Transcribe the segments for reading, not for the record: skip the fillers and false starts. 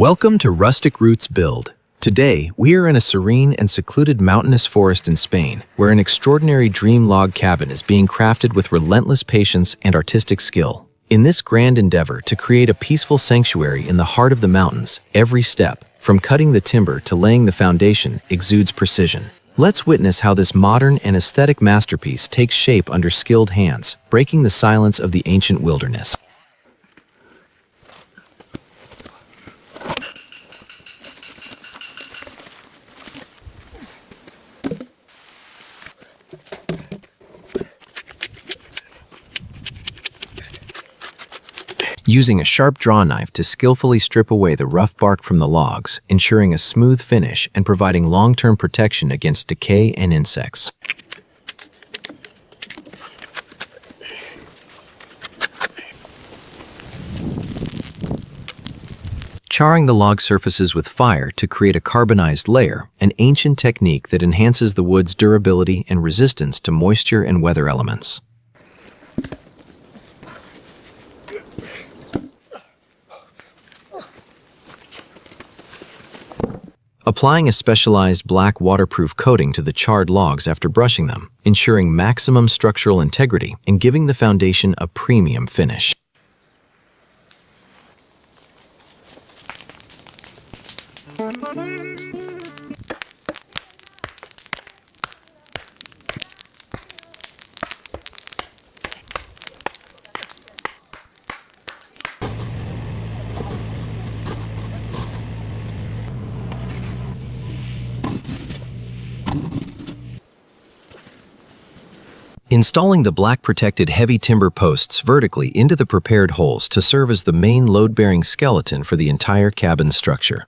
Welcome to Rustic Roots Build. Today, we are in a serene and secluded mountainous forest in Spain, where an extraordinary dream log cabin is being crafted with relentless patience and artistic skill. In this grand endeavor to create a peaceful sanctuary in the heart of the mountains, every step, from cutting the timber to laying the foundation, exudes precision. Let's witness how this modern and aesthetic masterpiece takes shape under skilled hands, breaking the silence of the ancient wilderness. Using a sharp draw knife to skillfully strip away the rough bark from the logs, ensuring a smooth finish and providing long-term protection against decay and insects. Charring the log surfaces with fire to create a carbonized layer, an ancient technique that enhances the wood's durability and resistance to moisture and weather elements. Applying a specialized black waterproof coating to the charred logs after brushing them, ensuring maximum structural integrity and giving the foundation a premium finish. Installing the black-protected heavy timber posts vertically into the prepared holes to serve as the main load-bearing skeleton for the entire cabin structure.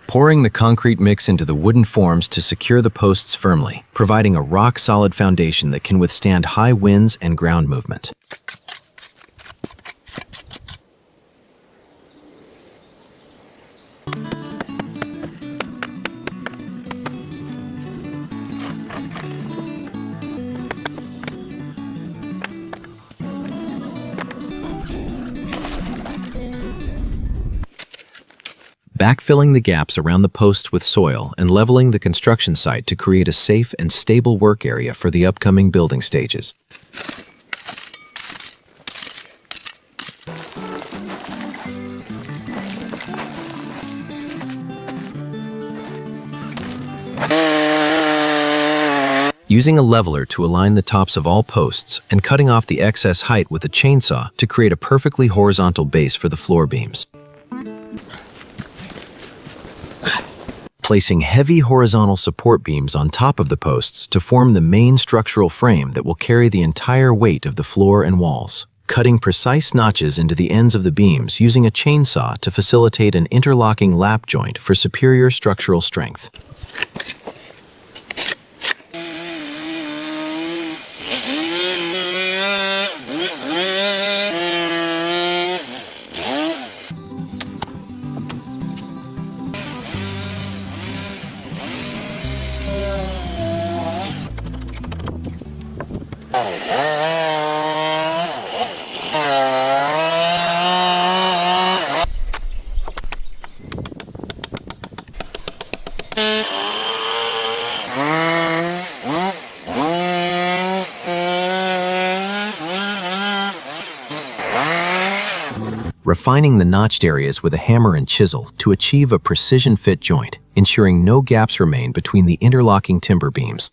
Pouring the concrete mix into the wooden forms to secure the posts firmly, providing a rock-solid foundation that can withstand high winds and ground movement. Backfilling the gaps around the posts with soil and leveling the construction site to create a safe and stable work area for the upcoming building stages. Using a leveler to align the tops of all posts and cutting off the excess height with a chainsaw to create a perfectly horizontal base for the floor beams. Placing heavy horizontal support beams on top of the posts to form the main structural frame that will carry the entire weight of the floor and walls. Cutting precise notches into the ends of the beams using a chainsaw to facilitate an interlocking lap joint for superior structural strength. Refining the notched areas with a hammer and chisel to achieve a precision fit joint, ensuring no gaps remain between the interlocking timber beams.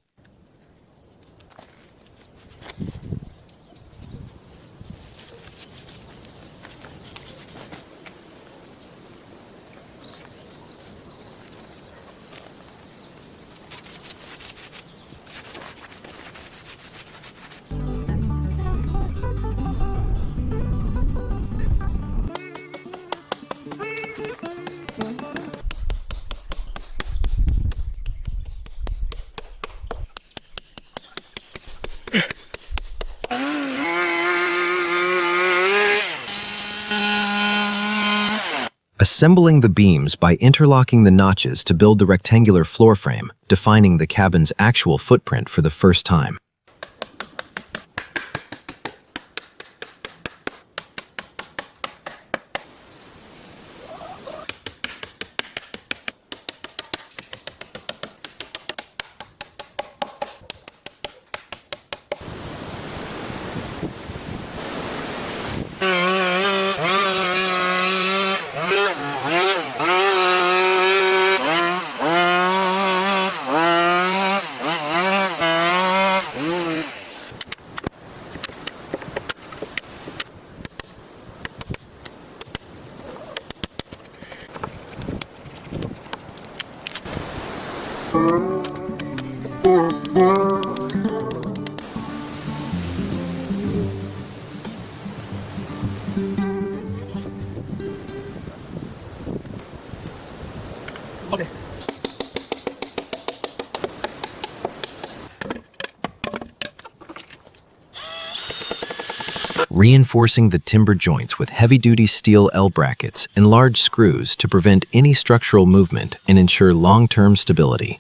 assembling the beams by interlocking the notches to build the rectangular floor frame, defining the cabin's actual footprint for the first time. Okay. Reinforcing the timber joints with heavy-duty steel L-brackets and large screws to prevent any structural movement and ensure long-term stability.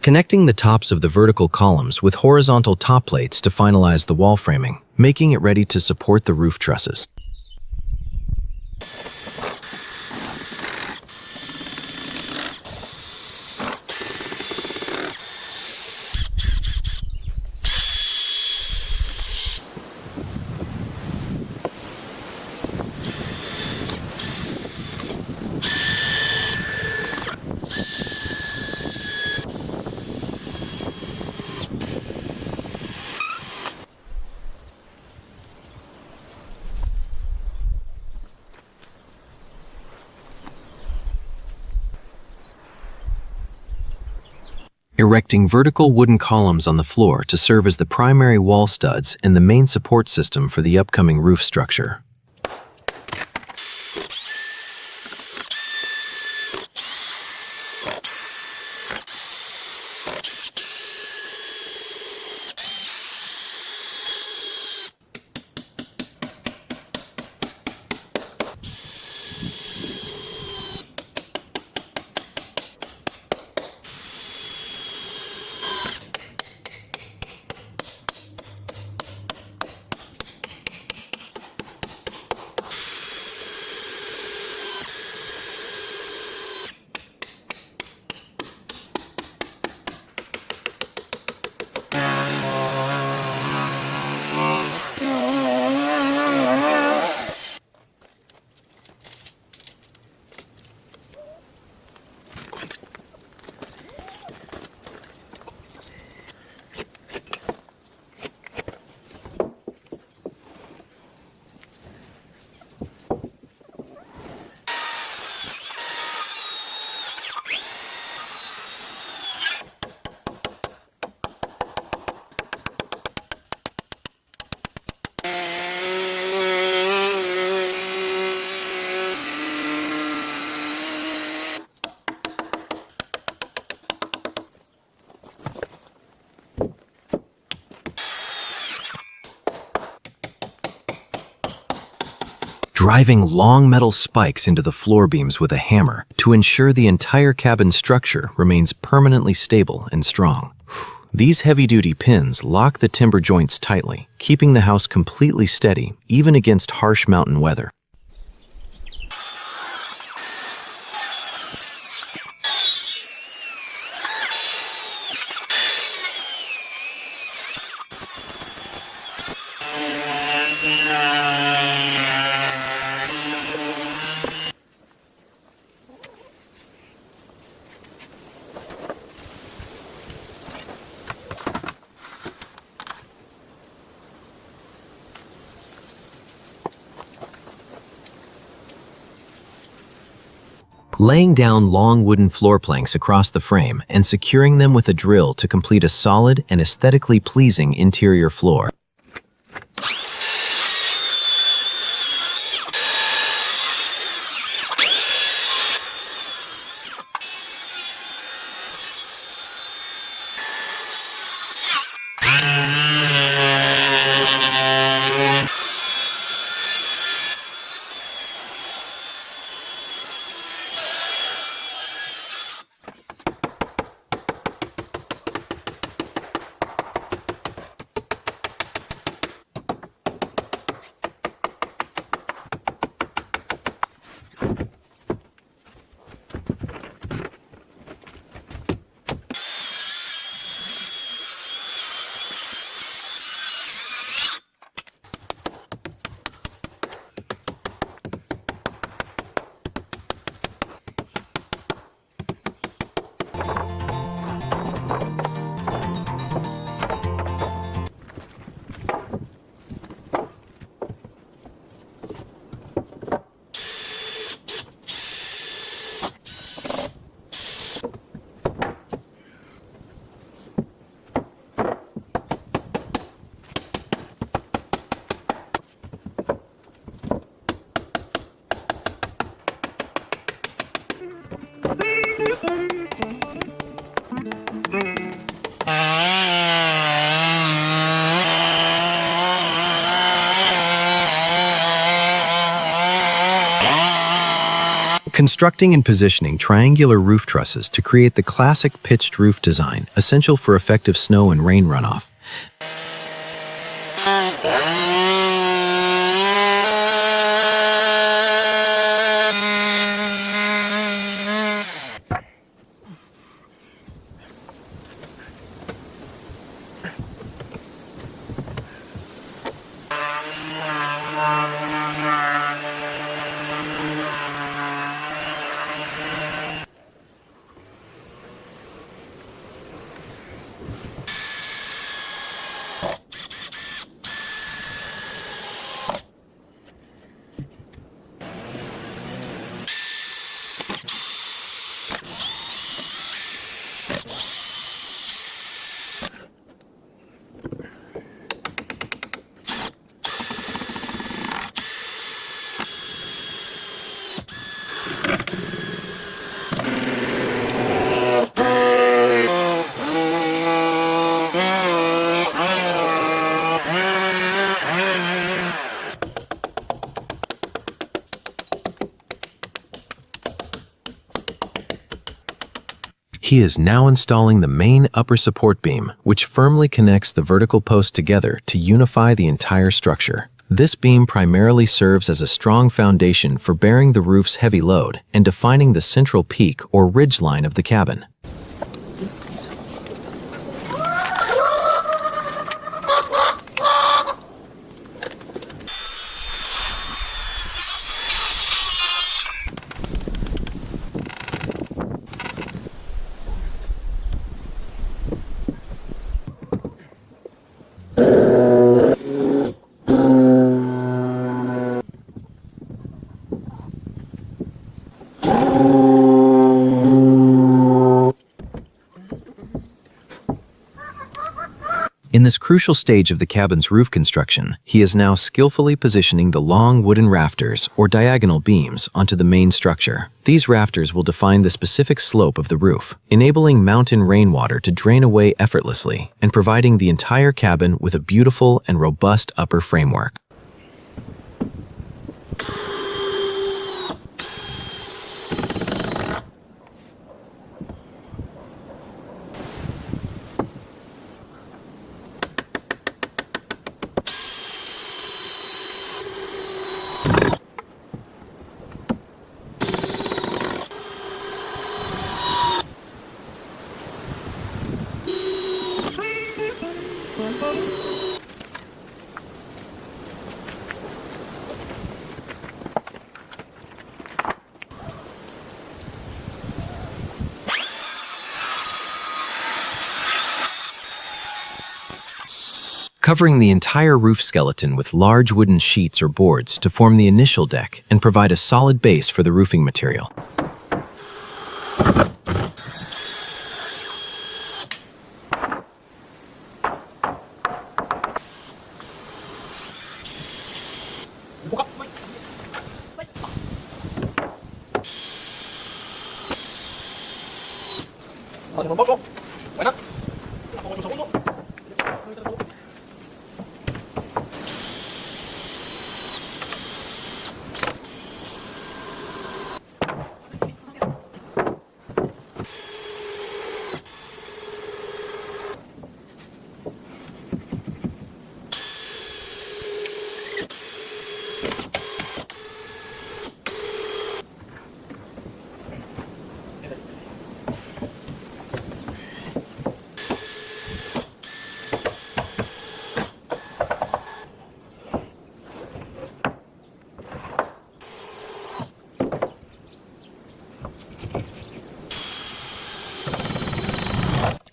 Connecting the tops of the vertical columns with horizontal top plates to finalize the wall framing, making it ready to support the roof trusses. Erecting vertical wooden columns on the floor to serve as the primary wall studs and the main support system for the upcoming roof structure. Driving long metal spikes into the floor beams with a hammer to ensure the entire cabin structure remains permanently stable and strong. These heavy-duty pins lock the timber joints tightly, keeping the house completely steady, even against harsh mountain weather. Laying down long wooden floor planks across the frame and securing them with a drill to complete a solid and aesthetically pleasing interior floor. Constructing and positioning triangular roof trusses to create the classic pitched roof design, essential for effective snow and rain runoff. He is now installing the main upper support beam, which firmly connects the vertical posts together to unify the entire structure. This beam primarily serves as a strong foundation for bearing the roof's heavy load and defining the central peak or ridge line of the cabin. In this crucial stage of the cabin's roof construction, he is now skillfully positioning the long wooden rafters or diagonal beams onto the main structure. These rafters will define the specific slope of the roof, enabling mountain rainwater to drain away effortlessly and providing the entire cabin with a beautiful and robust upper framework. Covering the entire roof skeleton with large wooden sheets or boards to form the initial deck and provide a solid base for the roofing material.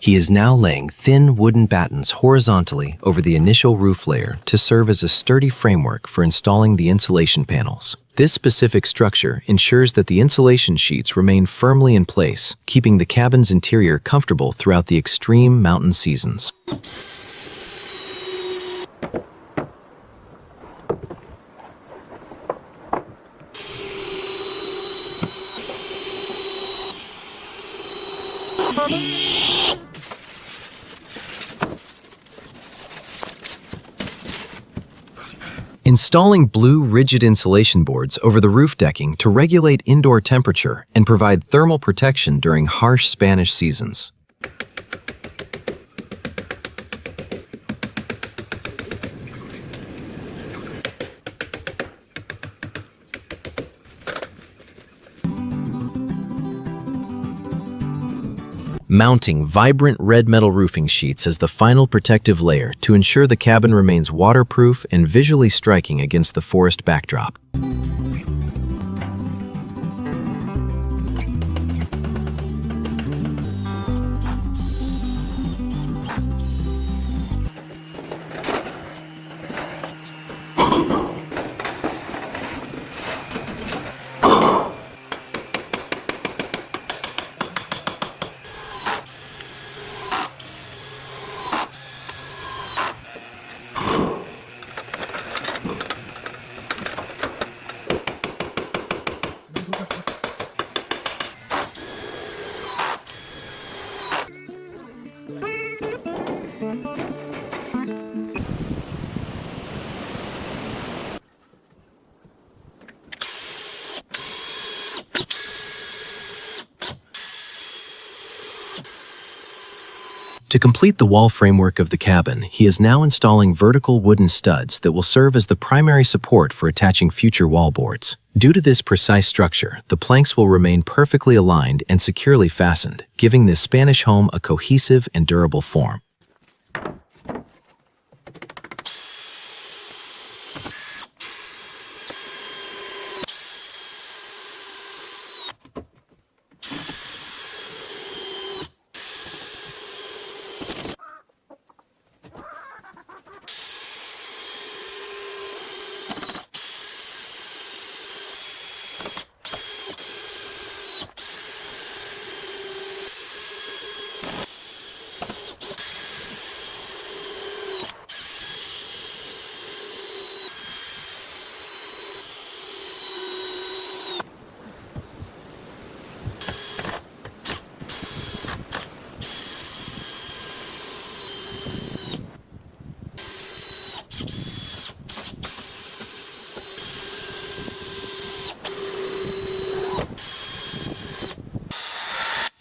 He is now laying thin wooden battens horizontally over the initial roof layer to serve as a sturdy framework for installing the insulation panels. This specific structure ensures that the insulation sheets remain firmly in place, keeping the cabin's interior comfortable throughout the extreme mountain seasons. Installing blue rigid insulation boards over the roof decking to regulate indoor temperature and provide thermal protection during harsh Spanish seasons. Mounting vibrant red metal roofing sheets as the final protective layer to ensure the cabin remains waterproof and visually striking against the forest backdrop. To complete the wall framework of the cabin, he is now installing vertical wooden studs that will serve as the primary support for attaching future wall boards. Due to this precise structure, the planks will remain perfectly aligned and securely fastened, giving this Spanish home a cohesive and durable form.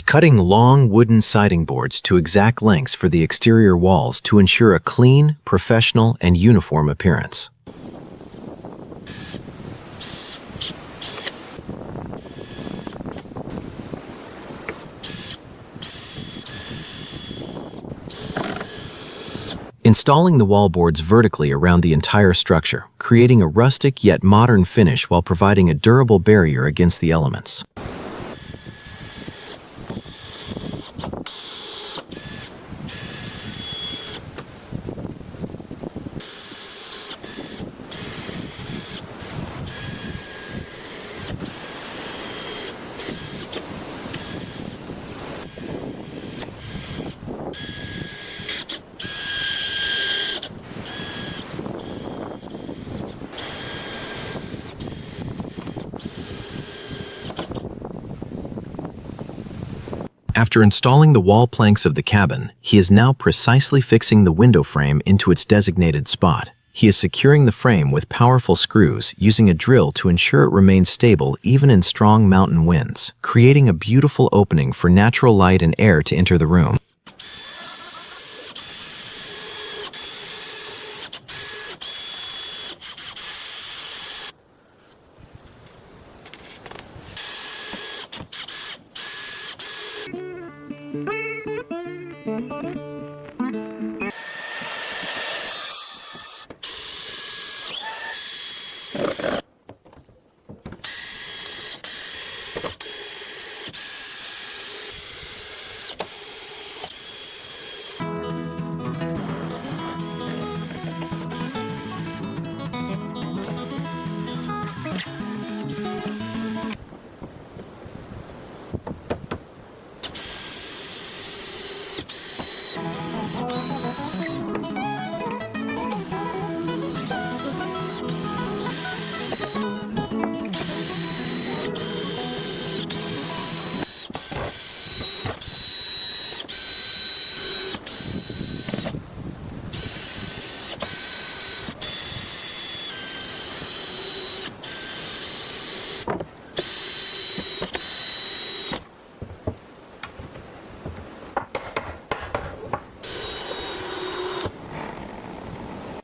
Cutting long wooden siding boards to exact lengths for the exterior walls to ensure a clean, professional, and uniform appearance. Installing the wallboards vertically around the entire structure, creating a rustic yet modern finish while providing a durable barrier against the elements. After installing the wall planks of the cabin, he is now precisely fixing the window frame into its designated spot. He is securing the frame with powerful screws using a drill to ensure it remains stable even in strong mountain winds, creating a beautiful opening for natural light and air to enter the room.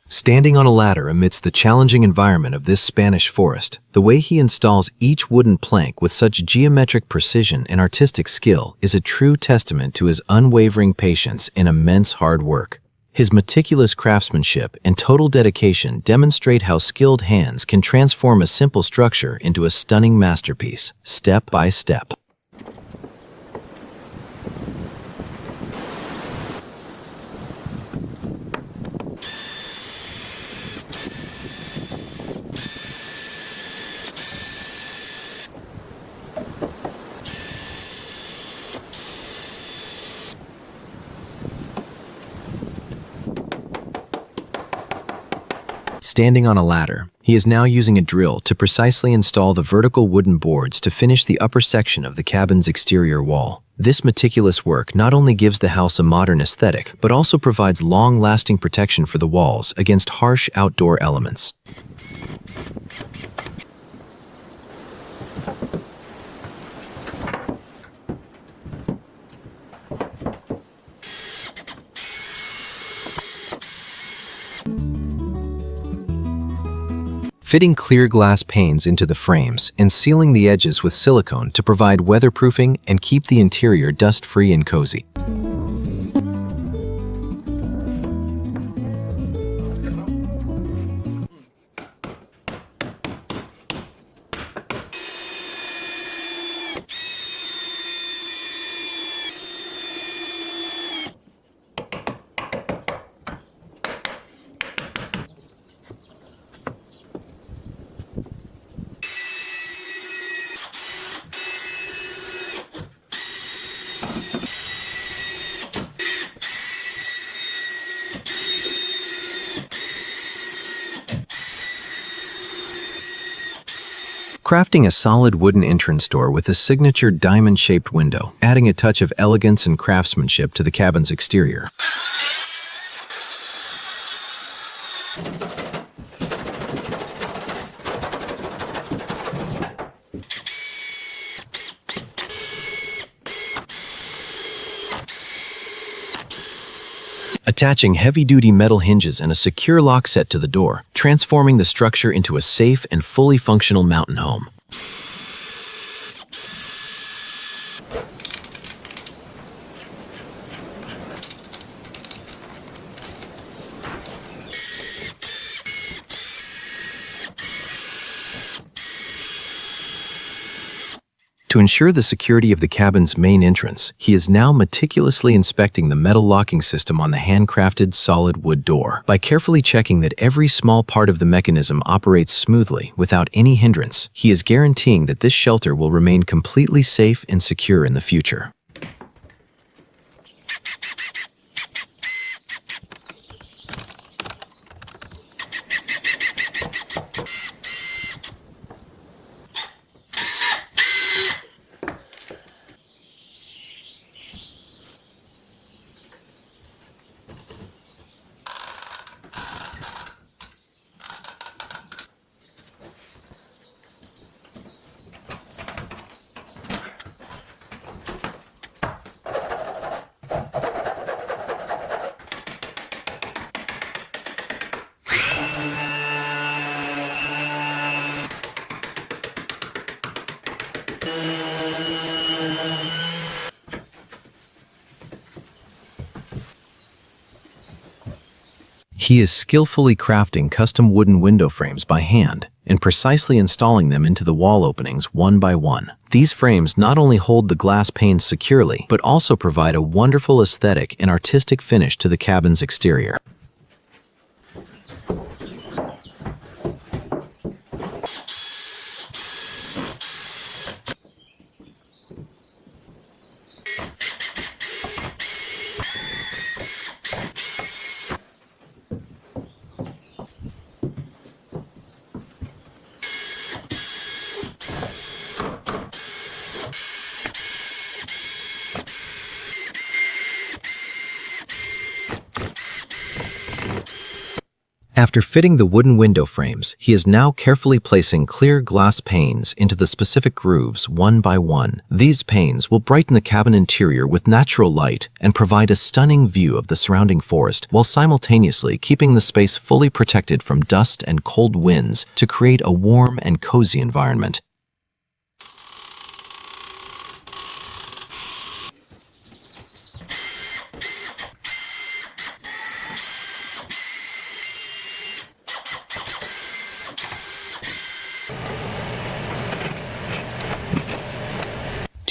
Standing on a ladder amidst the challenging environment of this Spanish forest, the way he installs each wooden plank with such geometric precision and artistic skill is a true testament to his unwavering patience and immense hard work. His meticulous craftsmanship and total dedication demonstrate how skilled hands can transform a simple structure into a stunning masterpiece, step by step. Standing on a ladder, he is now using a drill to precisely install the vertical wooden boards to finish the upper section of the cabin's exterior wall. This meticulous work not only gives the house a modern aesthetic, but also provides long-lasting protection for the walls against harsh outdoor elements. Fitting clear glass panes into the frames and sealing the edges with silicone to provide weatherproofing and keep the interior dust-free and cozy. Crafting a solid wooden entrance door with a signature diamond-shaped window, adding a touch of elegance and craftsmanship to the cabin's exterior. Attaching heavy-duty metal hinges and a secure lock set to the door, transforming the structure into a safe and fully functional mountain home. To ensure the security of the cabin's main entrance, he is now meticulously inspecting the metal locking system on the handcrafted solid wood door. By carefully checking that every small part of the mechanism operates smoothly without any hindrance, he is guaranteeing that this shelter will remain completely safe and secure in the future. He is skillfully crafting custom wooden window frames by hand and precisely installing them into the wall openings one by one. These frames not only hold the glass panes securely, but also provide a wonderful aesthetic and artistic finish to the cabin's exterior. After fitting the wooden window frames, he is now carefully placing clear glass panes into the specific grooves one by one. These panes will brighten the cabin interior with natural light and provide a stunning view of the surrounding forest while simultaneously keeping the space fully protected from dust and cold winds to create a warm and cozy environment.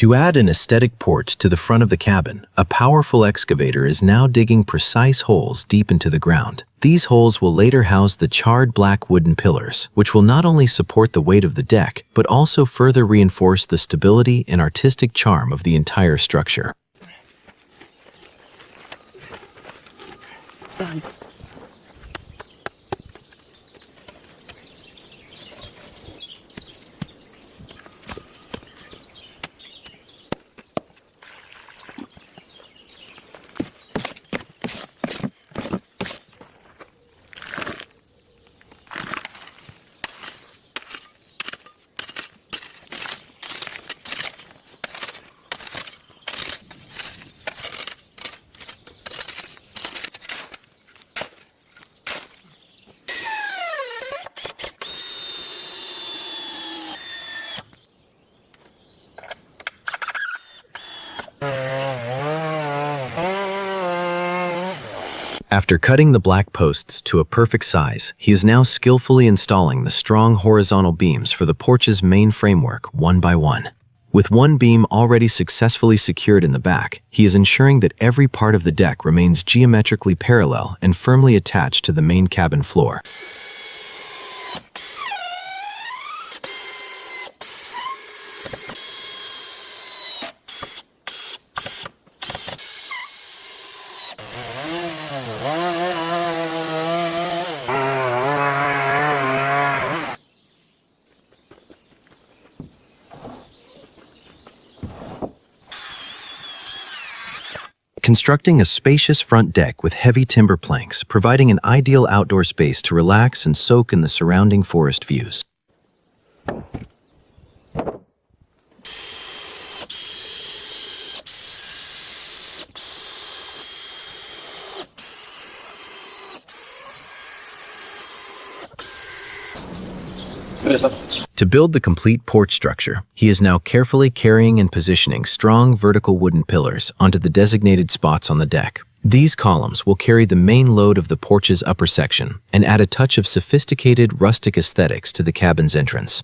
To add an aesthetic porch to the front of the cabin, a powerful excavator is now digging precise holes deep into the ground. These holes will later house the charred black wooden pillars, which will not only support the weight of the deck, but also further reinforce the stability and artistic charm of the entire structure. After cutting the black posts to a perfect size, he is now skillfully installing the strong horizontal beams for the porch's main framework one by one. With one beam already successfully secured in the back, he is ensuring that every part of the deck remains geometrically parallel and firmly attached to the main cabin floor. Constructing a spacious front deck with heavy timber planks, providing an ideal outdoor space to relax and soak in the surrounding forest views. To build the complete porch structure, he is now carefully carrying and positioning strong vertical wooden pillars onto the designated spots on the deck. These columns will carry the main load of the porch's upper section and add a touch of sophisticated rustic aesthetics to the cabin's entrance.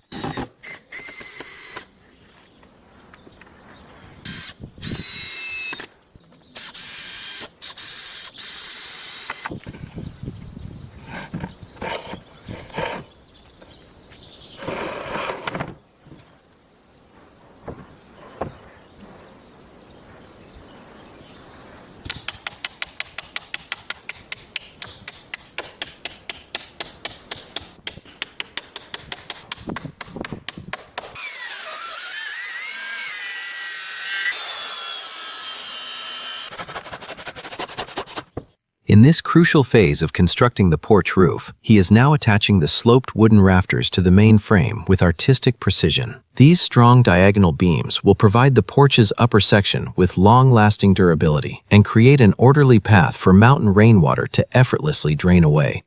In this crucial phase of constructing the porch roof, he is now attaching the sloped wooden rafters to the main frame with artistic precision. These strong diagonal beams will provide the porch's upper section with long-lasting durability and create an orderly path for mountain rainwater to effortlessly drain away.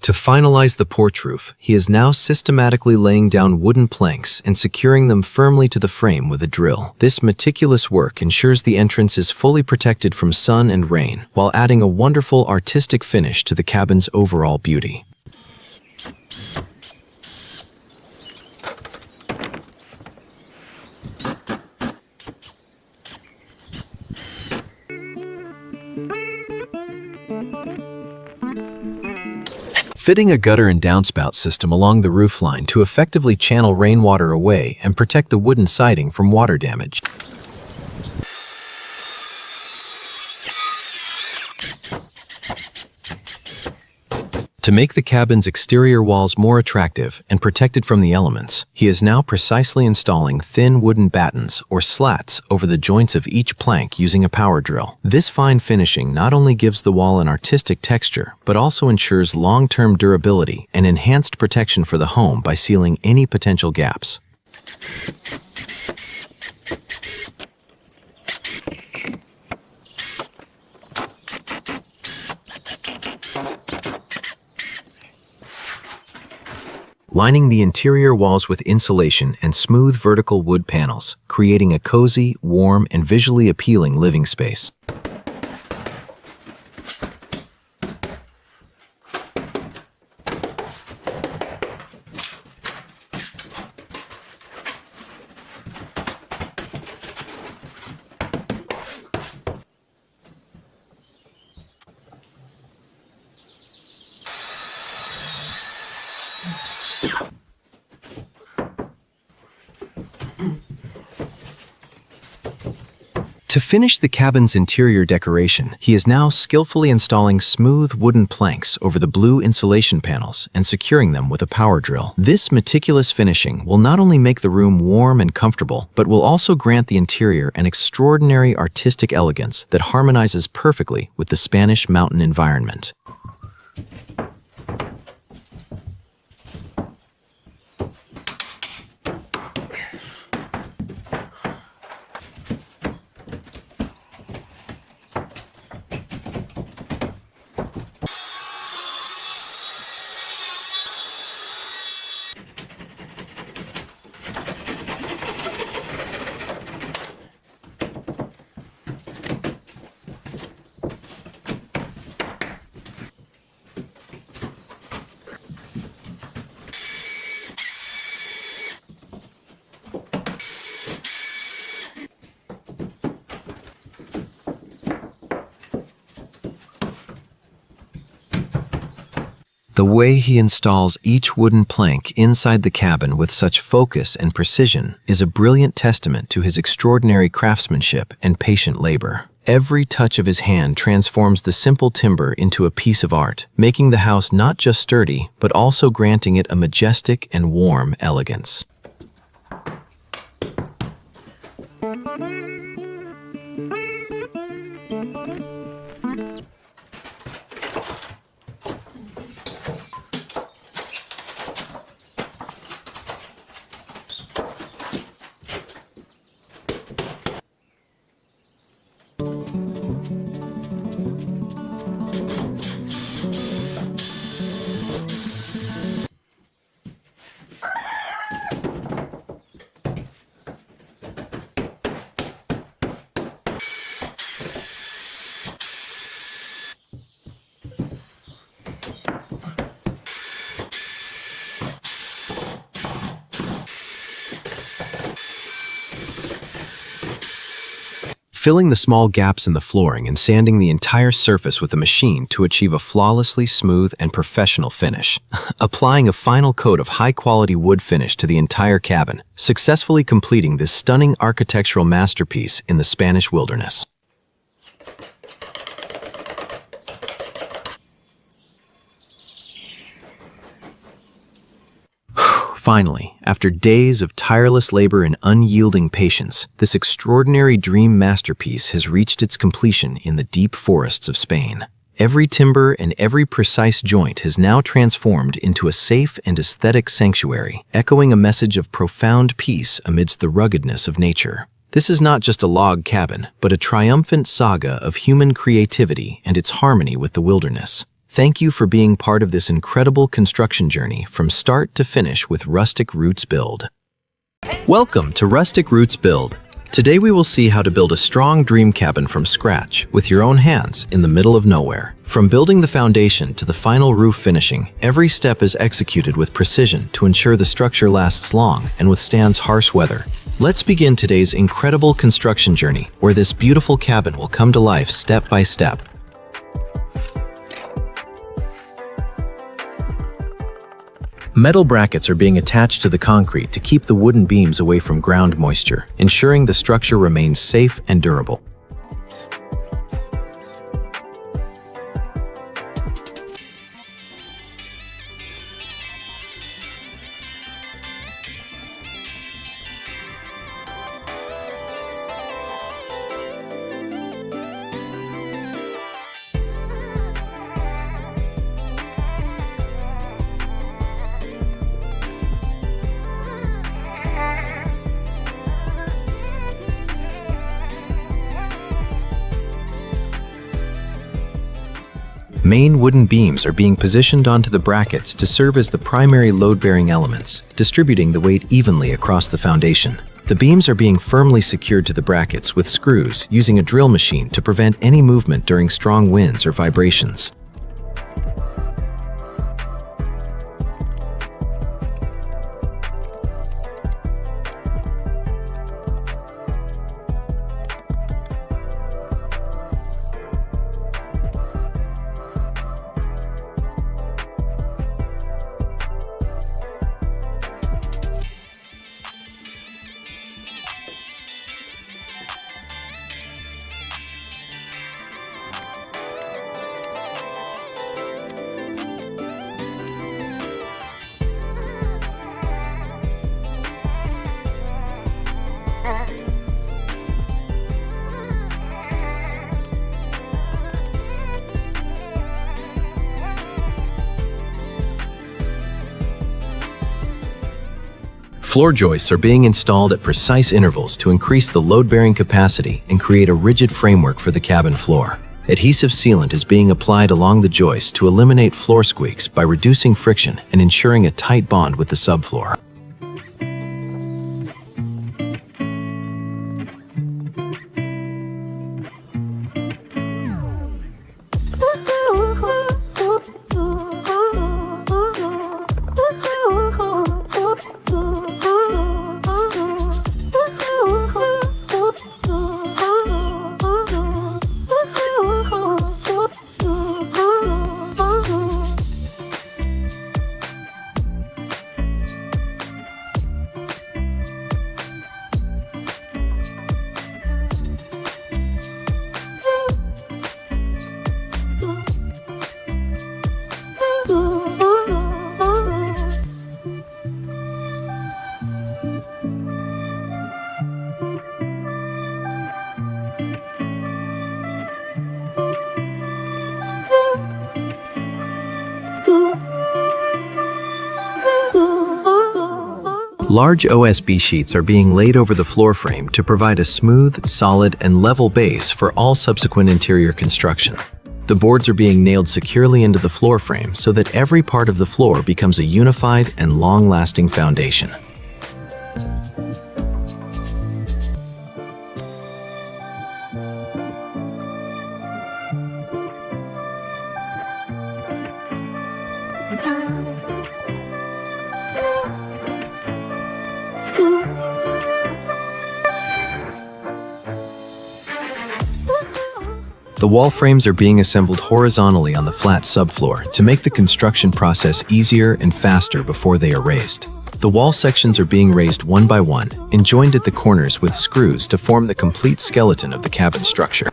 To finalize the porch roof, he is now systematically laying down wooden planks and securing them firmly to the frame with a drill. This meticulous work ensures the entrance is fully protected from sun and rain, while adding a wonderful artistic finish to the cabin's overall beauty. Fitting a gutter and downspout system along the roofline to effectively channel rainwater away and protect the wooden siding from water damage. To make the cabin's exterior walls more attractive and protected from the elements, he is now precisely installing thin wooden battens or slats over the joints of each plank using a power drill. This fine finishing not only gives the wall an artistic texture, but also ensures long-term durability and enhanced protection for the home by sealing any potential gaps. Lining the interior walls with insulation and smooth vertical wood panels, creating a cozy, warm, and visually appealing living space. To finish the cabin's interior decoration, he is now skillfully installing smooth wooden planks over the blue insulation panels and securing them with a power drill. This meticulous finishing will not only make the room warm and comfortable, but will also grant the interior an extraordinary artistic elegance that harmonizes perfectly with the Spanish mountain environment. The way he installs each wooden plank inside the cabin with such focus and precision is a brilliant testament to his extraordinary craftsmanship and patient labor. Every touch of his hand transforms the simple timber into a piece of art, making the house not just sturdy, but also granting it a majestic and warm elegance. Filling the small gaps in the flooring and sanding the entire surface with a machine to achieve a flawlessly smooth and professional finish. Applying a final coat of high-quality wood finish to the entire cabin, successfully completing this stunning architectural masterpiece in the Spanish wilderness. Finally, after days of tireless labor and unyielding patience, this extraordinary dream masterpiece has reached its completion in the deep forests of Spain. Every timber and every precise joint has now transformed into a safe and aesthetic sanctuary, echoing a message of profound peace amidst the ruggedness of nature. This is not just a log cabin, but a triumphant saga of human creativity and its harmony with the wilderness. Thank you for being part of this incredible construction journey from start to finish with Rustic Roots Build. Welcome to Rustic Roots Build. Today we will see how to build a strong dream cabin from scratch with your own hands in the middle of nowhere. From building the foundation to the final roof finishing, every step is executed with precision to ensure the structure lasts long and withstands harsh weather. Let's begin today's incredible construction journey, where this beautiful cabin will come to life step by step. Metal brackets are being attached to the concrete to keep the wooden beams away from ground moisture, ensuring the structure remains safe and durable. Main wooden beams are being positioned onto the brackets to serve as the primary load-bearing elements, distributing the weight evenly across the foundation. The beams are being firmly secured to the brackets with screws using a drill machine to prevent any movement during strong winds or vibrations. Floor joists are being installed at precise intervals to increase the load-bearing capacity and create a rigid framework for the cabin floor. Adhesive sealant is being applied along the joists to eliminate floor squeaks by reducing friction and ensuring a tight bond with the subfloor. Large OSB sheets are being laid over the floor frame to provide a smooth, solid, and level base for all subsequent interior construction. The boards are being nailed securely into the floor frame so that every part of the floor becomes a unified and long-lasting foundation. The wall frames are being assembled horizontally on the flat subfloor to make the construction process easier and faster before they are raised. The wall sections are being raised one by one and joined at the corners with screws to form the complete skeleton of the cabin structure.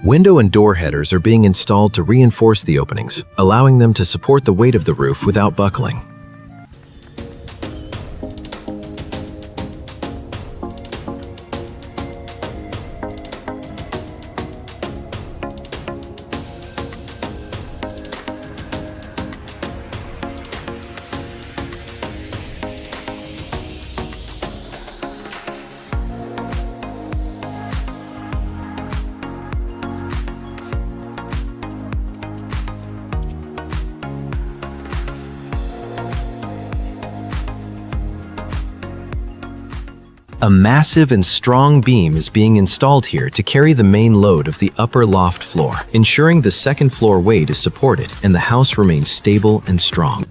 Window and door headers are being installed to reinforce the openings, allowing them to support the weight of the roof without buckling. A massive and strong beam is being installed here to carry the main load of the upper loft floor, ensuring the second floor weight is supported and the house remains stable and strong.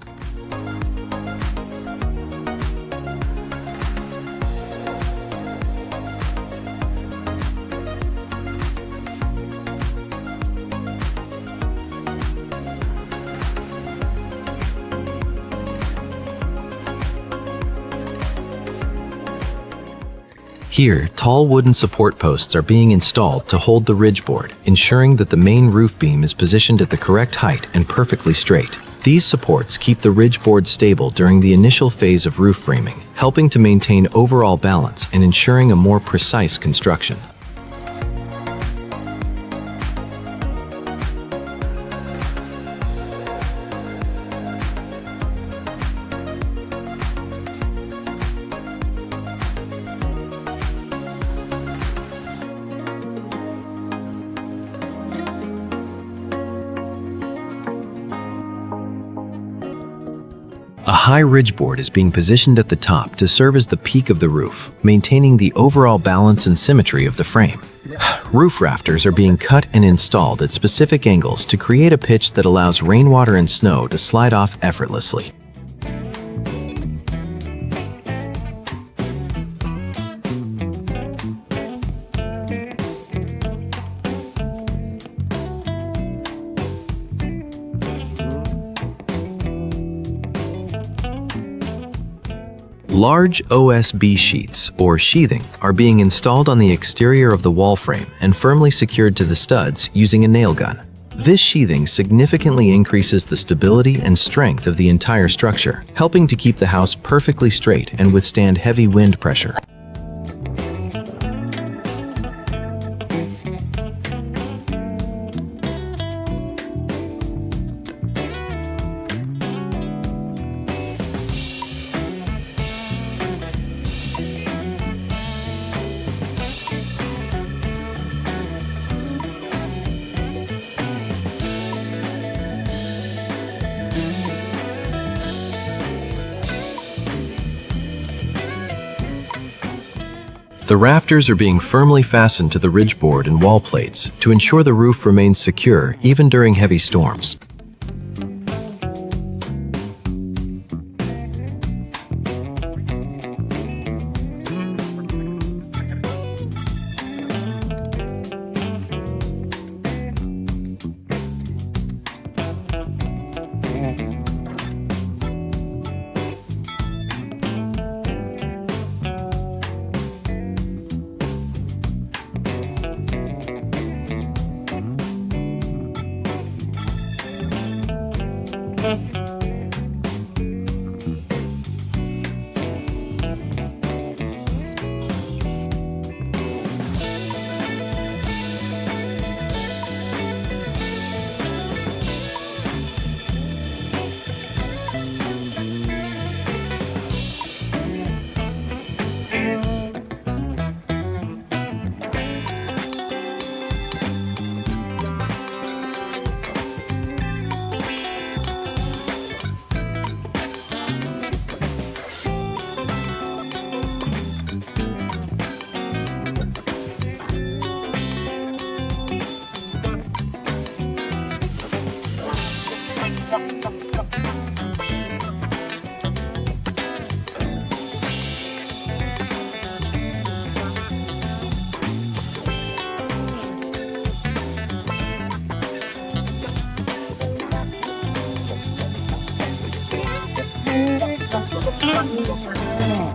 Here, tall wooden support posts are being installed to hold the ridge board, ensuring that the main roof beam is positioned at the correct height and perfectly straight. These supports keep the ridge board stable during the initial phase of roof framing, helping to maintain overall balance and ensuring a more precise construction. A high ridge board is being positioned at the top to serve as the peak of the roof, maintaining the overall balance and symmetry of the frame. Roof rafters are being cut and installed at specific angles to create a pitch that allows rainwater and snow to slide off effortlessly. Large OSB sheets, or sheathing, are being installed on the exterior of the wall frame and firmly secured to the studs using a nail gun. This sheathing significantly increases the stability and strength of the entire structure, helping to keep the house perfectly straight and withstand heavy wind pressure. The rafters are being firmly fastened to the ridge board and wall plates to ensure the roof remains secure even during heavy storms.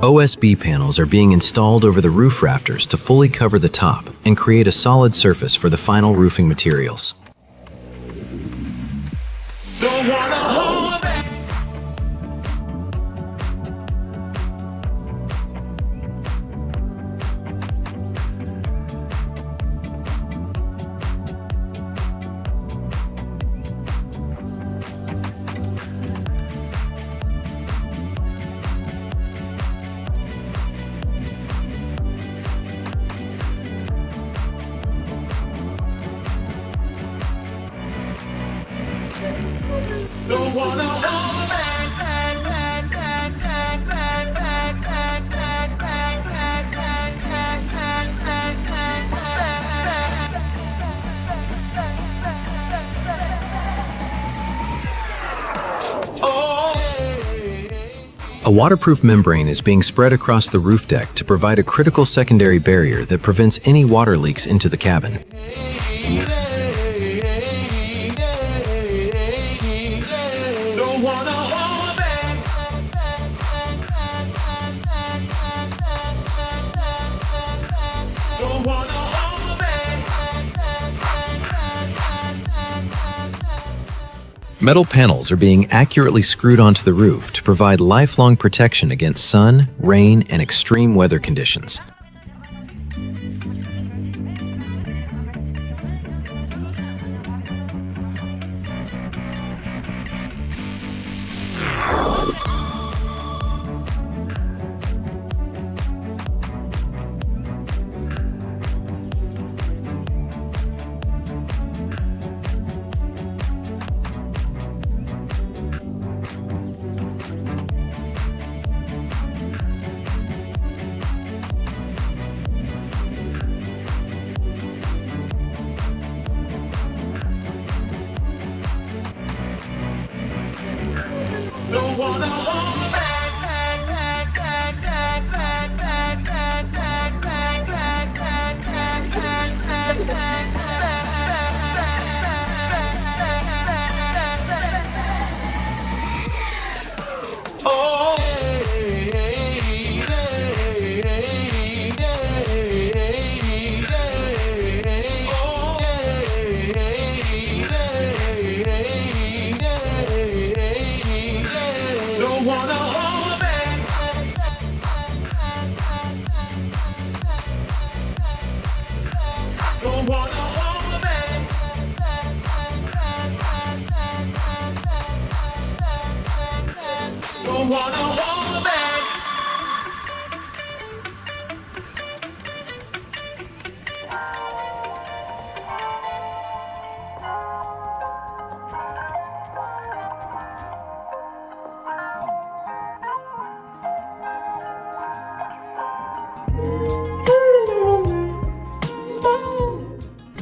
OSB panels are being installed over the roof rafters to fully cover the top and create a solid surface for the final roofing materials. A waterproof membrane is being spread across the roof deck to provide a critical secondary barrier that prevents any water leaks into the cabin. Metal panels are being accurately screwed onto the roof to provide lifelong protection against sun, rain, and extreme weather conditions.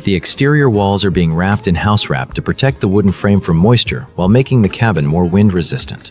The exterior walls are being wrapped in house wrap to protect the wooden frame from moisture while making the cabin more wind resistant.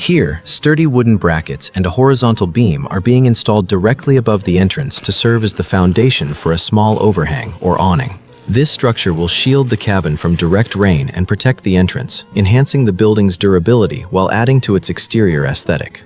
Here, sturdy wooden brackets and a horizontal beam are being installed directly above the entrance to serve as the foundation for a small overhang or awning. This structure will shield the cabin from direct rain and protect the entrance, enhancing the building's durability while adding to its exterior aesthetic.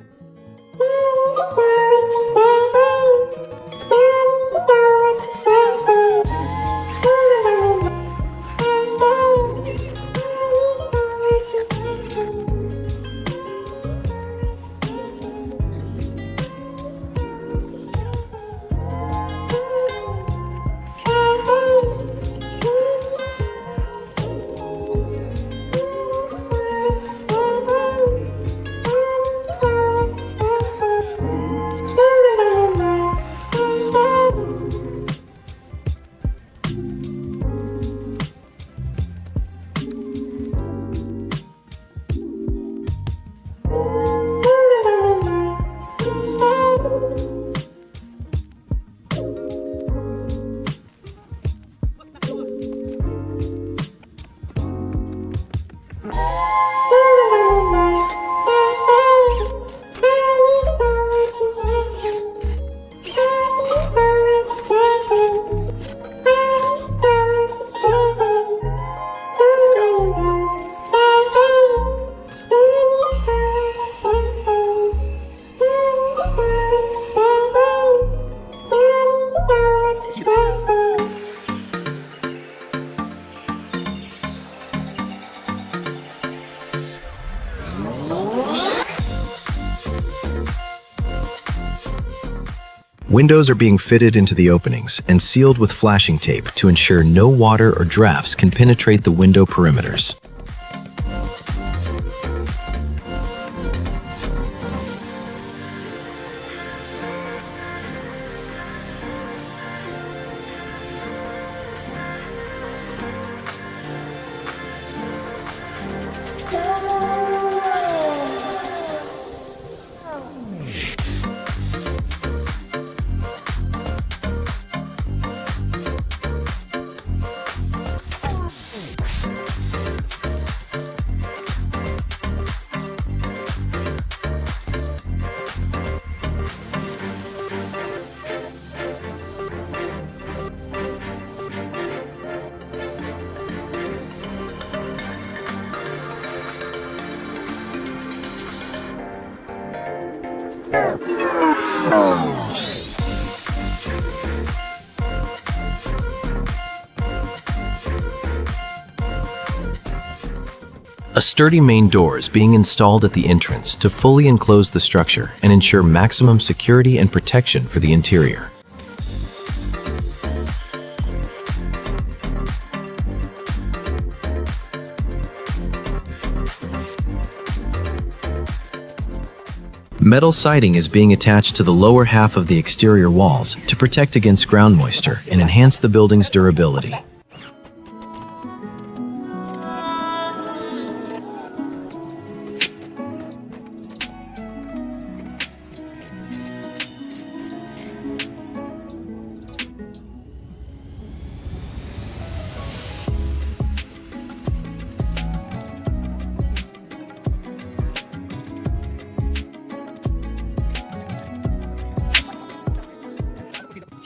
Windows are being fitted into the openings and sealed with flashing tape to ensure no water or drafts can penetrate the window perimeters. A sturdy main door is being installed at the entrance to fully enclose the structure and ensure maximum security and protection for the interior. Metal siding is being attached to the lower half of the exterior walls to protect against ground moisture and enhance the building's durability.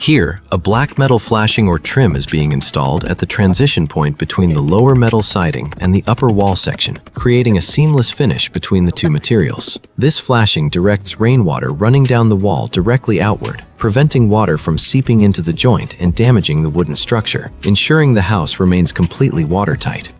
Here, a black metal flashing or trim is being installed at the transition point between the lower metal siding and the upper wall section, creating a seamless finish between the two materials. This flashing directs rainwater running down the wall directly outward, preventing water from seeping into the joint and damaging the wooden structure, ensuring the house remains completely watertight.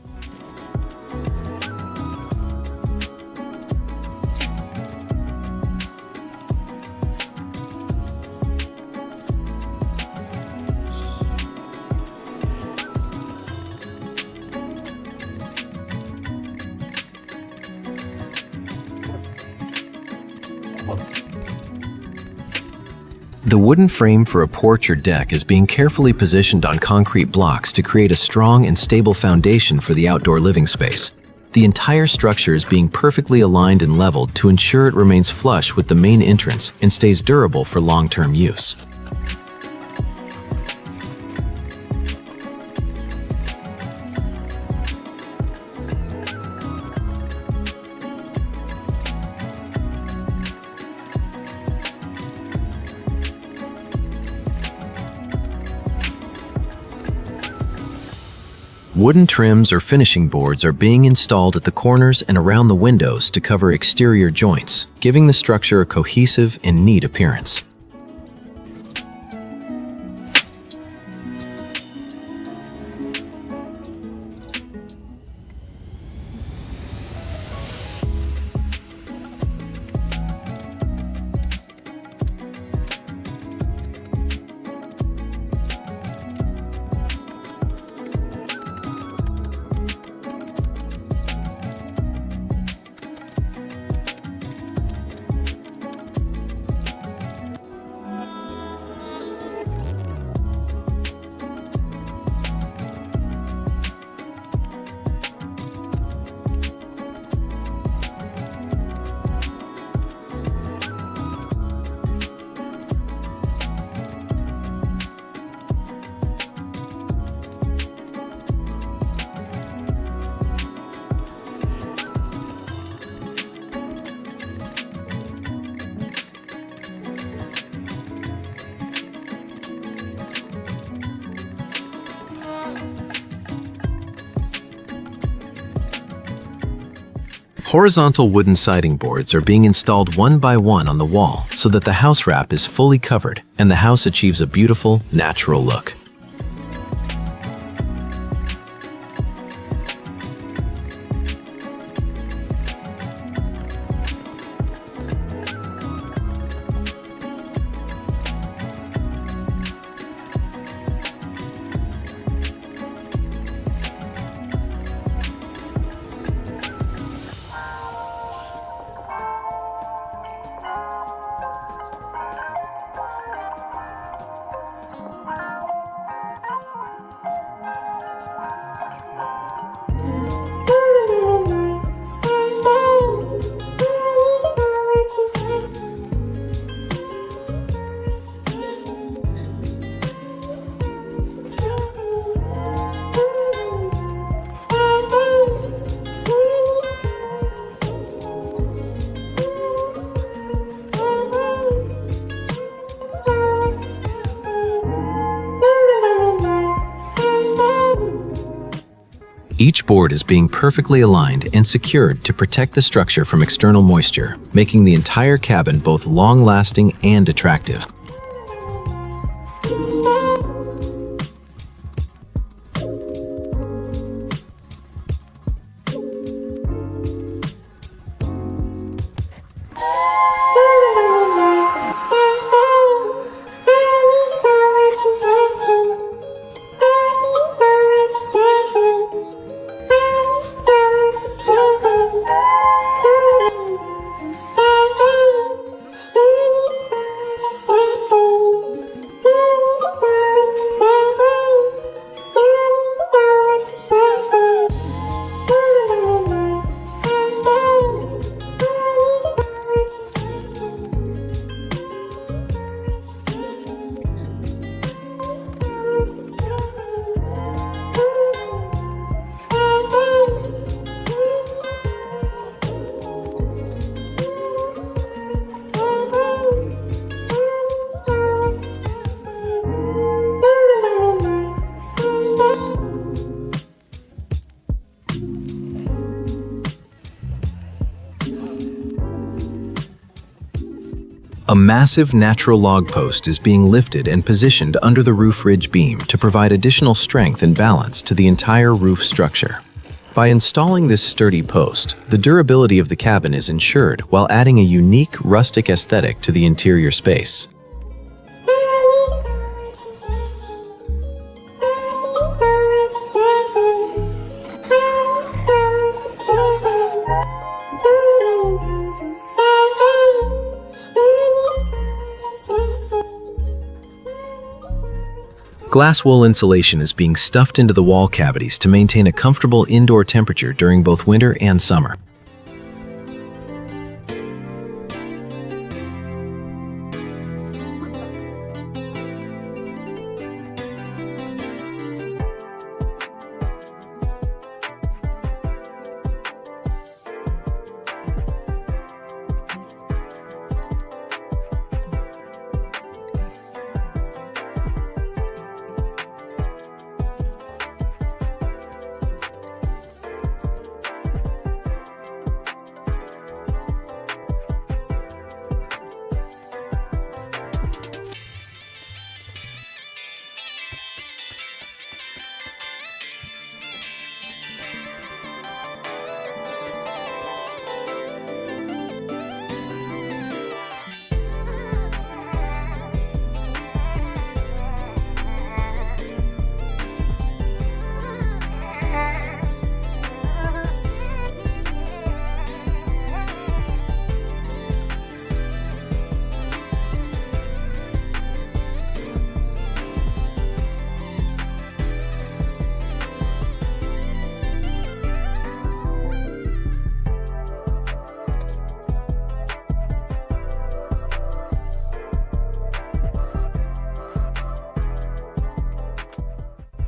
The wooden frame for a porch or deck is being carefully positioned on concrete blocks to create a strong and stable foundation for the outdoor living space. The entire structure is being perfectly aligned and leveled to ensure it remains flush with the main entrance and stays durable for long-term use. Wooden trims or finishing boards are being installed at the corners and around the windows to cover exterior joints, giving the structure a cohesive and neat appearance. Horizontal wooden siding boards are being installed one by one on the wall so that the house wrap is fully covered and the house achieves a beautiful, natural look. Each board is being perfectly aligned and secured to protect the structure from external moisture, making the entire cabin both long-lasting and attractive. A massive natural log post is being lifted and positioned under the roof ridge beam to provide additional strength and balance to the entire roof structure. By installing this sturdy post, the durability of the cabin is ensured while adding a unique rustic aesthetic to the interior space. Glass wool insulation is being stuffed into the wall cavities to maintain a comfortable indoor temperature during both winter and summer.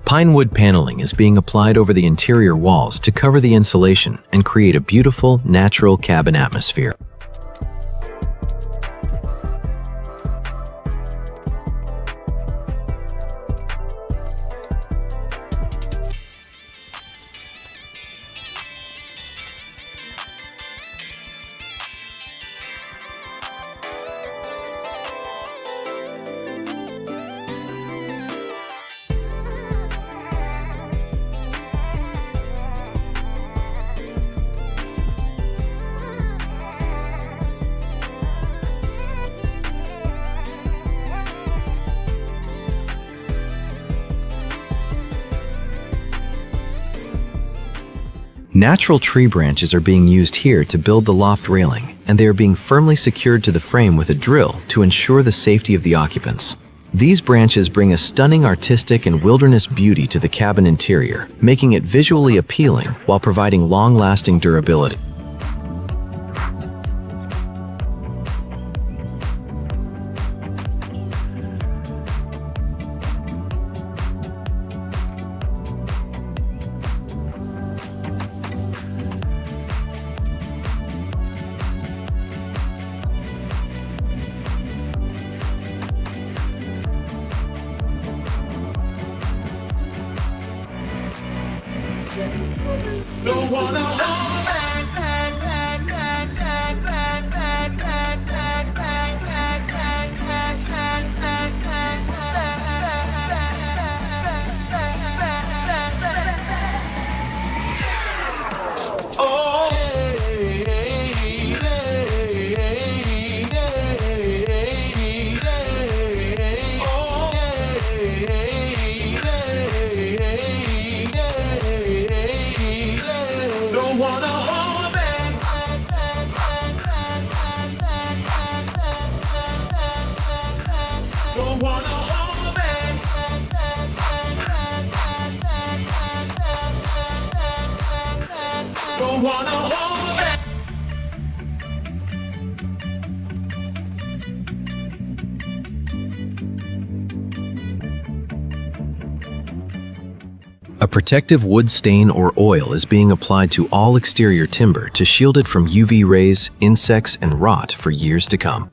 Pine wood paneling is being applied over the interior walls to cover the insulation and create a beautiful, natural cabin atmosphere. Natural tree branches are being used here to build the loft railing, and they are being firmly secured to the frame with a drill to ensure the safety of the occupants. These branches bring a stunning artistic and wilderness beauty to the cabin interior, making it visually appealing while providing long-lasting durability. Don't wanna hold back. Oh, don't wanna hold back. Don't wanna hold back. Don't wanna hold back. A protective wood stain or oil is being applied to all exterior timber to shield it from UV rays, insects, and rot for years to come.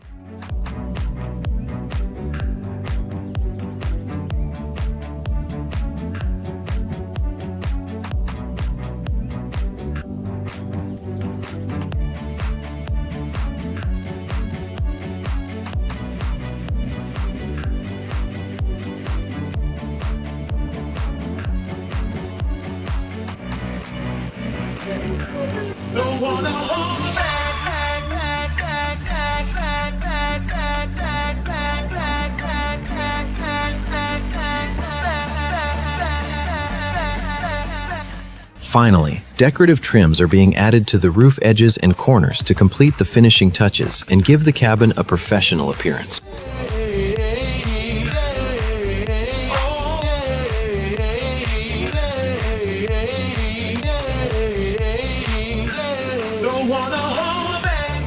Don't wanna hold back. Finally, decorative trims are being added to the roof edges and corners to complete the finishing touches and give the cabin a professional appearance. Don't wanna hold back.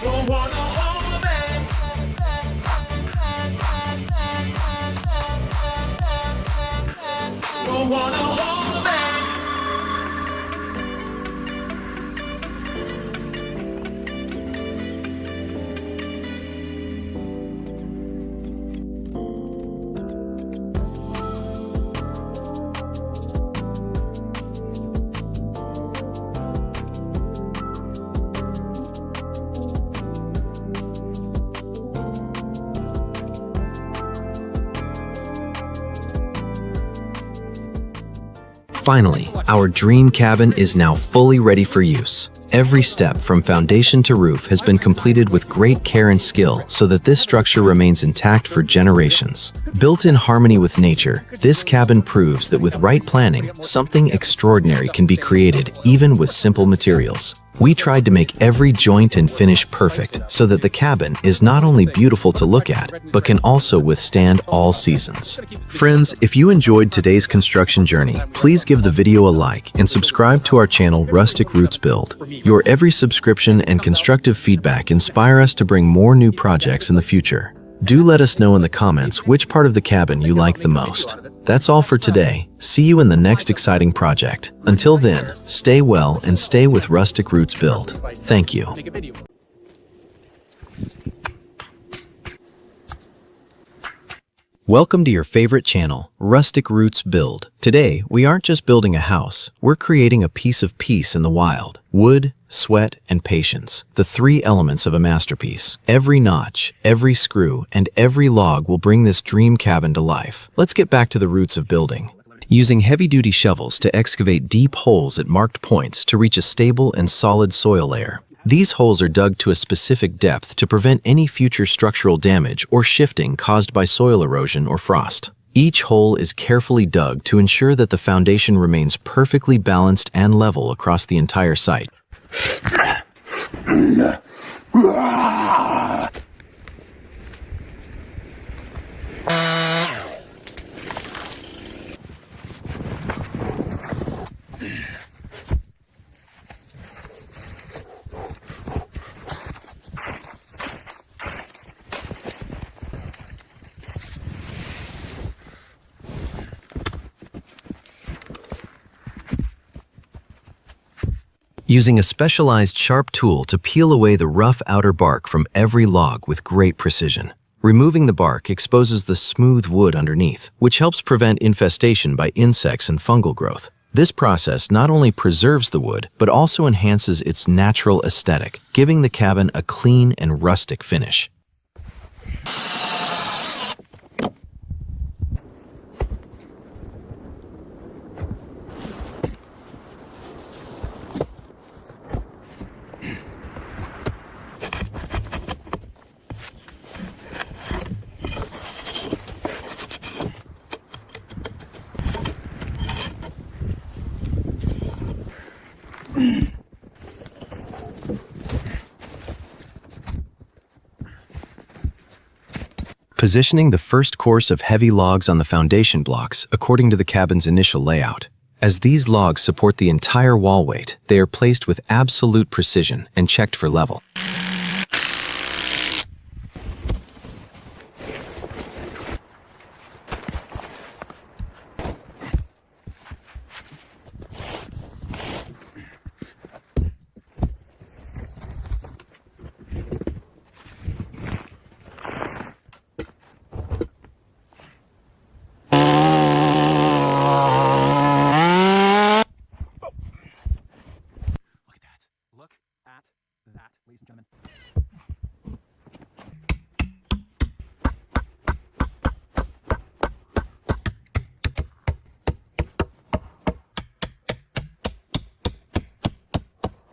Don't wanna hold back. Don't wanna hold back. Finally, our dream cabin is now fully ready for use. Every step from foundation to roof has been completed with great care and skill so that this structure remains intact for generations. Built in harmony with nature, this cabin proves that with right planning, something extraordinary can be created even with simple materials. We tried to make every joint and finish perfect so that the cabin is not only beautiful to look at, but can also withstand all seasons. Friends, if you enjoyed today's construction journey, please give the video a like and subscribe to our channel Rustic Roots Build. Your every subscription and constructive feedback inspire us to bring more new projects in the future. Do let us know in the comments which part of the cabin you like the most. That's all for today. See you in the next exciting project. Until then, stay well and stay with Rustic Roots Build. Thank you. Welcome to your favorite channel, Rustic Roots Build. Today, we aren't just building a house, we're creating a piece of peace in the wild. Wood, sweat, and patience, the three elements of a masterpiece. Every notch, every screw, and every log will bring this dream cabin to life. Let's get back to the roots of building. Using heavy-duty shovels to excavate deep holes at marked points to reach a stable and solid soil layer. These holes are dug to a specific depth to prevent any future structural damage or shifting caused by soil erosion or frost. Each hole is carefully dug to ensure that the foundation remains perfectly balanced and level across the entire site. Using a specialized sharp tool to peel away the rough outer bark from every log with great precision. Removing the bark exposes the smooth wood underneath, which helps prevent infestation by insects and fungal growth. This process not only preserves the wood, but also enhances its natural aesthetic, giving the cabin a clean and rustic finish. Positioning the first course of heavy logs on the foundation blocks according to the cabin's initial layout. As these logs support the entire wall weight, they are placed with absolute precision and checked for level.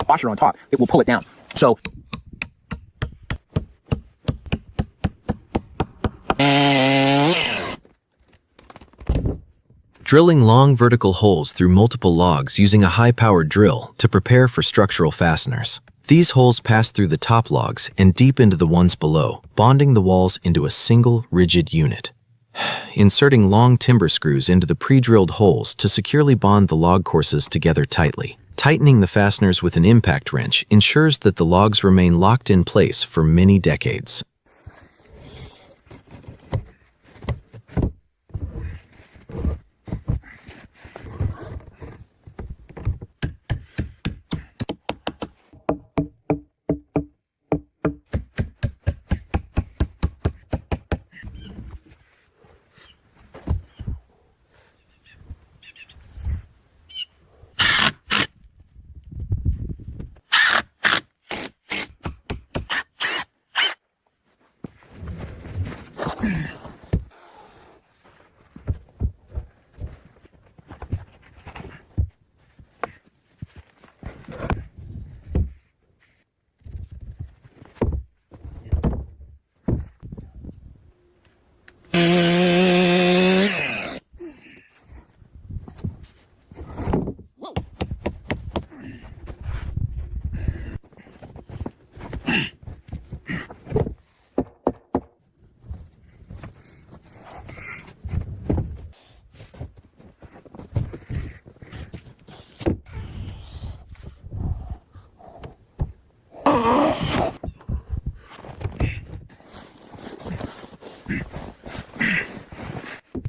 Washer on top, it will pull it down. So Drilling long vertical holes through multiple logs using a high-powered drill to prepare for structural fasteners. These holes pass through the top logs and deep into the ones below, bonding the walls into a single rigid unit. Inserting long timber screws into the pre-drilled holes to securely bond the log courses together tightly. Tightening the fasteners with an impact wrench ensures that the logs remain locked in place for many decades.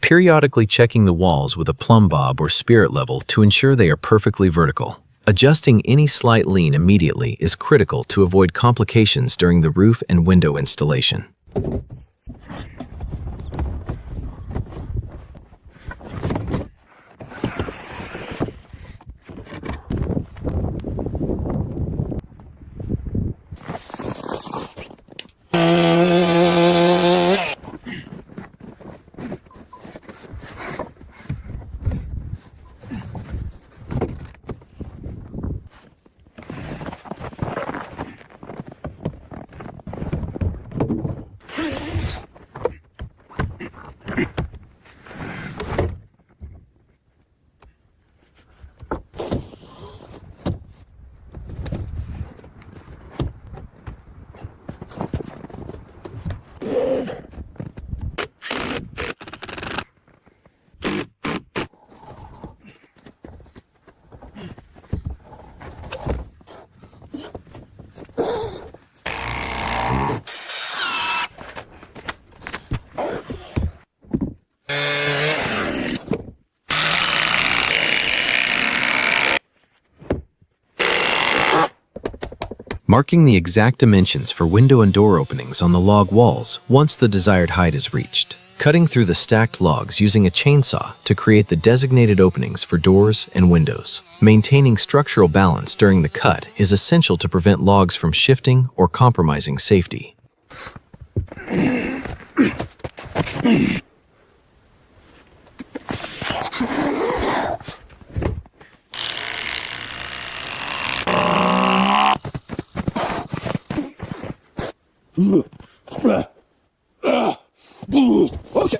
Periodically checking the walls with a plumb bob or spirit level to ensure they are perfectly vertical. Adjusting any slight lean immediately is critical to avoid complications during the roof and window installation. marking the exact dimensions for window and door openings on the log walls once the desired height is reached. Cutting through the stacked logs using a chainsaw to create the designated openings for doors and windows. Maintaining structural balance during the cut is essential to prevent logs from shifting or compromising safety. Okay.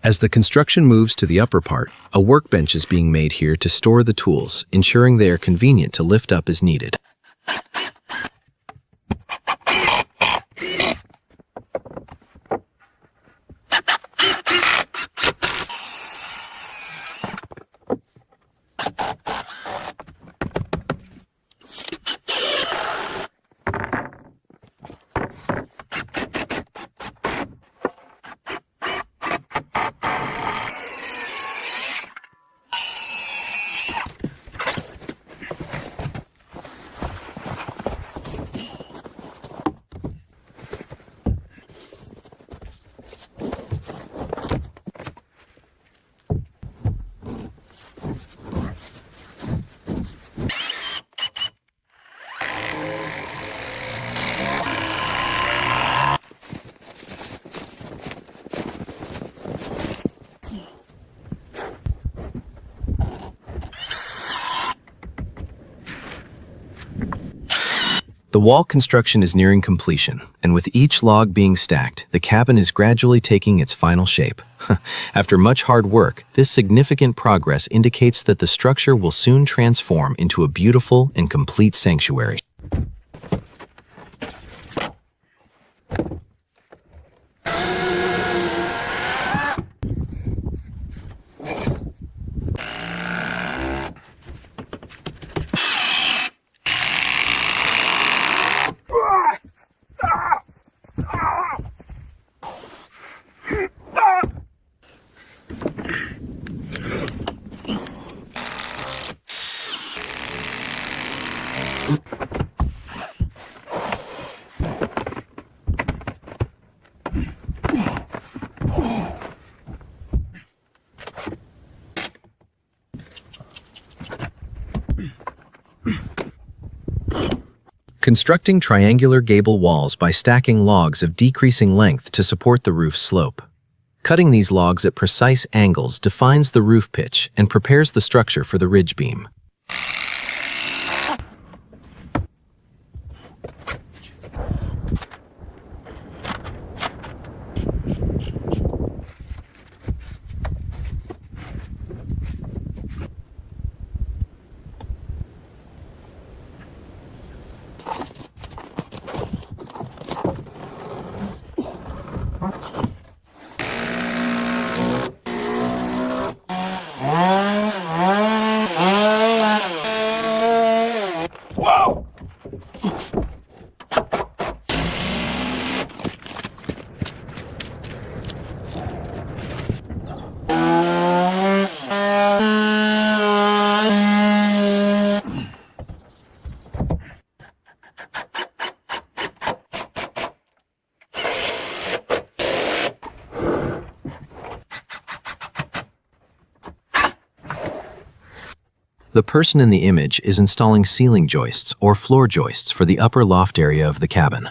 As the construction moves to the upper part, a workbench is being made here to store the tools, ensuring they are convenient to lift up as needed. The wall construction is nearing completion, and with each log being stacked, the cabin is gradually taking its final shape. After much hard work, this significant progress indicates that the structure will soon transform into a beautiful and complete sanctuary. Constructing triangular gable walls by stacking logs of decreasing length to support the roof slope. Cutting these logs at precise angles defines the roof pitch and prepares the structure for the ridge beam. The person in the image is installing ceiling joists or floor joists for the upper loft area of the cabin.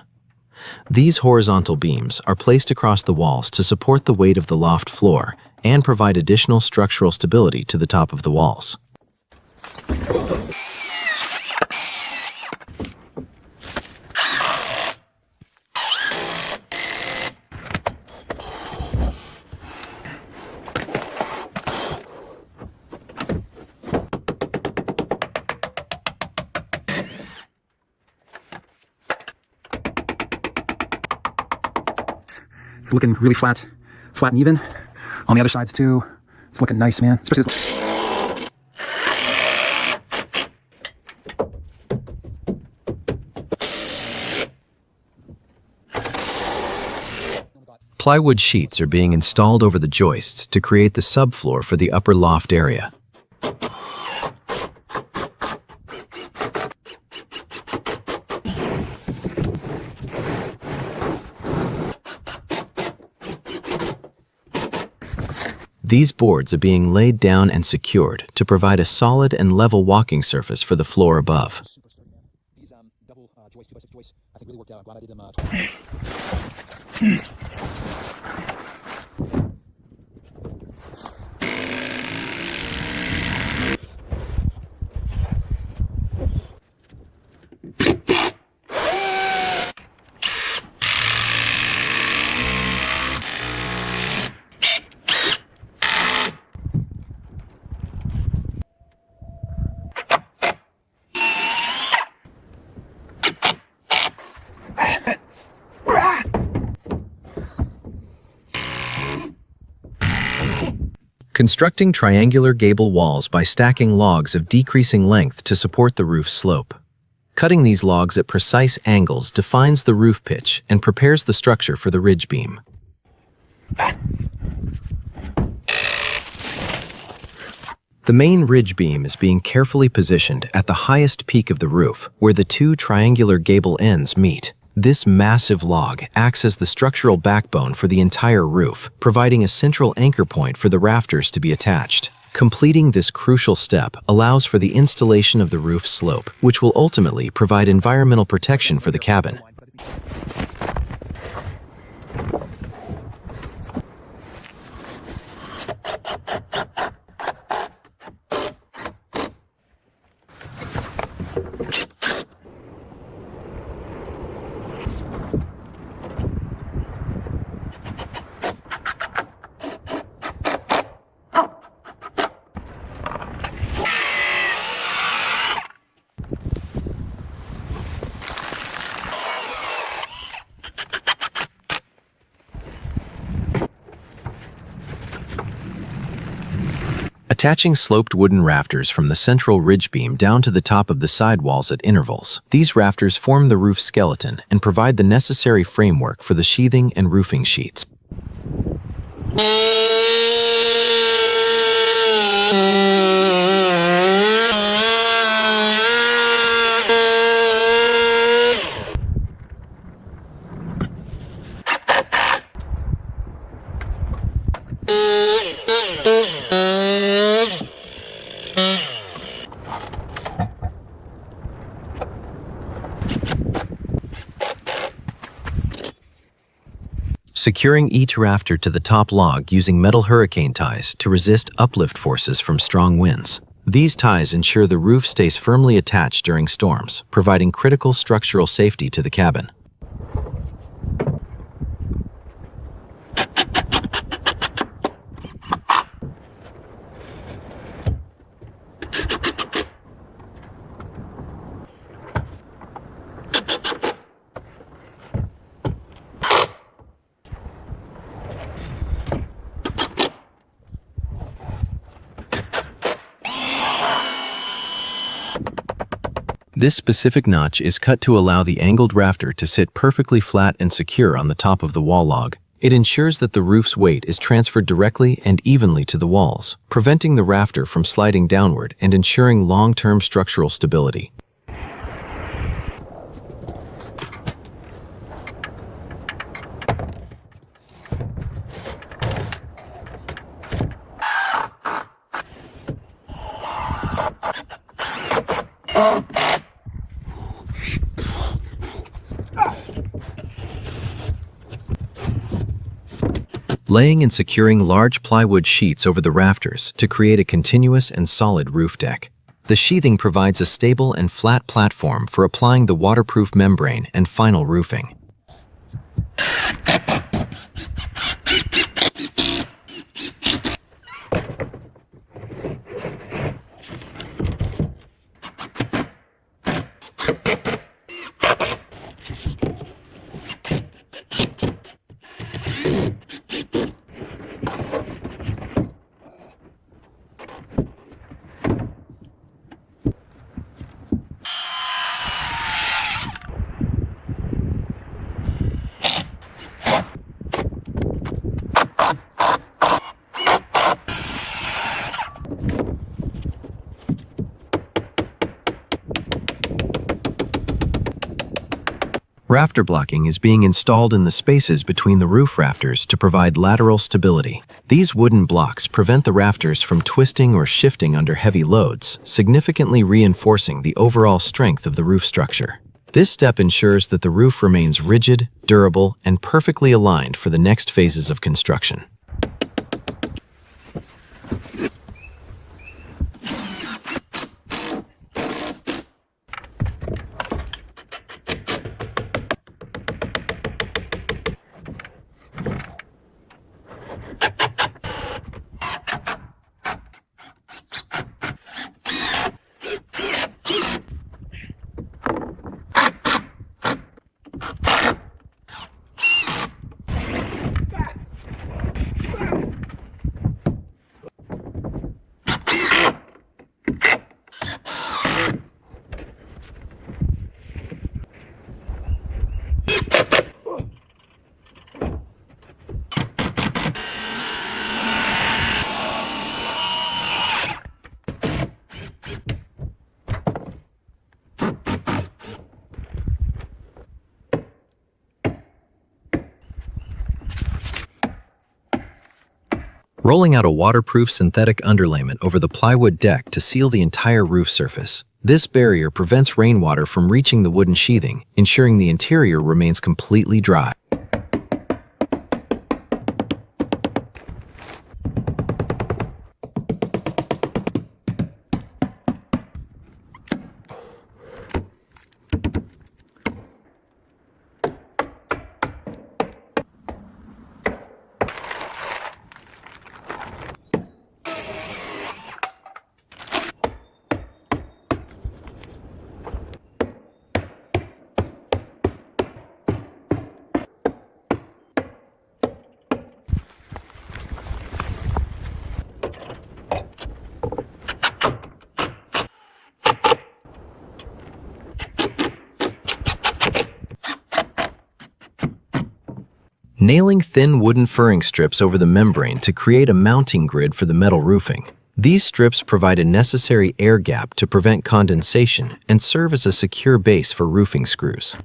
These horizontal beams are placed across the walls to support the weight of the loft floor and provide additional structural stability to the top of the walls. It's looking really flat and even. On the other sides too, it's looking nice, man. Especially this. Plywood sheets are being installed over the joists to create the subfloor for the upper loft area. These boards are being laid down and secured to provide a solid and level walking surface for the floor above. These double joists, 2x6 joists, I think really worked out. I'm glad I did them. Constructing triangular gable walls by stacking logs of decreasing length to support the roof slope. Cutting these logs at precise angles defines the roof pitch and prepares the structure for the ridge beam. The main ridge beam is being carefully positioned at the highest peak of the roof, where the two triangular gable ends meet. This massive log acts as the structural backbone for the entire roof, providing a central anchor point for the rafters to be attached. Completing this crucial step allows for the installation of the roof slope, which will ultimately provide environmental protection for the cabin. Attaching sloped wooden rafters from the central ridge beam down to the top of the side walls at intervals. These rafters form the roof skeleton and provide the necessary framework for the sheathing and roofing sheets. Securing each rafter to the top log using metal hurricane ties to resist uplift forces from strong winds. These ties ensure the roof stays firmly attached during storms, providing critical structural safety to the cabin. This specific notch is cut to allow the angled rafter to sit perfectly flat and secure on the top of the wall log. It ensures that the roof's weight is transferred directly and evenly to the walls, preventing the rafter from sliding downward and ensuring long-term structural stability. laying and securing large plywood sheets over the rafters to create a continuous and solid roof deck. The sheathing provides a stable and flat platform for applying the waterproof membrane and final roofing. Rafter blocking is being installed in the spaces between the roof rafters to provide lateral stability. These wooden blocks prevent the rafters from twisting or shifting under heavy loads, significantly reinforcing the overall strength of the roof structure. This step ensures that the roof remains rigid, durable, and perfectly aligned for the next phases of construction. Rolling out a waterproof synthetic underlayment over the plywood deck to seal the entire roof surface. This barrier prevents rainwater from reaching the wooden sheathing, ensuring the interior remains completely dry. Nailing thin wooden furring strips over the membrane to create a mounting grid for the metal roofing. These strips provide a necessary air gap to prevent condensation and serve as a secure base for roofing screws.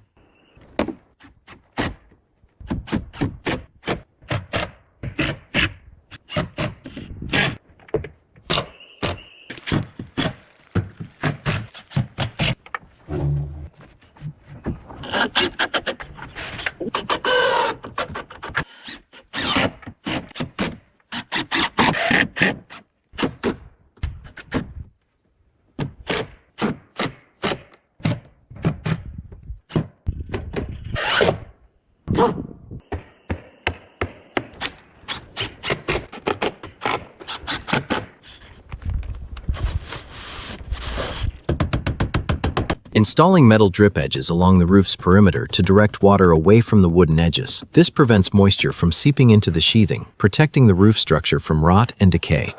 Installing metal drip edges along the roof's perimeter to direct water away from the wooden edges. This prevents moisture from seeping into the sheathing, protecting the roof structure from rot and decay.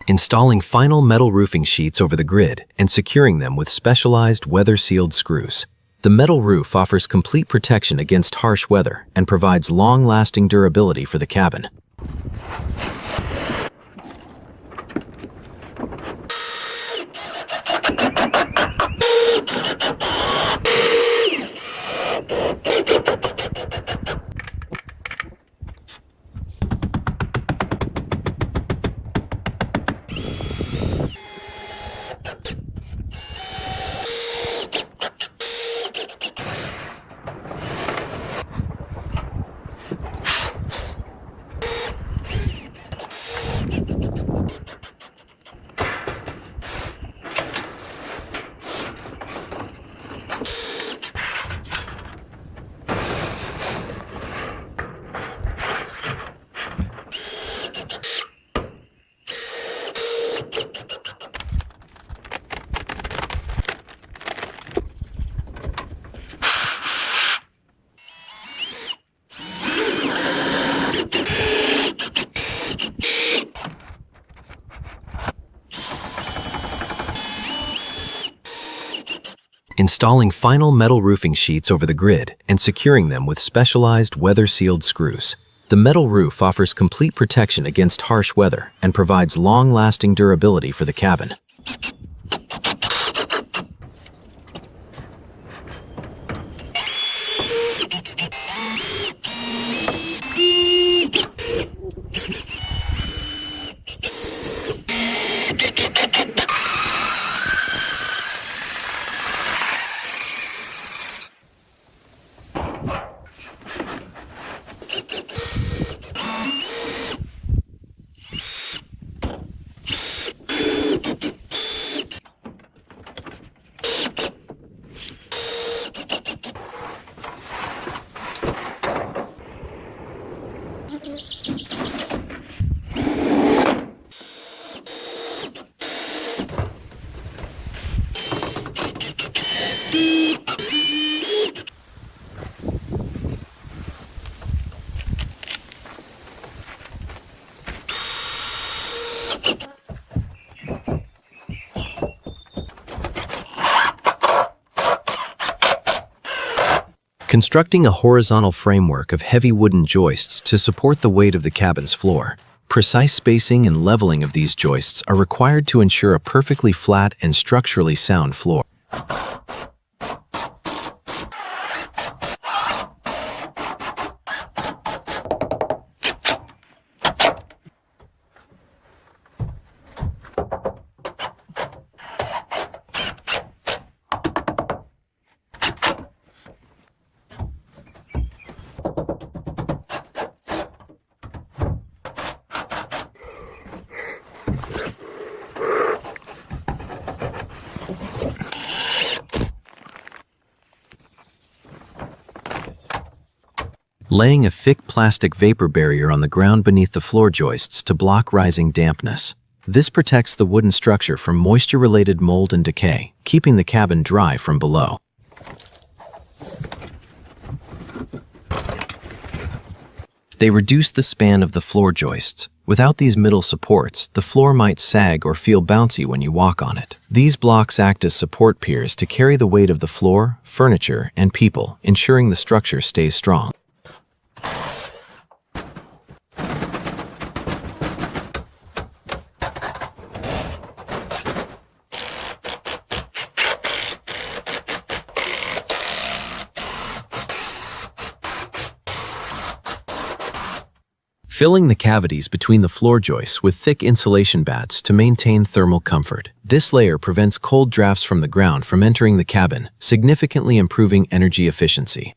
Installing final metal roofing sheets over the grid and securing them with specialized weather-sealed screws. The metal roof offers complete protection against harsh weather and provides long-lasting durability for the cabin. installing final metal roofing sheets over the grid and securing them with specialized weather-sealed screws. The metal roof offers complete protection against harsh weather and provides long-lasting durability for the cabin. Constructing a horizontal framework of heavy wooden joists to support the weight of the cabin's floor. Precise spacing and leveling of these joists are required to ensure a perfectly flat and structurally sound floor. Laying a thick plastic vapor barrier on the ground beneath the floor joists to block rising dampness. This protects the wooden structure from moisture-related mold and decay, keeping the cabin dry from below. They reduce the span of the floor joists. Without these middle supports, the floor might sag or feel bouncy when you walk on it. These blocks act as support piers to carry the weight of the floor, furniture, and people, ensuring the structure stays strong. Filling the cavities between the floor joists with thick insulation bats to maintain thermal comfort. This layer prevents cold drafts from the ground from entering the cabin, significantly improving energy efficiency.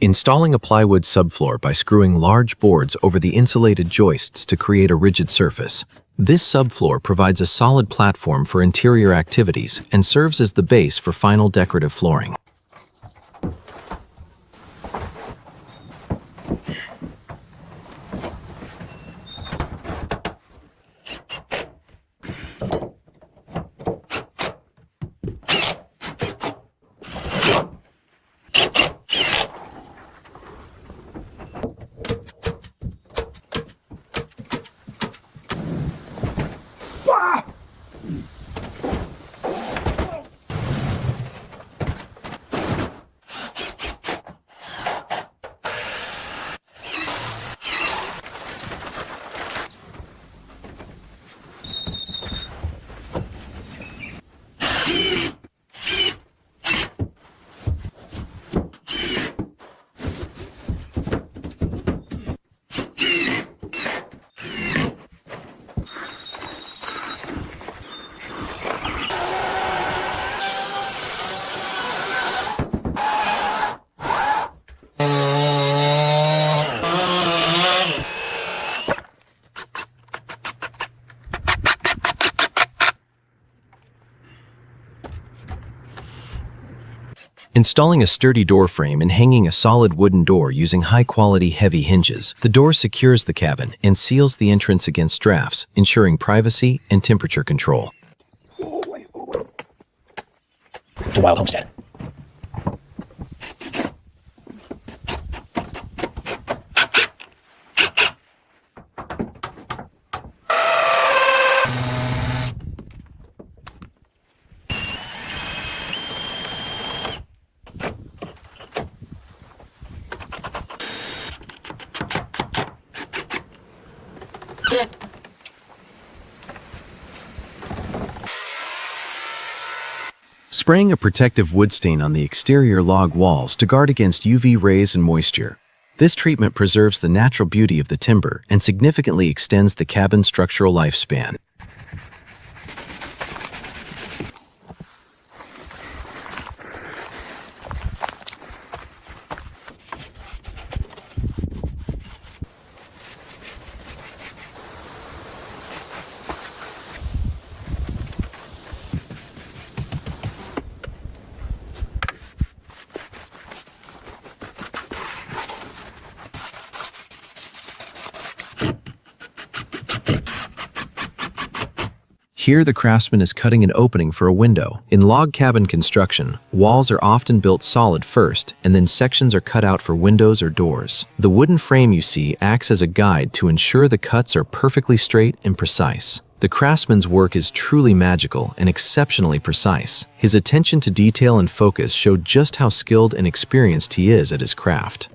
Installing a plywood subfloor by screwing large boards over the insulated joists to create a rigid surface. This subfloor provides a solid platform for interior activities and serves as the base for final decorative flooring. Installing a sturdy door frame and hanging a solid wooden door using high-quality heavy hinges, the door secures the cabin and seals the entrance against drafts, ensuring privacy and temperature control. It's a wild homestead. Spraying a protective wood stain on the exterior log walls to guard against UV rays and moisture. This treatment preserves the natural beauty of the timber and significantly extends the cabin's structural lifespan. Here, the craftsman is cutting an opening for a window. In log cabin construction, walls are often built solid first, and then sections are cut out for windows or doors. The wooden frame you see acts as a guide to ensure the cuts are perfectly straight and precise. The craftsman's work is truly magical and exceptionally precise. His attention to detail and focus show just how skilled and experienced he is at his craft.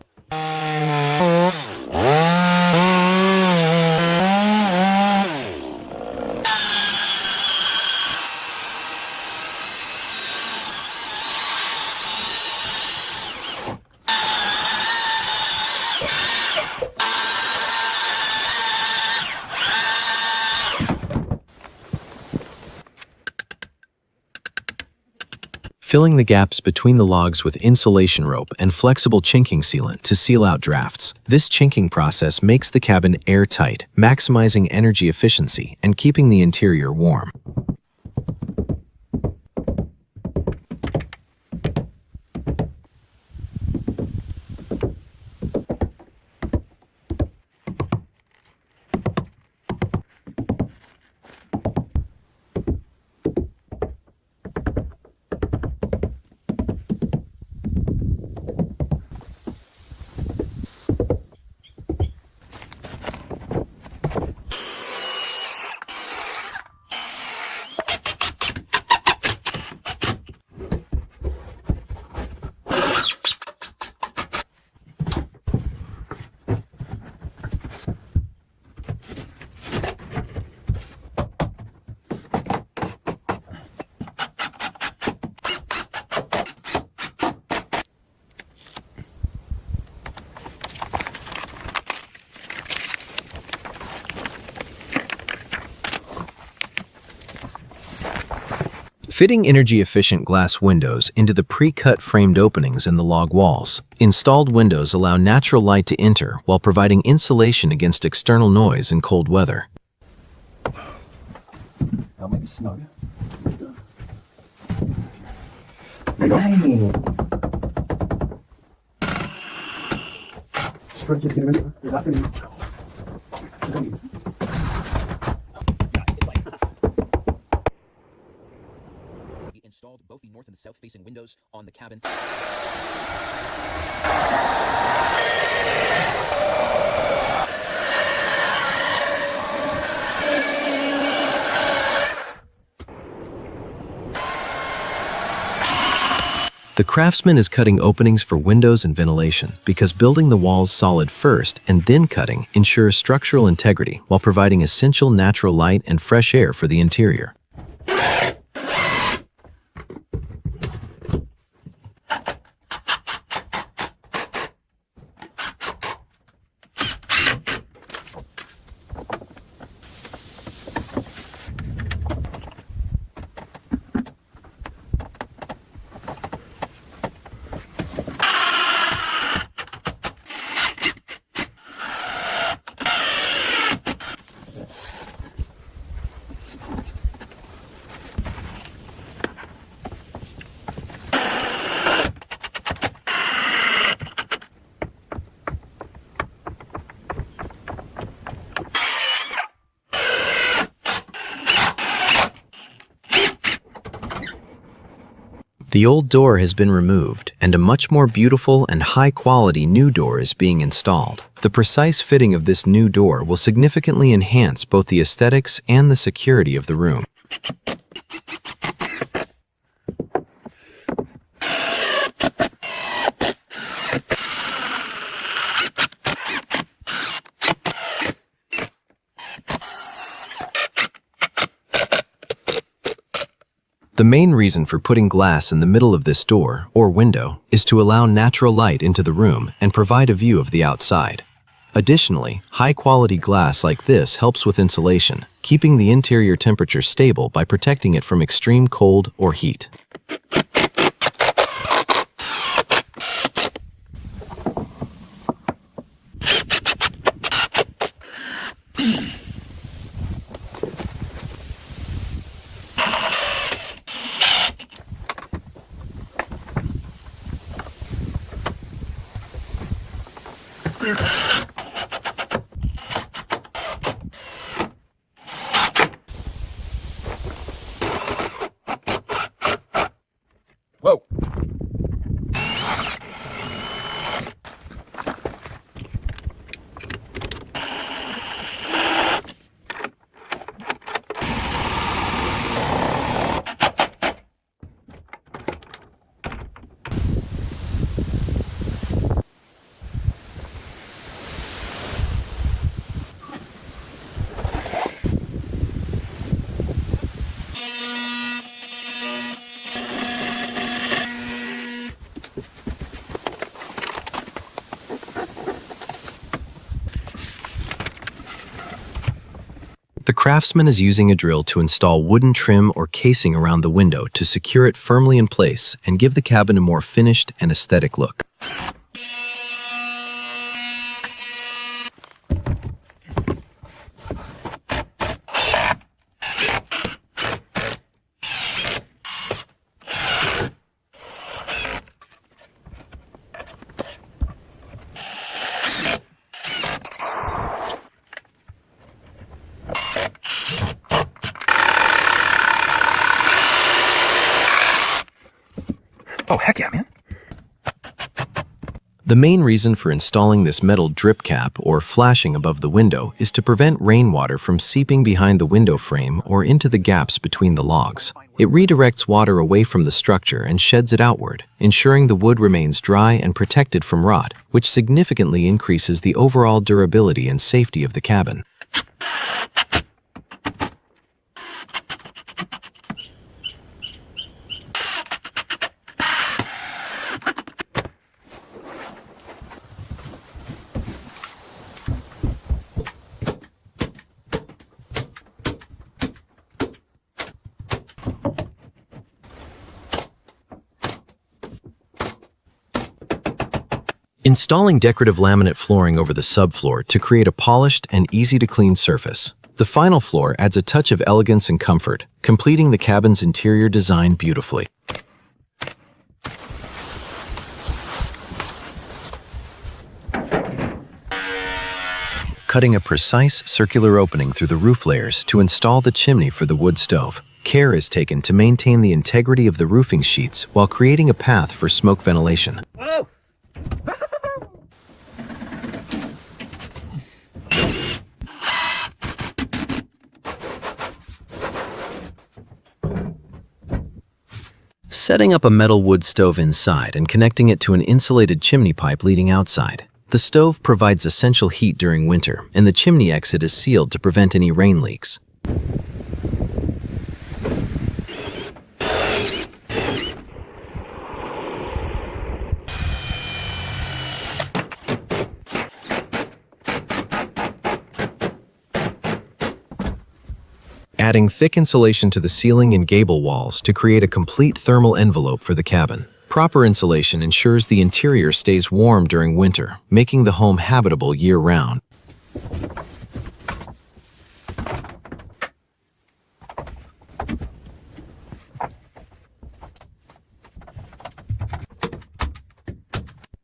Filling the gaps between the logs with insulation rope and flexible chinking sealant to seal out drafts. This chinking process makes the cabin airtight, maximizing energy efficiency and keeping the interior warm. Fitting energy-efficient glass windows into the pre-cut framed openings in the log walls. Installed windows allow natural light to enter while providing insulation against external noise in cold weather. That'll make it snug. There you go. Stretch it, get it in. That's the news. Installed both the north and the south-facing windows on the cabin. The craftsman is cutting openings for windows and ventilation because building the walls solid first and then cutting ensures structural integrity while providing essential natural light and fresh air for the interior. The old door has been removed, and a much more beautiful and high-quality new door is being installed. The precise fitting of this new door will significantly enhance both the aesthetics and the security of the room. The main reason for putting glass in the middle of this door or window is to allow natural light into the room and provide a view of the outside. Additionally, high-quality glass like this helps with insulation, keeping the interior temperature stable by protecting it from extreme cold or heat. Whoa. The craftsman is using a drill to install wooden trim or casing around the window to secure it firmly in place and give the cabin a more finished and aesthetic look. Oh, heck yeah, man. The main reason for installing this metal drip cap or flashing above the window is to prevent rainwater from seeping behind the window frame or into the gaps between the logs. It redirects water away from the structure and sheds it outward, ensuring the wood remains dry and protected from rot, which significantly increases the overall durability and safety of the cabin. Installing decorative laminate flooring over the subfloor to create a polished and easy-to-clean surface. The final floor adds a touch of elegance and comfort, completing the cabin's interior design beautifully. Cutting a precise circular opening through the roof layers to install the chimney for the wood stove. Care is taken to maintain the integrity of the roofing sheets while creating a path for smoke ventilation. Whoa. Setting up a metal wood stove inside and connecting it to an insulated chimney pipe leading outside. The stove provides essential heat during winter, and the chimney exit is sealed to prevent any rain leaks. Adding thick insulation to the ceiling and gable walls to create a complete thermal envelope for the cabin. Proper insulation ensures the interior stays warm during winter, making the home habitable year-round.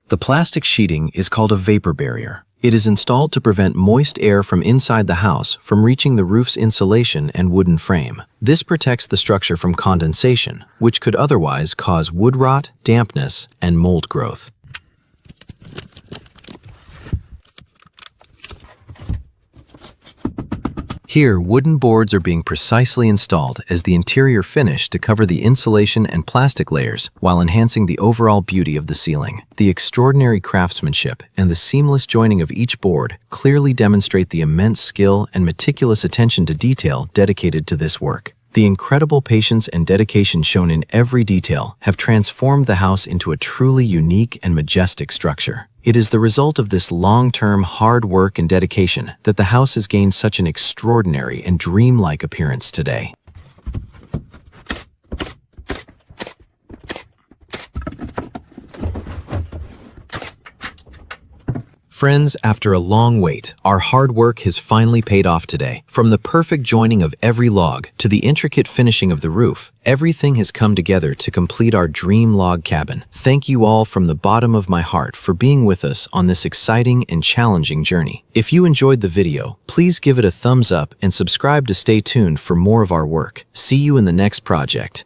The plastic sheeting is called a vapor barrier. It is installed to prevent moist air from inside the house from reaching the roof's insulation and wooden frame. This protects the structure from condensation, which could otherwise cause wood rot, dampness, and mold growth. Here, wooden boards are being precisely installed as the interior finish to cover the insulation and plastic layers while enhancing the overall beauty of the ceiling. The extraordinary craftsmanship and the seamless joining of each board clearly demonstrate the immense skill and meticulous attention to detail dedicated to this work. The incredible patience and dedication shown in every detail have transformed the house into a truly unique and majestic structure. It is the result of this long-term hard work and dedication that the house has gained such an extraordinary and dreamlike appearance today. Friends, after a long wait, our hard work has finally paid off today. From the perfect joining of every log to the intricate finishing of the roof, everything has come together to complete our dream log cabin. Thank you all from the bottom of my heart for being with us on this exciting and challenging journey. If you enjoyed the video, please give it a thumbs up and subscribe to stay tuned for more of our work. See you in the next project.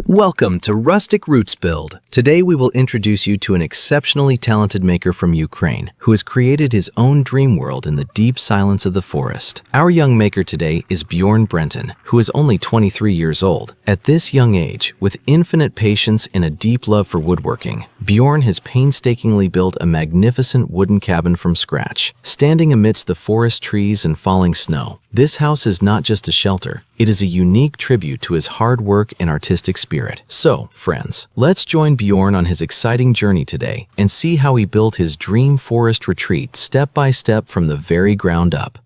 Welcome to Rustic Roots Build. Today we will introduce you to an exceptionally talented maker from Ukraine who has created his own dream world in the deep silence of the forest. Our young maker today is Bjorn Brenton, who is only 23 years old. At this young age, with infinite patience and a deep love for woodworking, Bjorn has painstakingly built a magnificent wooden cabin from scratch. Standing amidst the forest trees and falling snow, this house is not just a shelter, it is a unique tribute to his hard work and artistic spirit. So, friends, let's join Bjorn on his exciting journey today and see how he built his dream forest retreat step by step from the very ground up.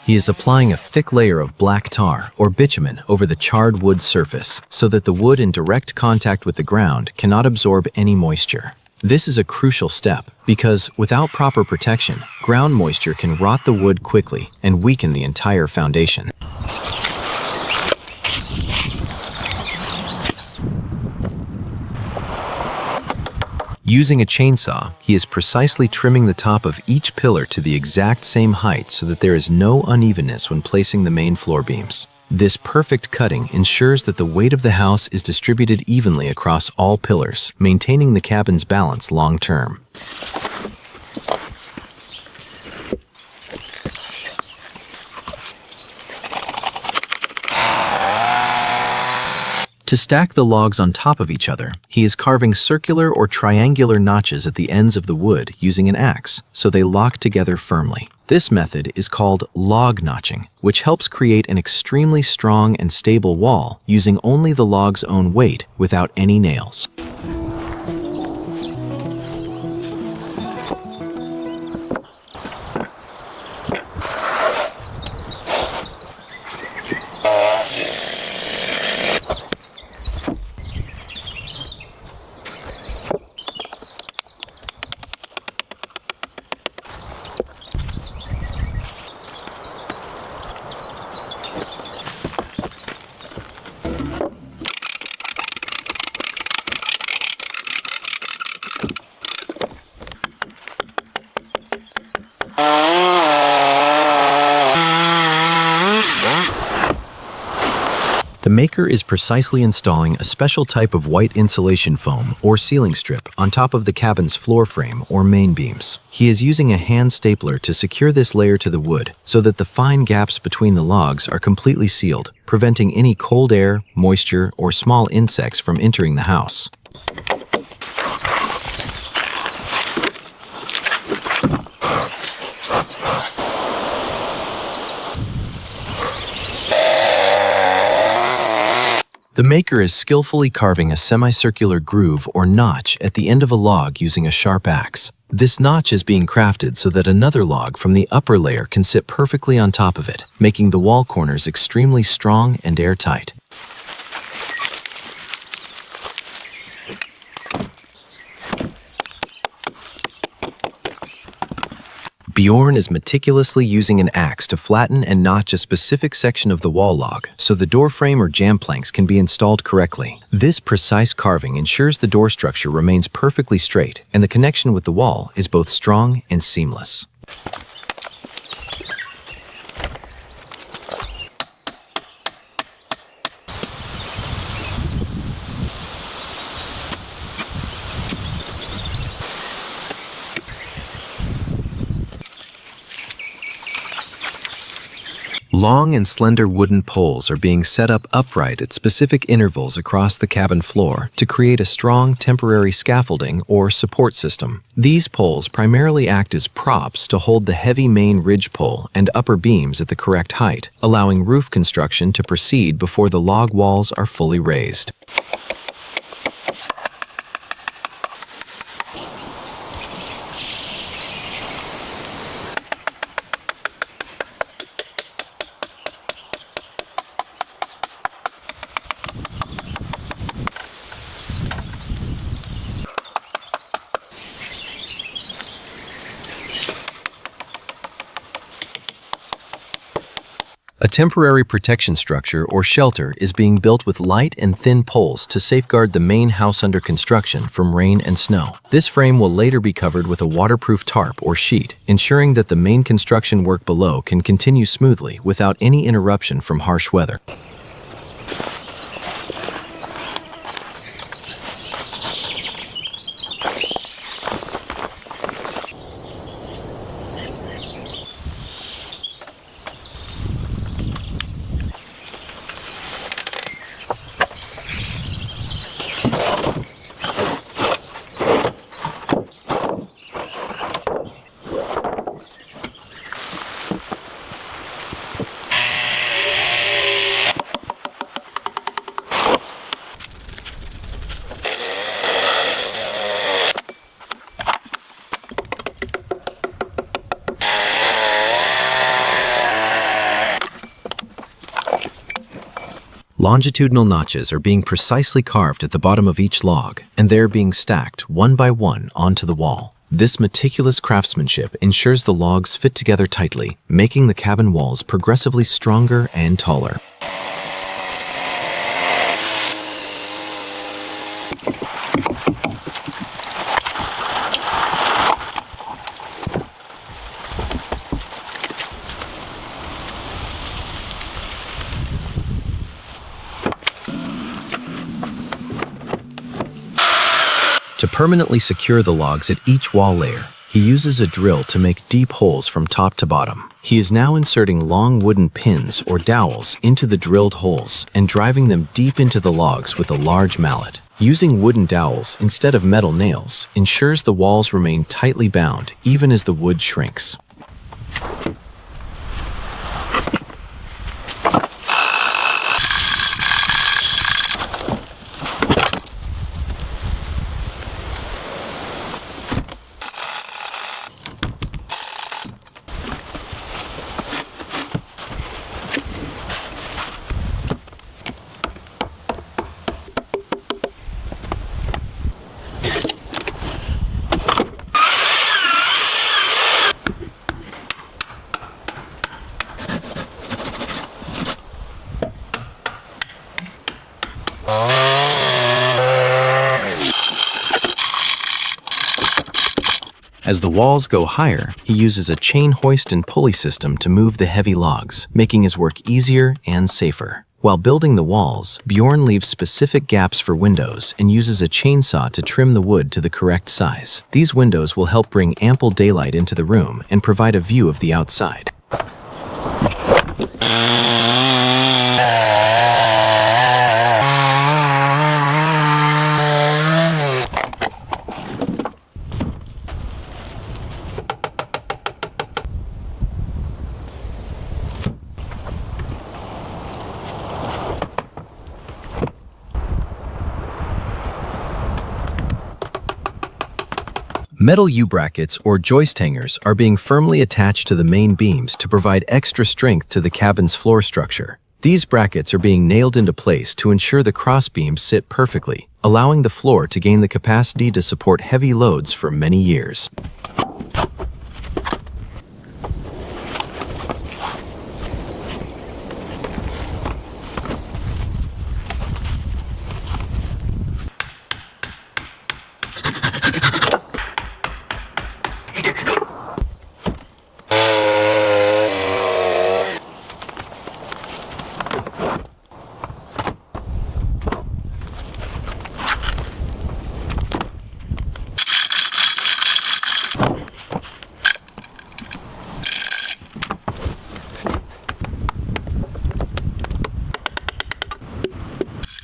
He is applying a thick layer of black tar or bitumen over the charred wood surface so that the wood in direct contact with the ground cannot absorb any moisture. This is a crucial step because without proper protection, ground moisture can rot the wood quickly and weaken the entire foundation. Using a chainsaw, he is precisely trimming the top of each pillar to the exact same height so that there is no unevenness when placing the main floor beams. This perfect cutting ensures that the weight of the house is distributed evenly across all pillars, maintaining the cabin's balance long term. To stack the logs on top of each other, he is carving circular or triangular notches at the ends of the wood using an axe, so they lock together firmly. This method is called log notching, which helps create an extremely strong and stable wall using only the log's own weight without any nails. The maker is precisely installing a special type of white insulation foam or ceiling strip on top of the cabin's floor frame or main beams. He is using a hand stapler to secure this layer to the wood so that the fine gaps between the logs are completely sealed, preventing any cold air, moisture, or small insects from entering the house. The maker is skillfully carving a semicircular groove or notch at the end of a log using a sharp axe. This notch is being crafted so that another log from the upper layer can sit perfectly on top of it, making the wall corners extremely strong and airtight. Bjorn is meticulously using an axe to flatten and notch a specific section of the wall log so the door frame or jam planks can be installed correctly. This precise carving ensures the door structure remains perfectly straight and the connection with the wall is both strong and seamless. Long and slender wooden poles are being set up upright at specific intervals across the cabin floor to create a strong temporary scaffolding or support system. These poles primarily act as props to hold the heavy main ridgepole and upper beams at the correct height, allowing roof construction to proceed before the log walls are fully raised. A temporary protection structure or shelter is being built with light and thin poles to safeguard the main house under construction from rain and snow. This frame will later be covered with a waterproof tarp or sheet, ensuring that the main construction work below can continue smoothly without any interruption from harsh weather. Longitudinal notches are being precisely carved at the bottom of each log, and they're being stacked one by one onto the wall. This meticulous craftsmanship ensures the logs fit together tightly, making the cabin walls progressively stronger and taller. To permanently secure the logs at each wall layer, he uses a drill to make deep holes from top to bottom. He is now inserting long wooden pins or dowels into the drilled holes and driving them deep into the logs with a large mallet. Using wooden dowels instead of metal nails ensures the walls remain tightly bound even as the wood shrinks. As the walls go higher, he uses a chain hoist and pulley system to move the heavy logs, making his work easier and safer. While building the walls, Bjorn leaves specific gaps for windows and uses a chainsaw to trim the wood to the correct size. These windows will help bring ample daylight into the room and provide a view of the outside. Metal U-brackets or joist hangers are being firmly attached to the main beams to provide extra strength to the cabin's floor structure. These brackets are being nailed into place to ensure the cross beams sit perfectly, allowing the floor to gain the capacity to support heavy loads for many years.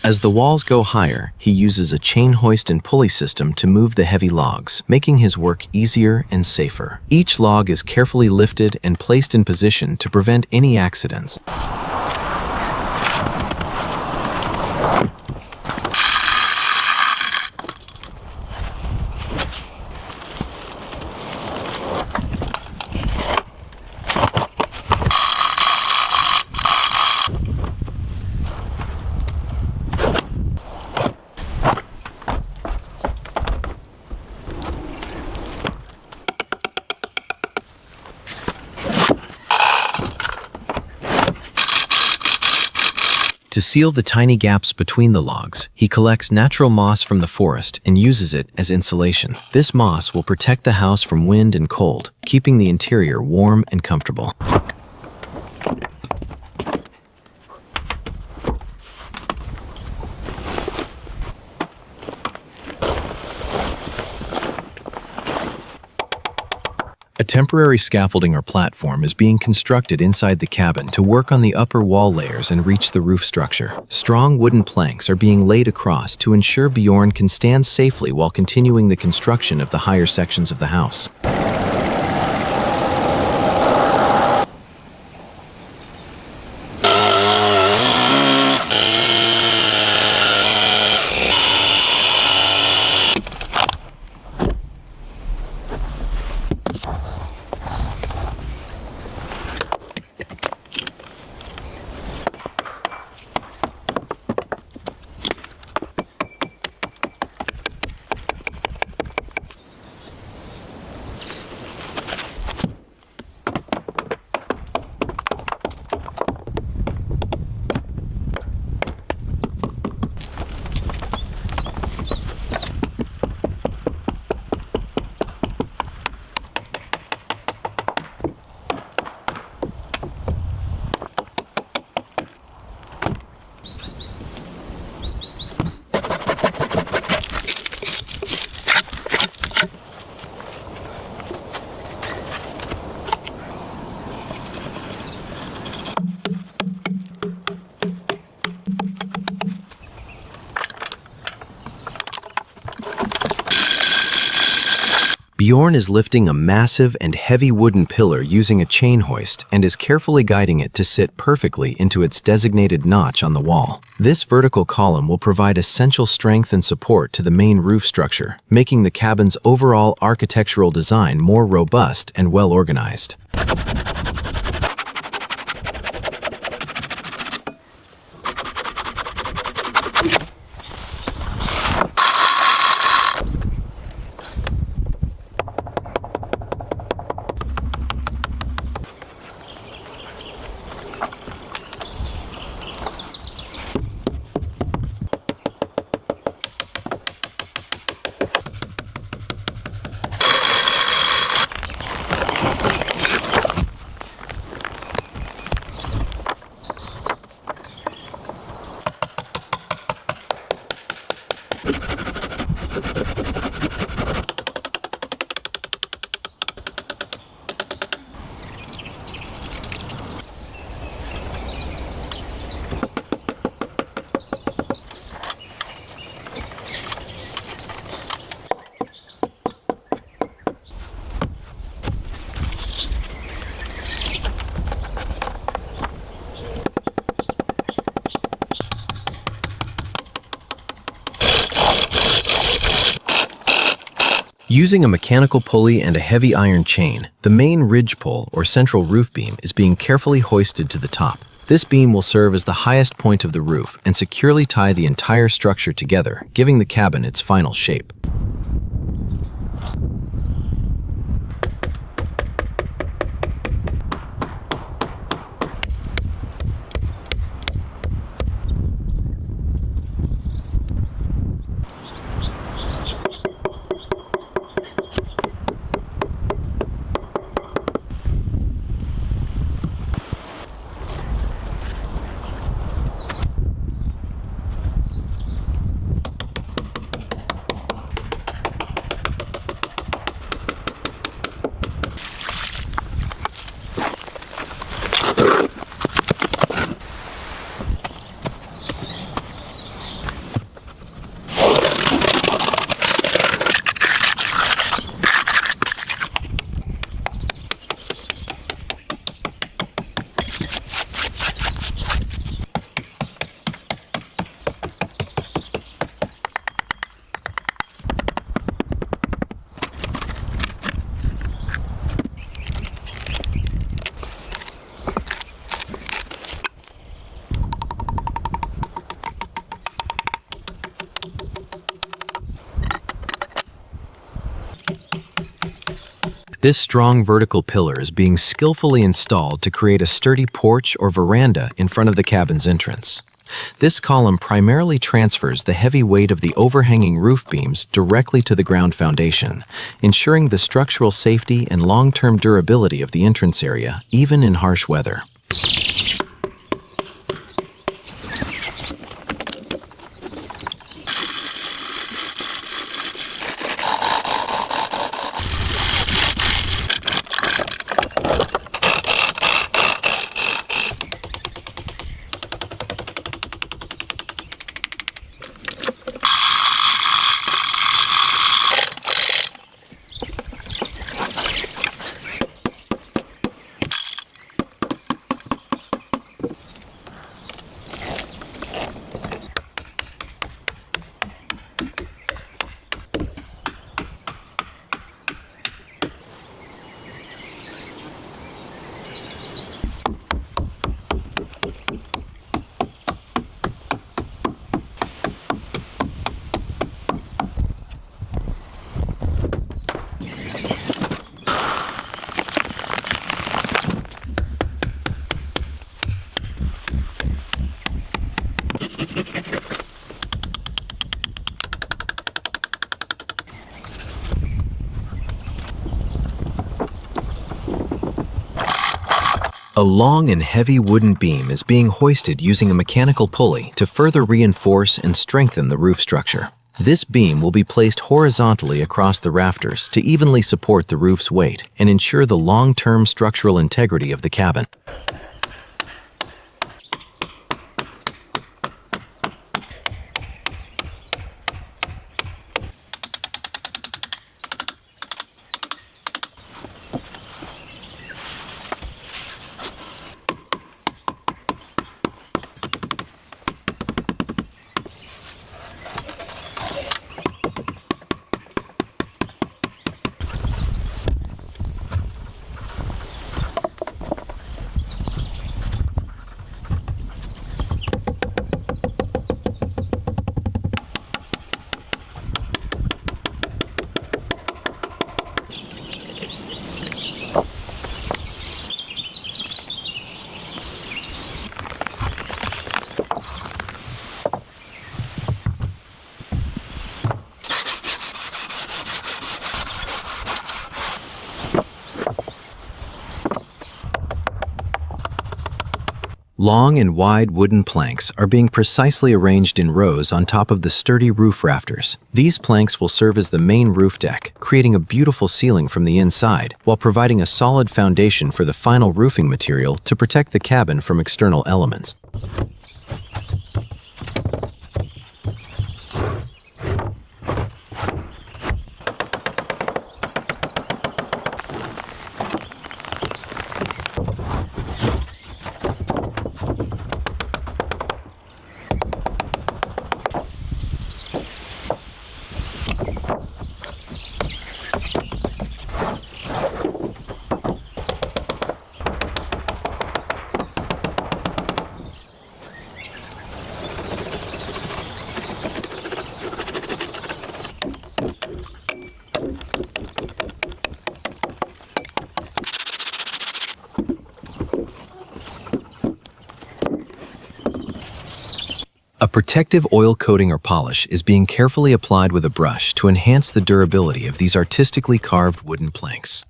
As the walls go higher, he uses a chain hoist and pulley system to move the heavy logs, making his work easier and safer. Each log is carefully lifted and placed in position to prevent any accidents. To seal the tiny gaps between the logs, he collects natural moss from the forest and uses it as insulation. This moss will protect the house from wind and cold, keeping the interior warm and comfortable. A temporary scaffolding or platform is being constructed inside the cabin to work on the upper wall layers and reach the roof structure. Strong wooden planks are being laid across to ensure Bjorn can stand safely while continuing the construction of the higher sections of the house. Bjorn is lifting a massive and heavy wooden pillar using a chain hoist and is carefully guiding it to sit perfectly into its designated notch on the wall. This vertical column will provide essential strength and support to the main roof structure, making the cabin's overall architectural design more robust and well organized. Using a mechanical pulley and a heavy iron chain, the main ridge pole or central roof beam is being carefully hoisted to the top. This beam will serve as the highest point of the roof and securely tie the entire structure together, giving the cabin its final shape. This strong vertical pillar is being skillfully installed to create a sturdy porch or veranda in front of the cabin's entrance. This column primarily transfers the heavy weight of the overhanging roof beams directly to the ground foundation, ensuring the structural safety and long-term durability of the entrance area, even in harsh weather. A long and heavy wooden beam is being hoisted using a mechanical pulley to further reinforce and strengthen the roof structure. This beam will be placed horizontally across the rafters to evenly support the roof's weight and ensure the long-term structural integrity of the cabin. Long and wide wooden planks are being precisely arranged in rows on top of the sturdy roof rafters. These planks will serve as the main roof deck, creating a beautiful ceiling from the inside, while providing a solid foundation for the final roofing material to protect the cabin from external elements. A protective oil coating or polish is being carefully applied with a brush to enhance the durability of these artistically carved wooden planks.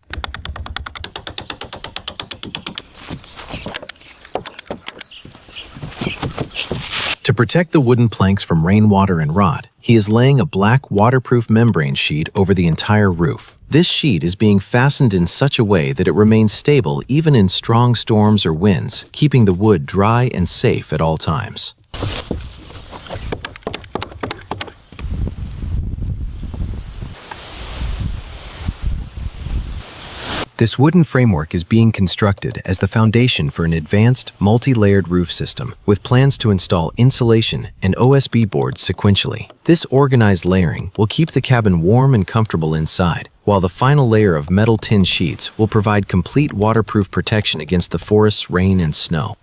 To protect the wooden planks from rainwater and rot, he is laying a black waterproof membrane sheet over the entire roof. This sheet is being fastened in such a way that it remains stable even in strong storms or winds, keeping the wood dry and safe at all times. This wooden framework is being constructed as the foundation for an advanced, multi-layered roof system, with plans to install insulation and OSB boards sequentially. This organized layering will keep the cabin warm and comfortable inside, while the final layer of metal tin sheets will provide complete waterproof protection against the forest's rain and snow.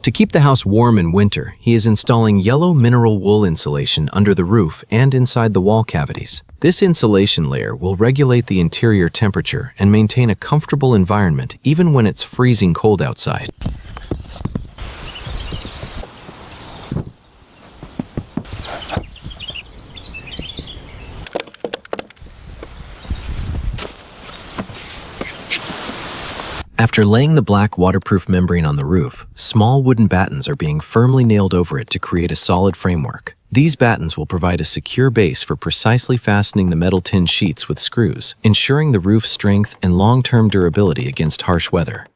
To keep the house warm in winter, he is installing yellow mineral wool insulation under the roof and inside the wall cavities. This insulation layer will regulate the interior temperature and maintain a comfortable environment even when it's freezing cold outside. After laying the black waterproof membrane on the roof, small wooden battens are being firmly nailed over it to create a solid framework. These battens will provide a secure base for precisely fastening the metal tin sheets with screws, ensuring the roof's strength and long-term durability against harsh weather.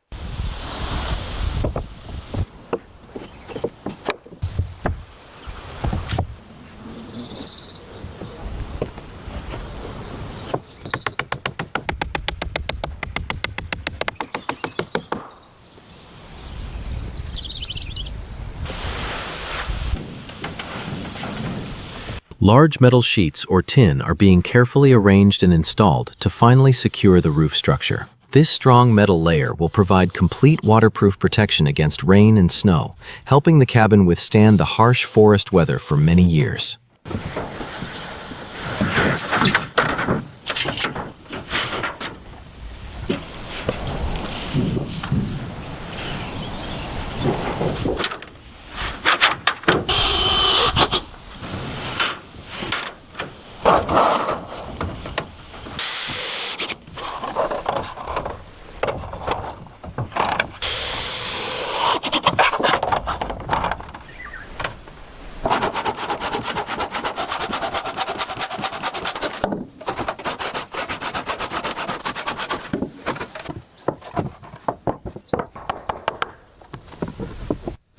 Large metal sheets or tin are being carefully arranged and installed to finally secure the roof structure. This strong metal layer will provide complete waterproof protection against rain and snow, helping the cabin withstand the harsh forest weather for many years.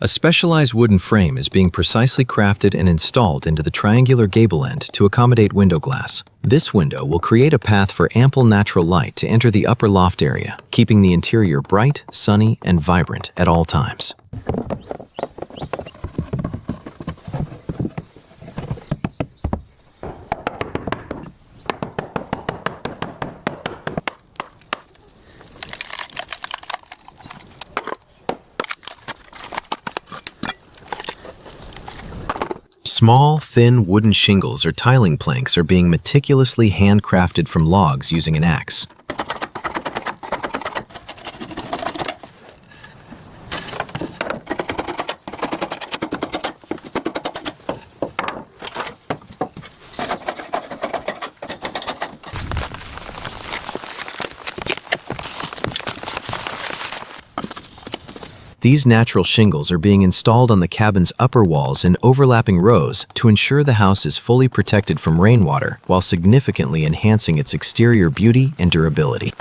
A specialized wooden frame is being precisely crafted and installed into the triangular gable end to accommodate window glass. This window will create a path for ample natural light to enter the upper loft area, keeping the interior bright, sunny, and vibrant at all times. Small, thin wooden shingles or tiling planks are being meticulously handcrafted from logs using an axe. These natural shingles are being installed on the cabin's upper walls in overlapping rows to ensure the house is fully protected from rainwater while significantly enhancing its exterior beauty and durability.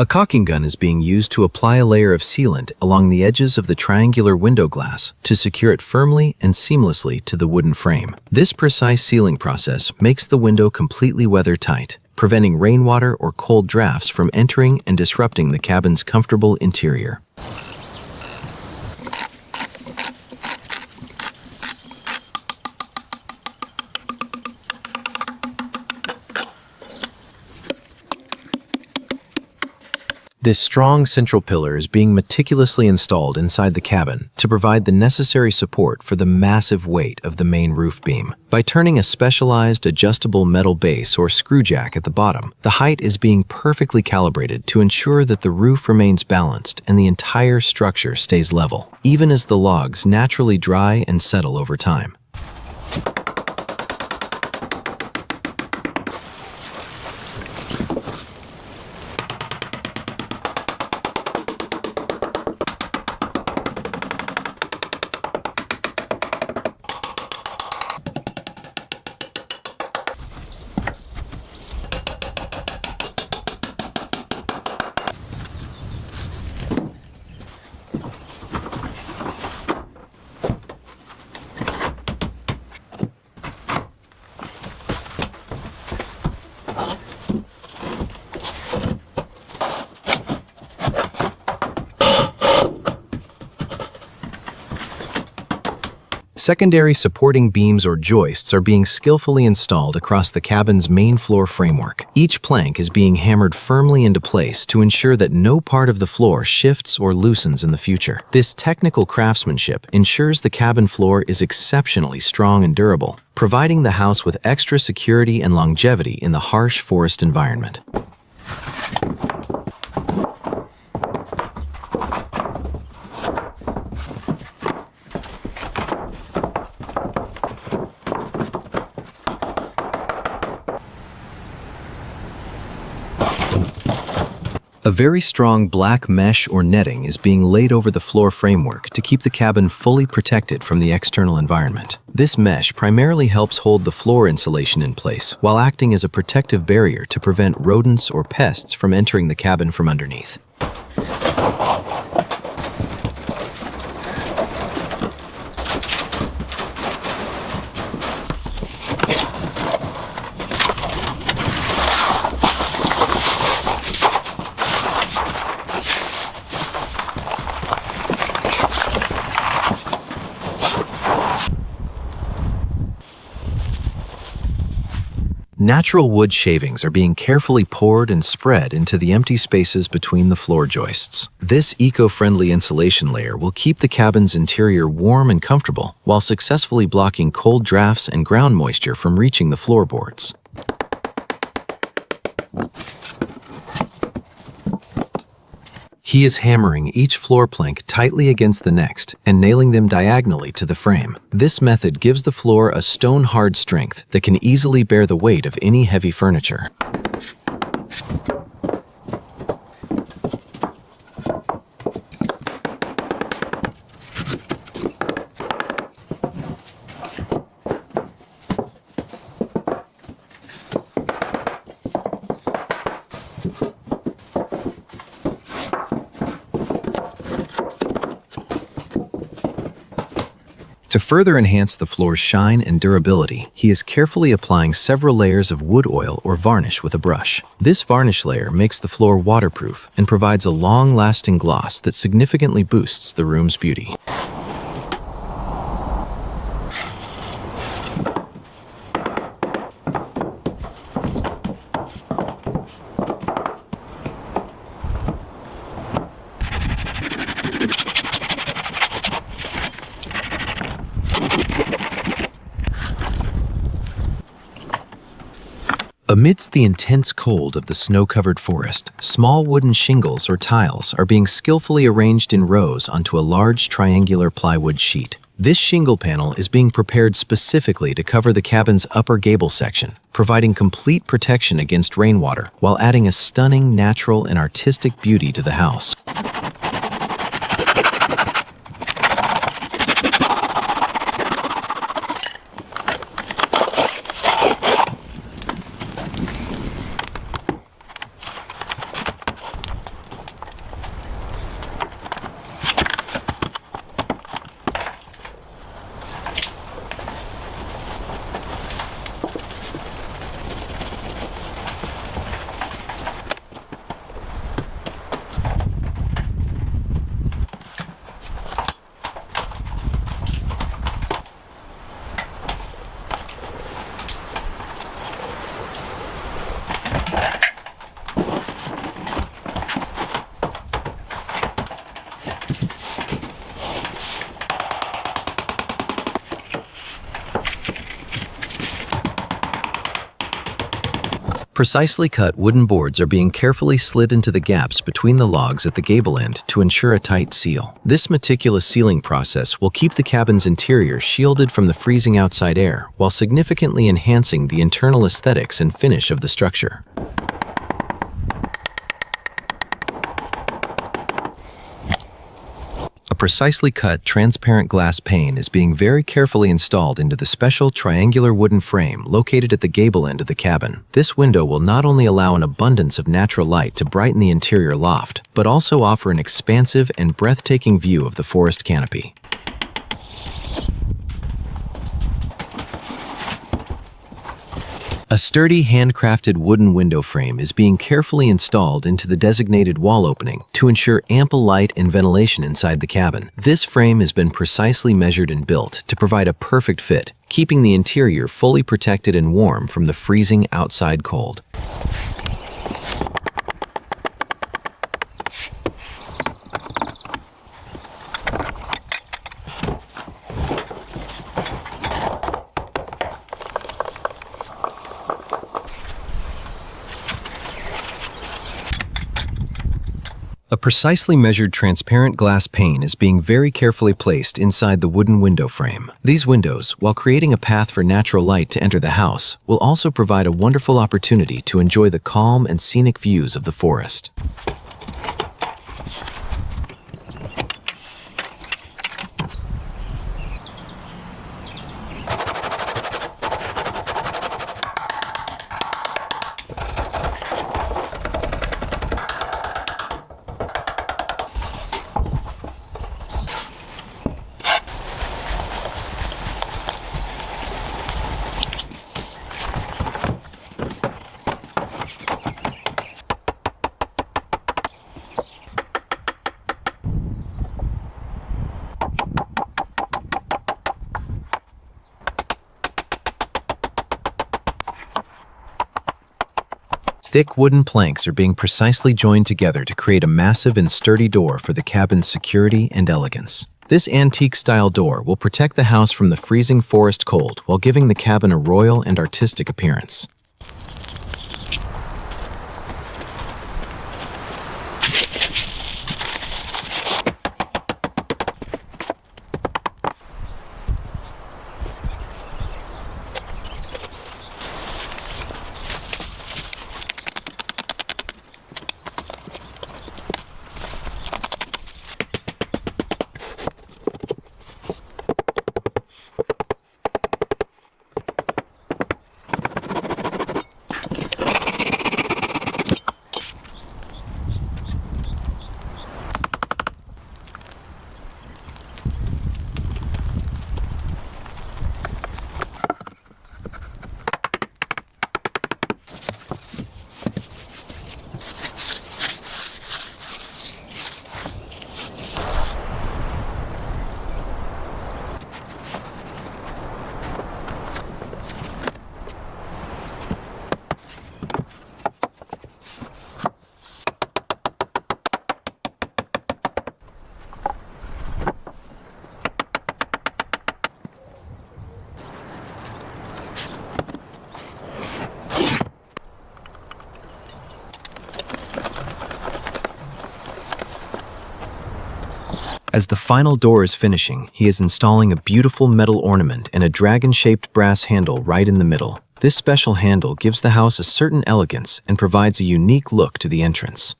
A caulking gun is being used to apply a layer of sealant along the edges of the triangular window glass to secure it firmly and seamlessly to the wooden frame. This precise sealing process makes the window completely weather-tight, preventing rainwater or cold drafts from entering and disrupting the cabin's comfortable interior. This strong central pillar is being meticulously installed inside the cabin to provide the necessary support for the massive weight of the main roof beam. By turning a specialized adjustable metal base or screw jack at the bottom, the height is being perfectly calibrated to ensure that the roof remains balanced and the entire structure stays level, even as the logs naturally dry and settle over time. Secondary supporting beams or joists are being skillfully installed across the cabin's main floor framework. Each plank is being hammered firmly into place to ensure that no part of the floor shifts or loosens in the future. This technical craftsmanship ensures the cabin floor is exceptionally strong and durable, providing the house with extra security and longevity in the harsh forest environment. A very strong black mesh or netting is being laid over the floor framework to keep the cabin fully protected from the external environment. This mesh primarily helps hold the floor insulation in place while acting as a protective barrier to prevent rodents or pests from entering the cabin from underneath. Natural wood shavings are being carefully poured and spread into the empty spaces between the floor joists. This eco-friendly insulation layer will keep the cabin's interior warm and comfortable while successfully blocking cold drafts and ground moisture from reaching the floorboards. He is hammering each floor plank tightly against the next and nailing them diagonally to the frame. This method gives the floor a stone-hard strength that can easily bear the weight of any heavy furniture. To further enhance the floor's shine and durability, he is carefully applying several layers of wood oil or varnish with a brush. This varnish layer makes the floor waterproof and provides a long-lasting gloss that significantly boosts the room's beauty. Amidst the intense cold of the snow-covered forest, small wooden shingles or tiles are being skillfully arranged in rows onto a large triangular plywood sheet. This shingle panel is being prepared specifically to cover the cabin's upper gable section, providing complete protection against rainwater while adding a stunning natural and artistic beauty to the house. Precisely cut wooden boards are being carefully slid into the gaps between the logs at the gable end to ensure a tight seal. This meticulous sealing process will keep the cabin's interior shielded from the freezing outside air while significantly enhancing the internal aesthetics and finish of the structure. A precisely cut, transparent glass pane is being very carefully installed into the special triangular wooden frame located at the gable end of the cabin. This window will not only allow an abundance of natural light to brighten the interior loft, but also offer an expansive and breathtaking view of the forest canopy. A sturdy, handcrafted wooden window frame is being carefully installed into the designated wall opening to ensure ample light and ventilation inside the cabin. This frame has been precisely measured and built to provide a perfect fit, keeping the interior fully protected and warm from the freezing outside cold. A precisely measured transparent glass pane is being very carefully placed inside the wooden window frame. These windows, while creating a path for natural light to enter the house, will also provide a wonderful opportunity to enjoy the calm and scenic views of the forest. Thick wooden planks are being precisely joined together to create a massive and sturdy door for the cabin's security and elegance. This antique-style door will protect the house from the freezing forest cold while giving the cabin a royal and artistic appearance. As the final door is finishing, he is installing a beautiful metal ornament and a dragon-shaped brass handle right in the middle. This special handle gives the house a certain elegance and provides a unique look to the entrance.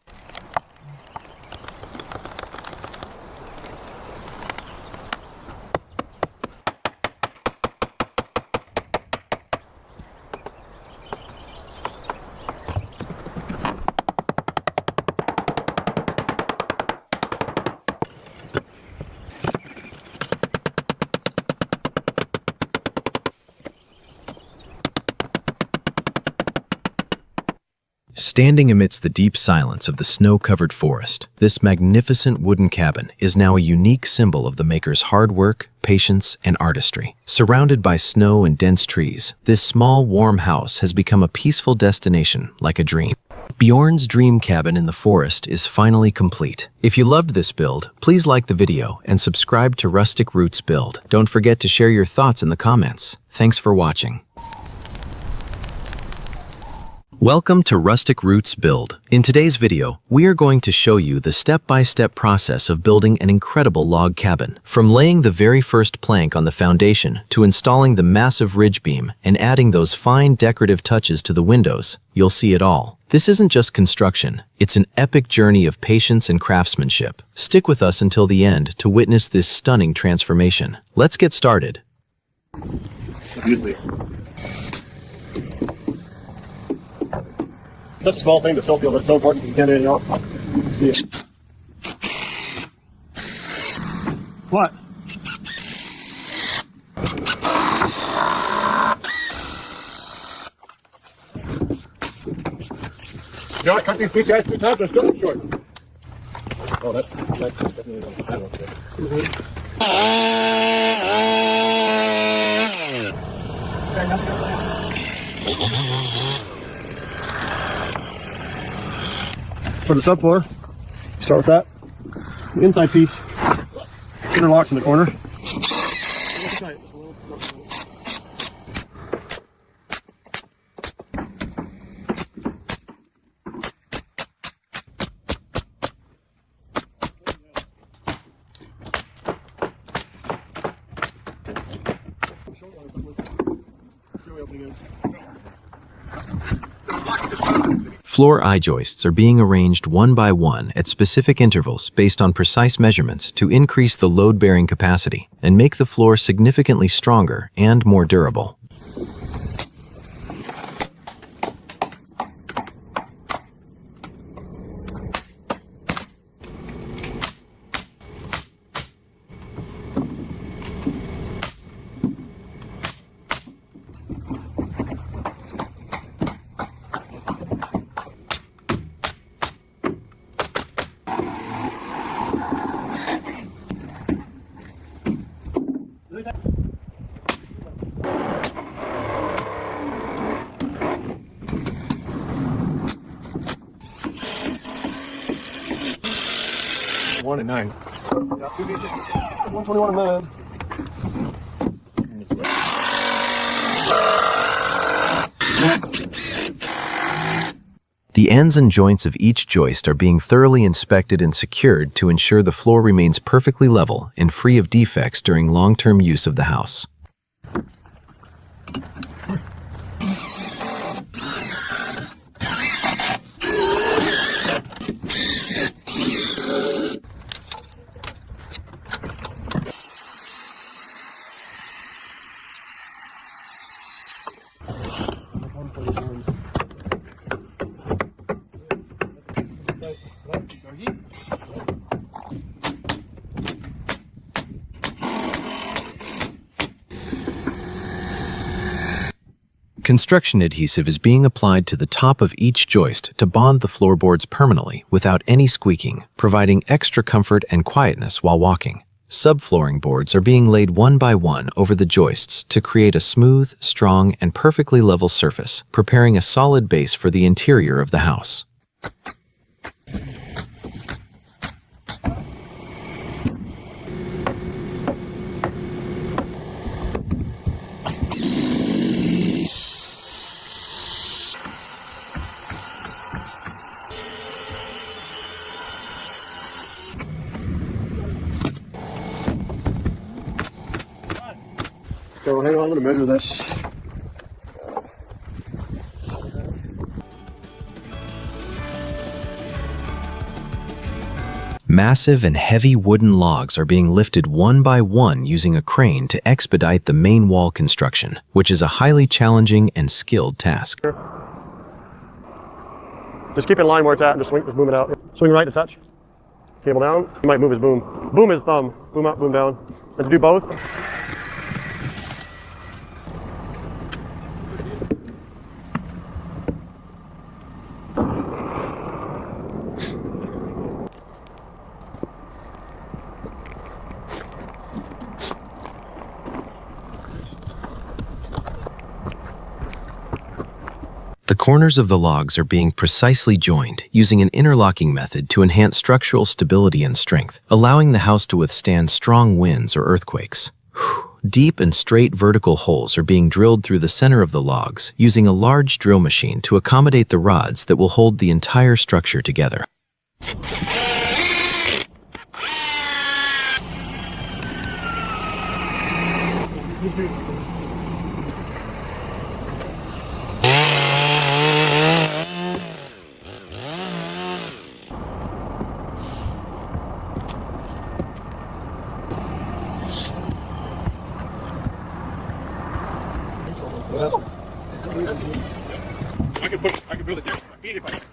Standing amidst the deep silence of the snow-covered forest, this magnificent wooden cabin is now a unique symbol of the maker's hard work, patience, and artistry. Surrounded by snow and dense trees, this small, warm house has become a peaceful destination like a dream. Bjorn's dream cabin in the forest is finally complete. If you loved this build, please like the video and subscribe to Rustic Roots Build. Don't forget to share your thoughts in the comments. Thanks for watching. Welcome to Rustic Roots Build. In today's video, we are going to show you the step-by-step process of building an incredible log cabin. From laying the very first plank on the foundation to installing the massive ridge beam and adding those fine decorative touches to the windows, you'll see it all. This isn't just construction, it's an epic journey of patience and craftsmanship. Stick with us until the end to witness this stunning transformation. Let's get started. Such a small thing to seal, but it's so important you can't do anything else. Yeah. What? John, I cut these PCIs 3 times, they're still too short. Oh, that's definitely that one. For the subfloor, start with that. The inside piece interlocks in the corner. Floor I-joists are being arranged one by one at specific intervals based on precise measurements to increase the load-bearing capacity and make the floor significantly stronger and more durable. One and 9. Yeah, 2 pieces. 121 and 9. The ends and joints of each joist are being thoroughly inspected and secured to ensure the floor remains perfectly level and free of defects during long-term use of the house. Construction adhesive is being applied to the top of each joist to bond the floorboards permanently without any squeaking, providing extra comfort and quietness while walking. Subflooring boards are being laid one by one over the joists to create a smooth, strong, and perfectly level surface, preparing a solid base for the interior of the house. So hang on, I'm going to measure this. Massive and heavy wooden logs are being lifted one by one using a crane to expedite the main wall construction, which is a highly challenging and skilled task. Just keep it in line where it's at and just boom it out. Swing right to touch. Cable down. You might move his boom. Boom his thumb. Boom up, boom down. And to do both. The corners of the logs are being precisely joined using an interlocking method to enhance structural stability and strength, allowing the house to withstand strong winds or earthquakes. deep and straight vertical holes are being drilled through the center of the logs using a large drill machine to accommodate the rods that will hold the entire structure together. I can build it there. My feet if I have to.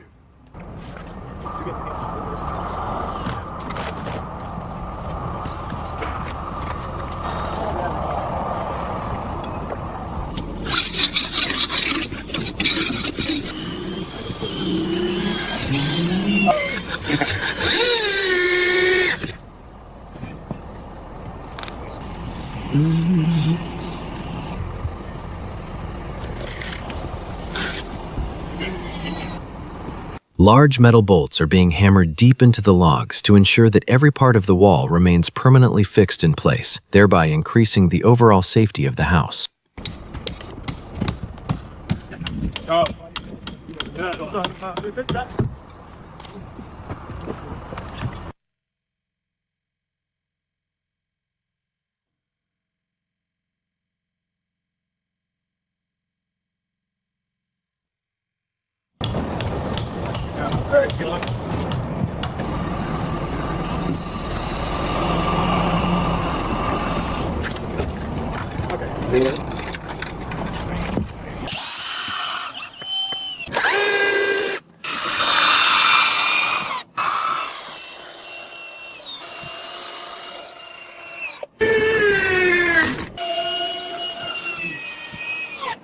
Large metal bolts are being hammered deep into the logs to ensure that every part of the wall remains permanently fixed in place, thereby increasing the overall safety of the house.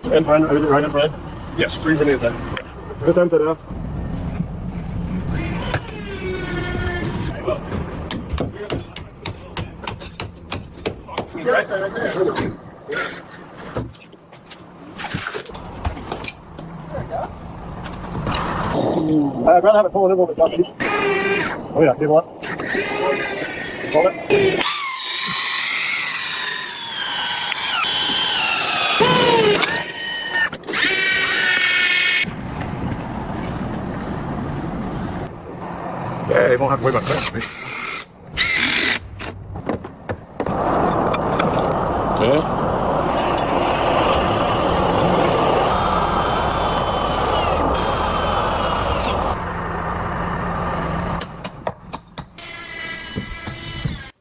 And friend, is it right in friend? Yes, free for inside. This end set off. I'd rather have it pull a little bit, Dusty. Oh yeah, cable up. Hold it. Yeah, you won't have to worry about that. Okay.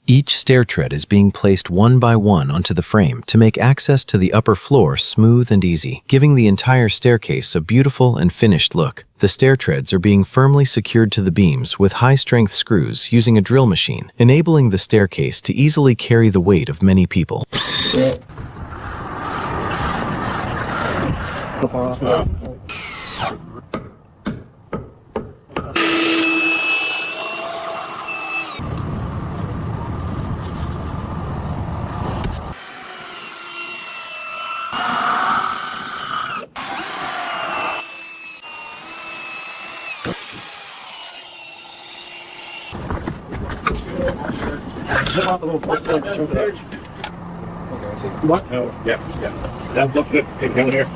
Each stair tread is being placed one by one onto the frame to make access to the upper floor smooth and easy, giving the entire staircase a beautiful and finished look. The stair treads are being firmly secured to the beams with high-strength screws using a drill machine, enabling the staircase to easily carry the weight of many people. Yeah. Zip off a little chunk of that. Okay, I see. What? Oh, yeah. That looks good. Take it down here.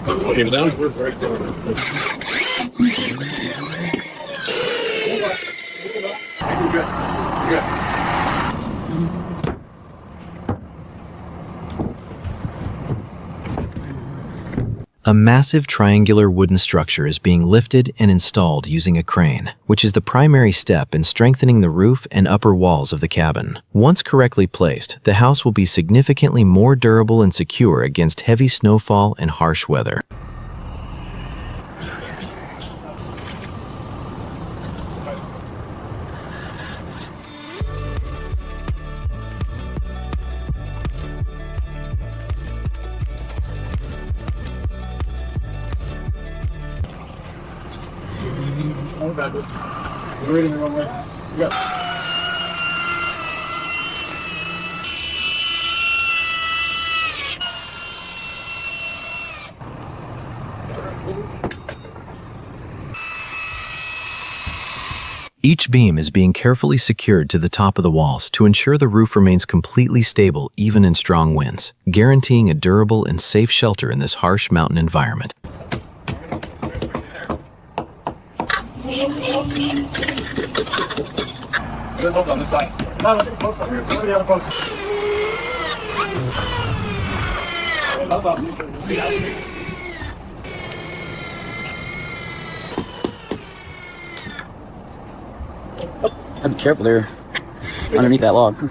Take it down. We're right there. Good. A massive triangular wooden structure is being lifted and installed using a crane, which is the primary step in strengthening the roof and upper walls of the cabin. Once correctly placed, the house will be significantly more durable and secure against heavy snowfall and harsh weather. You're reading the wrong way. You got it. Each beam is being carefully secured to the top of the walls to ensure the roof remains completely stable even in strong winds, guaranteeing a durable and safe shelter in this harsh mountain environment. There's holes on this side. No, look at the post up here. Look at the other post. Up, up. I'd be careful there, underneath that log.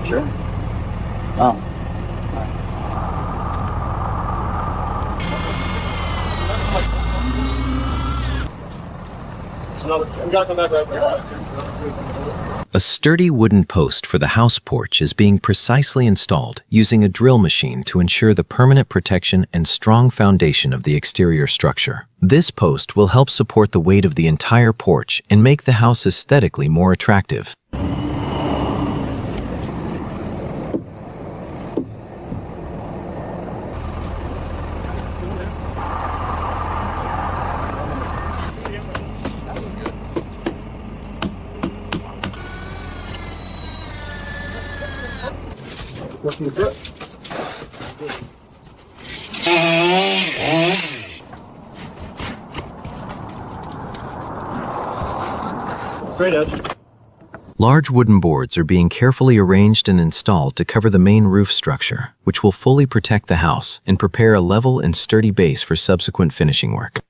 Sure. Oh. A sturdy wooden post for the house porch is being precisely installed using a drill machine to ensure the permanent protection and strong foundation of the exterior structure. This post will help support the weight of the entire porch and make the house aesthetically more attractive. Straight edge. Large wooden boards are being carefully arranged and installed to cover the main roof structure, which will fully protect the house and prepare a level and sturdy base for subsequent finishing work.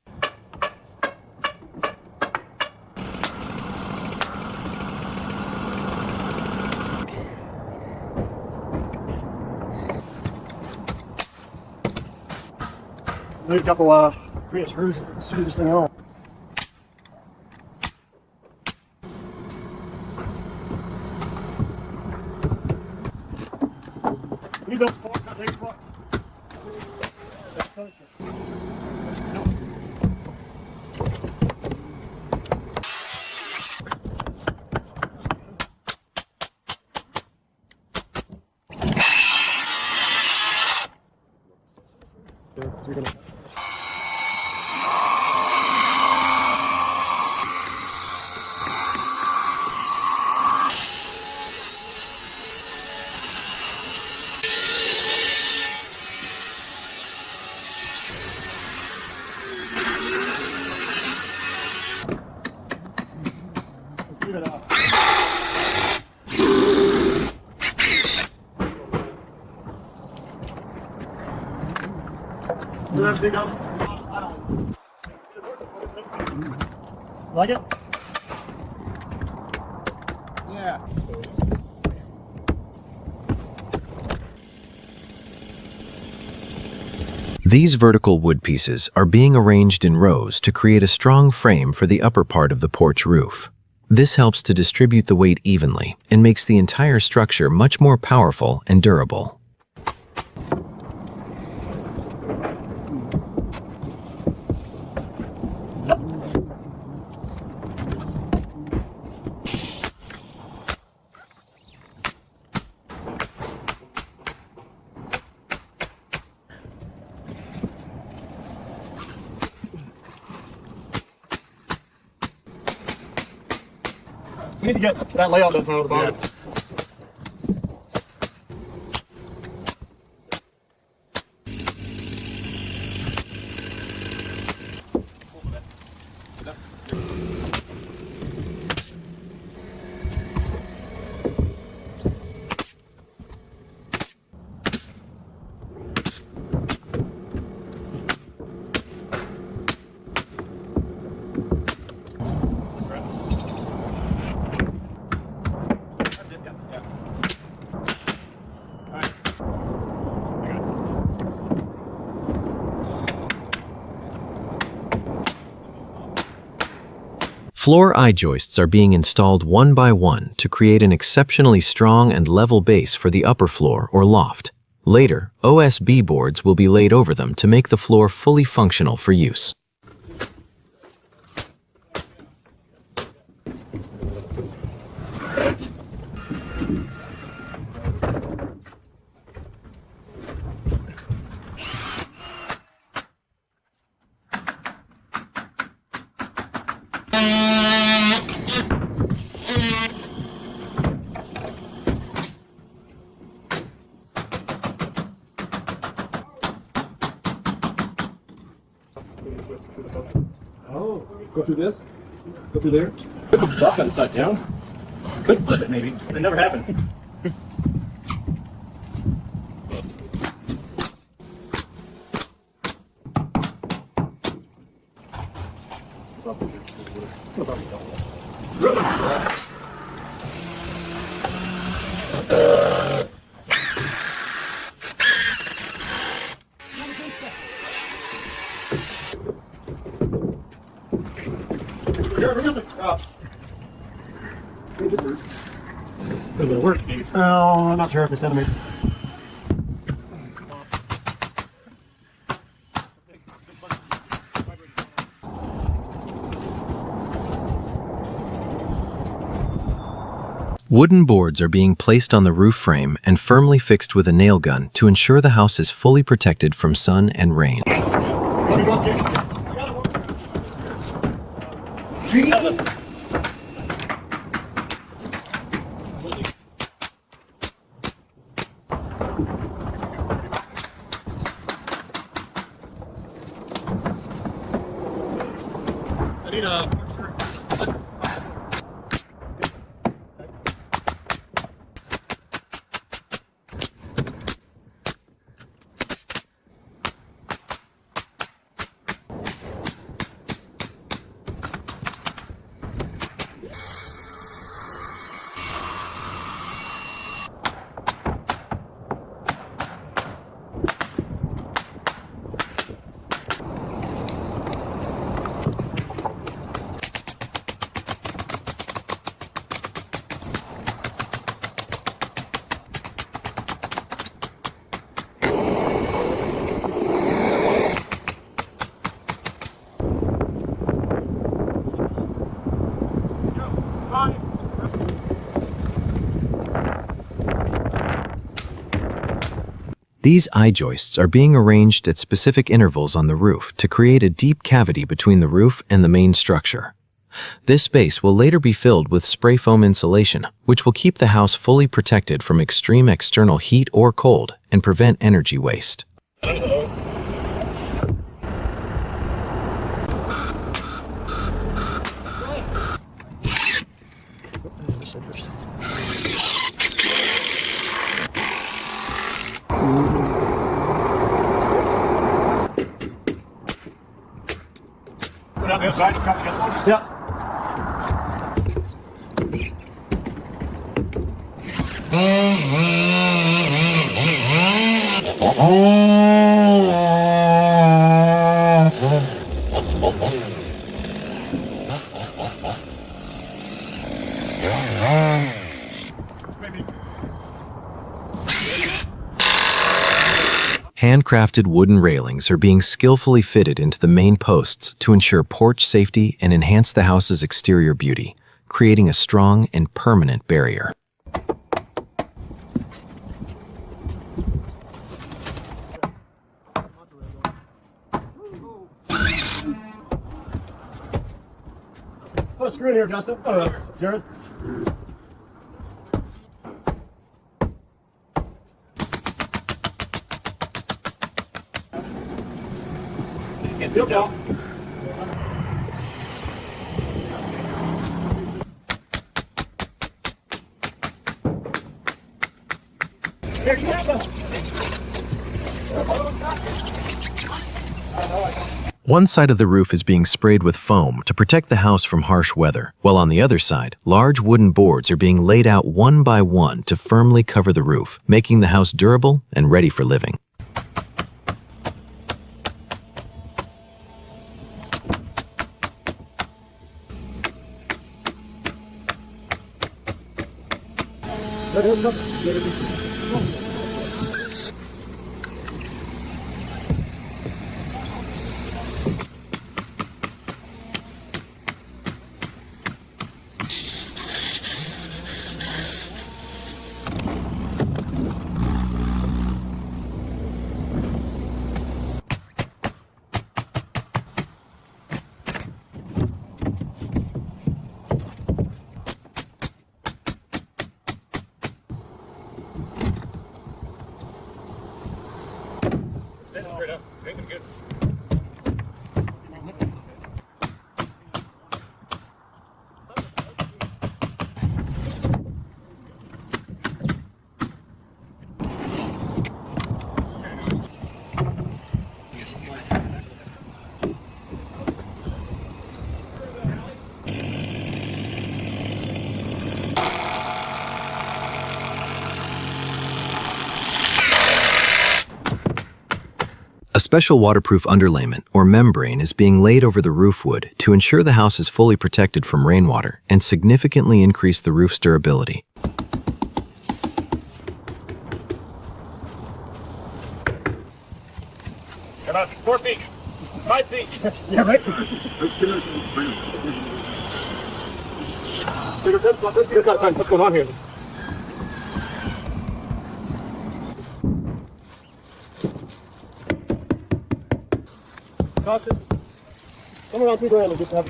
Need a couple previous screws to screw this thing on. You built the fork, not take the fork. Like it? Yeah. These vertical wood pieces are being arranged in rows to create a strong frame for the upper part of the porch roof. This helps to distribute the weight evenly and makes the entire structure much more powerful and durable. We need to get that layout done from the bottom. Floor I-joists are being installed one by one to create an exceptionally strong and level base for the upper floor or loft. Later, OSB boards will be laid over them to make the floor fully functional for use. Oh, go through this? Go through there? Put the sock on side down. Could flip it maybe. It never happened. Does it work? Oh, I'm not sure if it's centimeter. Wooden boards are being placed on the roof frame and firmly fixed with a nail gun to ensure the house is fully protected from sun and rain. I need a... These I-joists are being arranged at specific intervals on the roof to create a deep cavity between the roof and the main structure. This space will later be filled with spray foam insulation, which will keep the house fully protected from extreme external heat or cold and prevent energy waste. Put it on the other side, you cut the other one? Yeah. Handcrafted wooden railings are being skillfully fitted into the main posts to ensure porch safety and enhance the house's exterior beauty, creating a strong and permanent barrier. Put a screw in here, Justin. Jared. Still tell. Here, you have them. One side of the roof is being sprayed with foam to protect the house from harsh weather, while on the other side, large wooden boards are being laid out one by one to firmly cover the roof, making the house durable and ready for living. Stand straight up. Make them good. A special waterproof underlayment, or membrane, is being laid over the roof wood to ensure the house is fully protected from rainwater and significantly increase the roof's durability. About 4 feet. 5 feet. Yeah, right? What's going on here? Come around 2 grand and just have.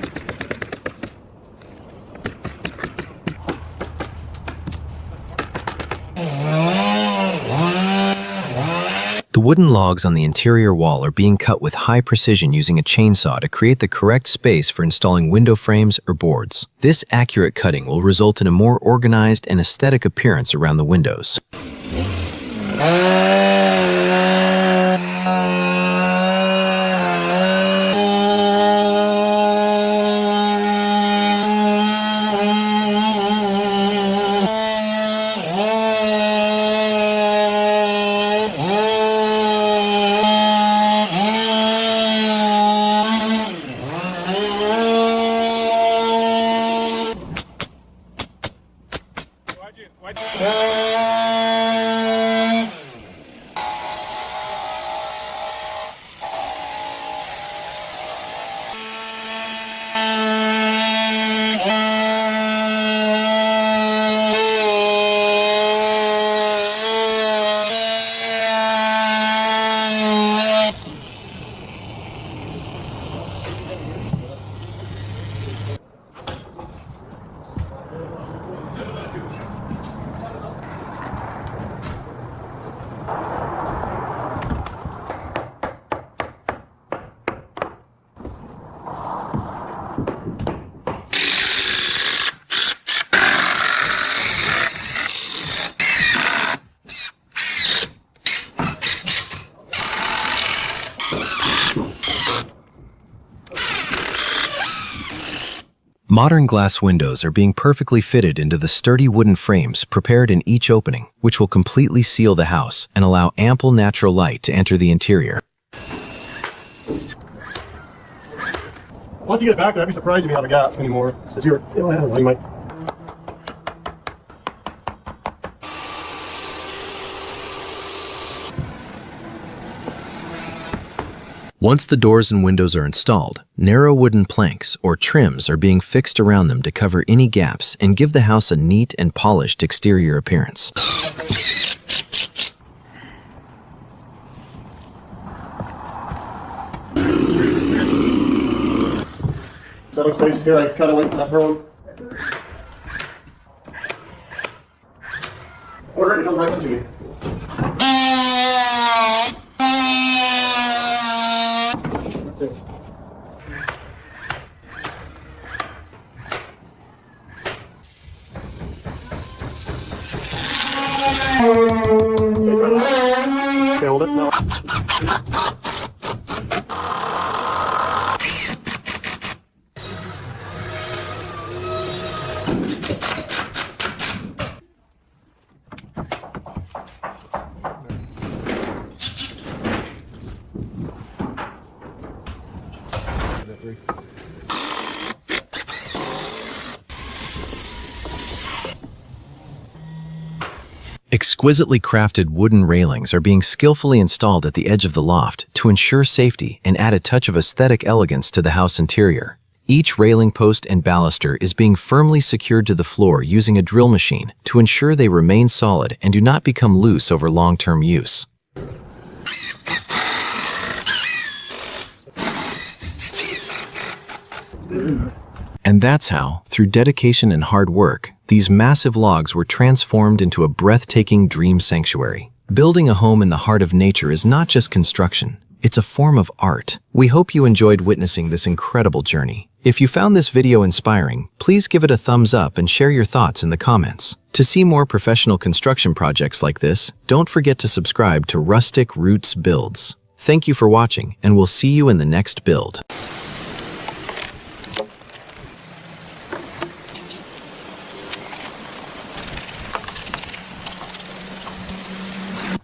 The wooden logs on the interior wall are being cut with high precision using a chainsaw to create the correct space for installing window frames or boards. This accurate cutting will result in a more organized and aesthetic appearance around the windows. Modern glass windows are being perfectly fitted into the sturdy wooden frames prepared in each opening, which will completely seal the house and allow ample natural light to enter the interior. Once you get it back there, I'd be surprised if you have a gap anymore. Because I don't know, you might. Once the doors and windows are installed, narrow wooden planks or trims are being fixed around them to cover any gaps and give the house a neat and polished exterior appearance. Settle space here, I cut away from that road. Order it comes right into you. Hold it now. Exquisitely crafted wooden railings are being skillfully installed at the edge of the loft to ensure safety and add a touch of aesthetic elegance to the house interior. Each railing post and baluster is being firmly secured to the floor using a drill machine to ensure they remain solid and do not become loose over long-term use. And that's how, through dedication and hard work, these massive logs were transformed into a breathtaking dream sanctuary. Building a home in the heart of nature is not just construction, it's a form of art. We hope you enjoyed witnessing this incredible journey. If you found this video inspiring, please give it a thumbs up and share your thoughts in the comments. To see more professional construction projects like this, don't forget to subscribe to Rustic Roots Builds. Thank you for watching, and we'll see you in the next build.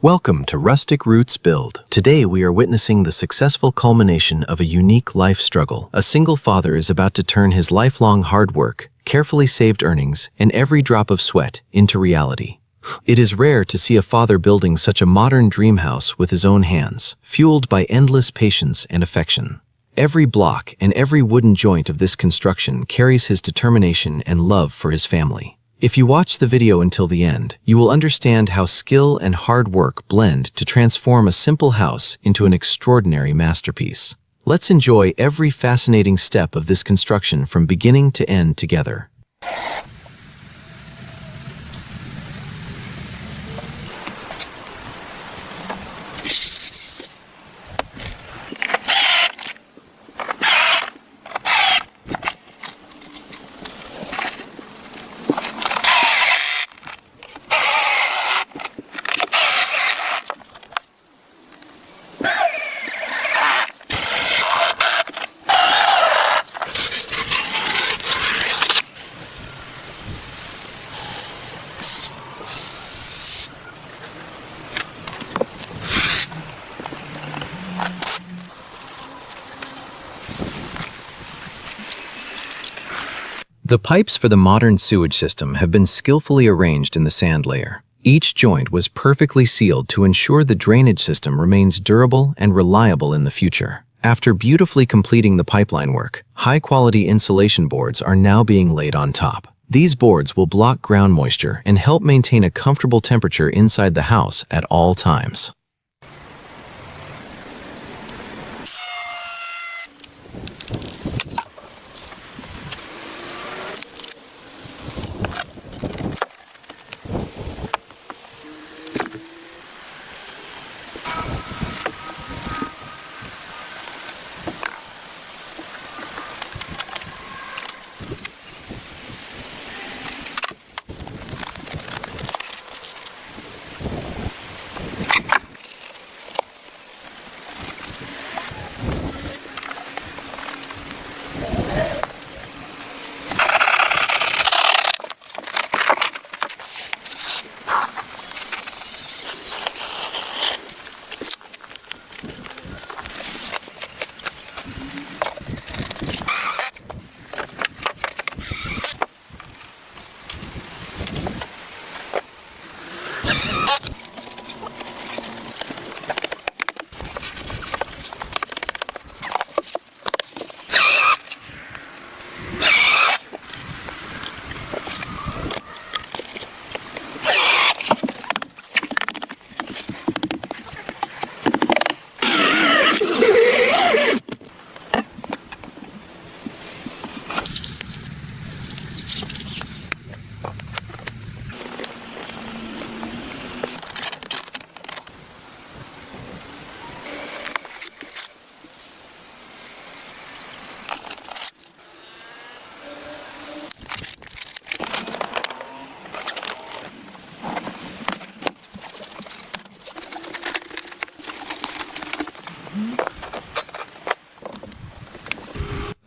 Welcome to Rustic Roots Build. Today we are witnessing the successful culmination of a unique life struggle. A single father is about to turn his lifelong hard work, carefully saved earnings, and every drop of sweat into reality. It is rare to see a father building such a modern dream house with his own hands, fueled by endless patience and affection. Every block and every wooden joint of this construction carries his determination and love for his family. If you watch the video until the end, you will understand how skill and hard work blend to transform a simple house into an extraordinary masterpiece. Let's enjoy every fascinating step of this construction from beginning to end together. The pipes for the modern sewage system have been skillfully arranged in the sand layer. Each joint was perfectly sealed to ensure the drainage system remains durable and reliable in the future. After beautifully completing the pipeline work, high-quality insulation boards are now being laid on top. These boards will block ground moisture and help maintain a comfortable temperature inside the house at all times.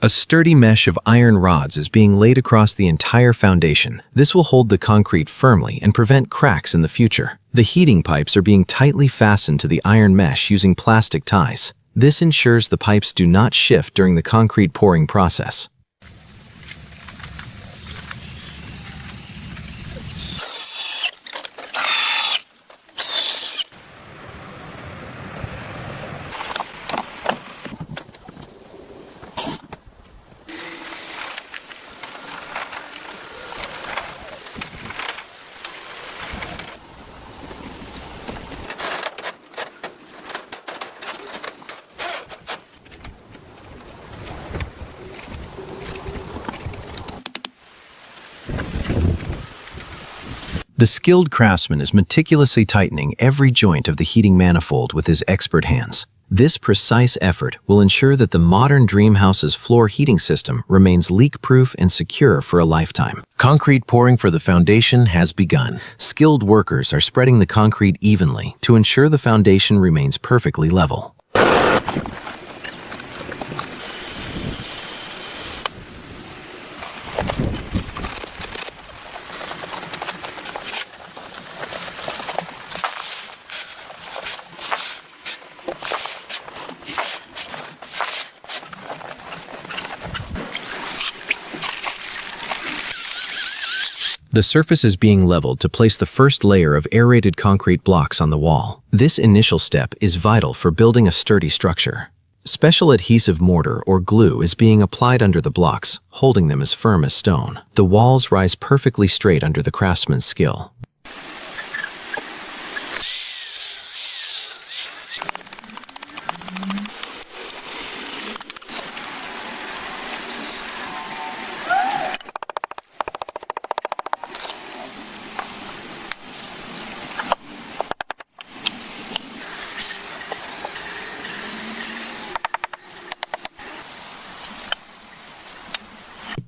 A sturdy mesh of iron rods is being laid across the entire foundation. This will hold the concrete firmly and prevent cracks in the future. The heating pipes are being tightly fastened to the iron mesh using plastic ties. This ensures the pipes do not shift during the concrete pouring process. The skilled craftsman is meticulously tightening every joint of the heating manifold with his expert hands. This precise effort will ensure that the modern dream house's floor heating system remains leak-proof and secure for a lifetime. Concrete pouring for the foundation has begun. Skilled workers are spreading the concrete evenly to ensure the foundation remains perfectly level. The surface is being leveled to place the first layer of aerated concrete blocks on the wall. This initial step is vital for building a sturdy structure. Special adhesive mortar or glue is being applied under the blocks, holding them as firm as stone. The walls rise perfectly straight under the craftsman's skill.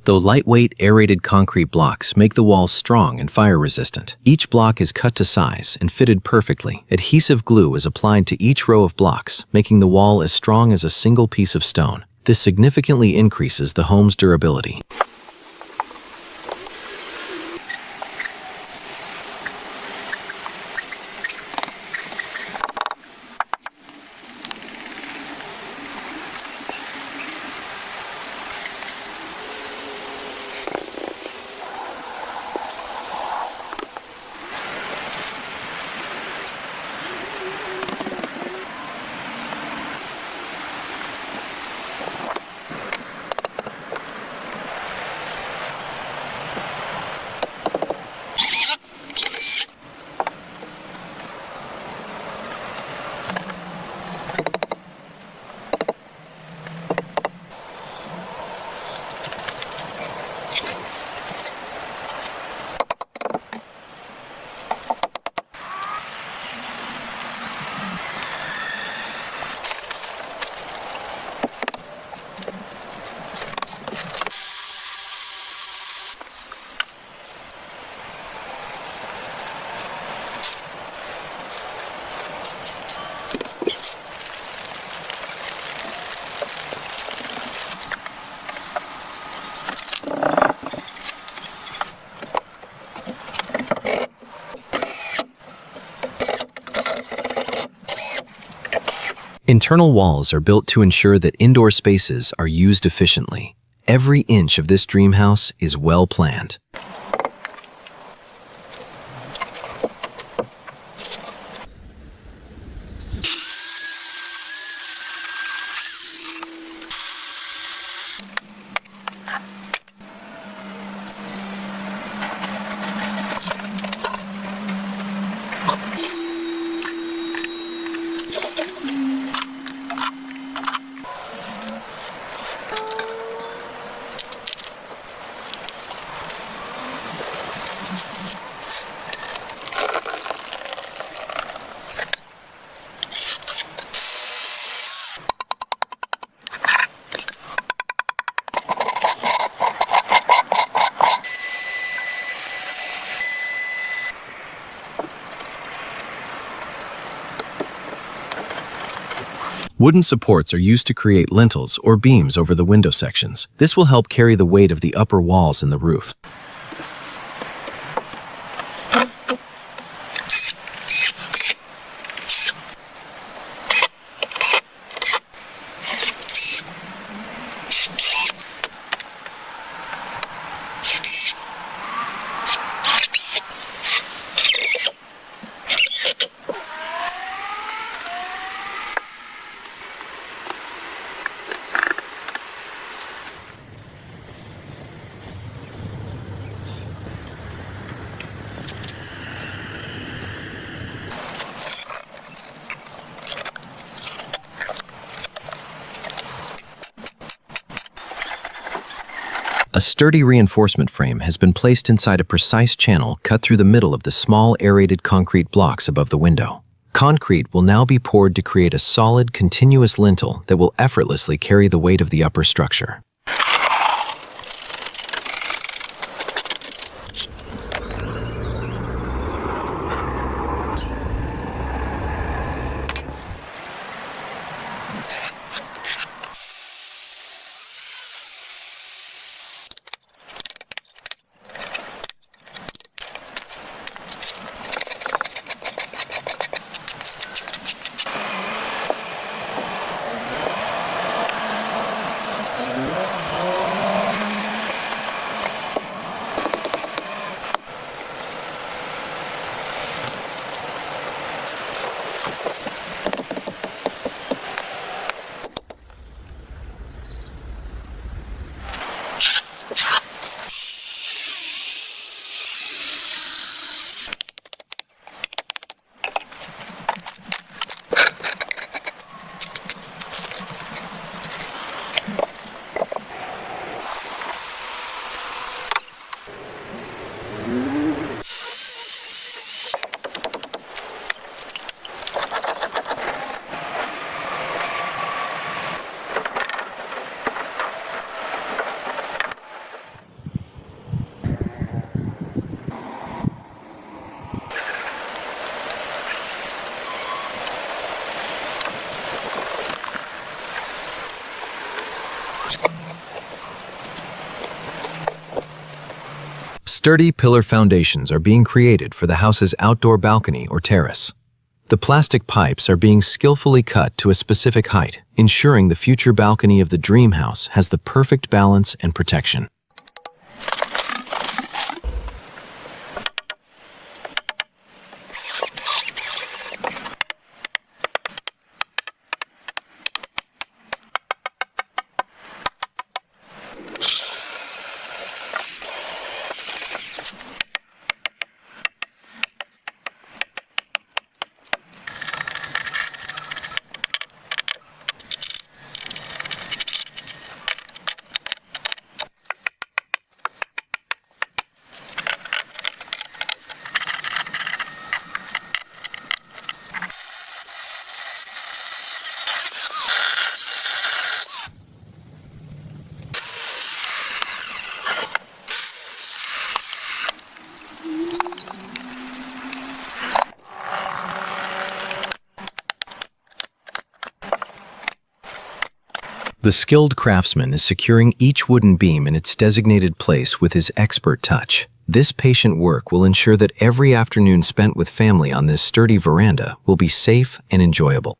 Though lightweight, aerated concrete blocks make the walls strong and fire-resistant. Each block is cut to size and fitted perfectly. Adhesive glue is applied to each row of blocks, making the wall as strong as a single piece of stone. This significantly increases the home's durability. Internal walls are built to ensure that indoor spaces are used efficiently. Every inch of this dream house is well planned. Wooden supports are used to create lintels or beams over the window sections. This will help carry the weight of the upper walls and the roof. A sturdy reinforcement frame has been placed inside a precise channel cut through the middle of the small aerated concrete blocks above the window. Concrete will now be poured to create a solid, continuous lintel that will effortlessly carry the weight of the upper structure. Sturdy pillar foundations are being created for the house's outdoor balcony or terrace. The plastic pipes are being skillfully cut to a specific height, ensuring the future balcony of the dream house has the perfect balance and protection. The skilled craftsman is securing each wooden beam in its designated place with his expert touch. This patient work will ensure that every afternoon spent with family on this sturdy veranda will be safe and enjoyable.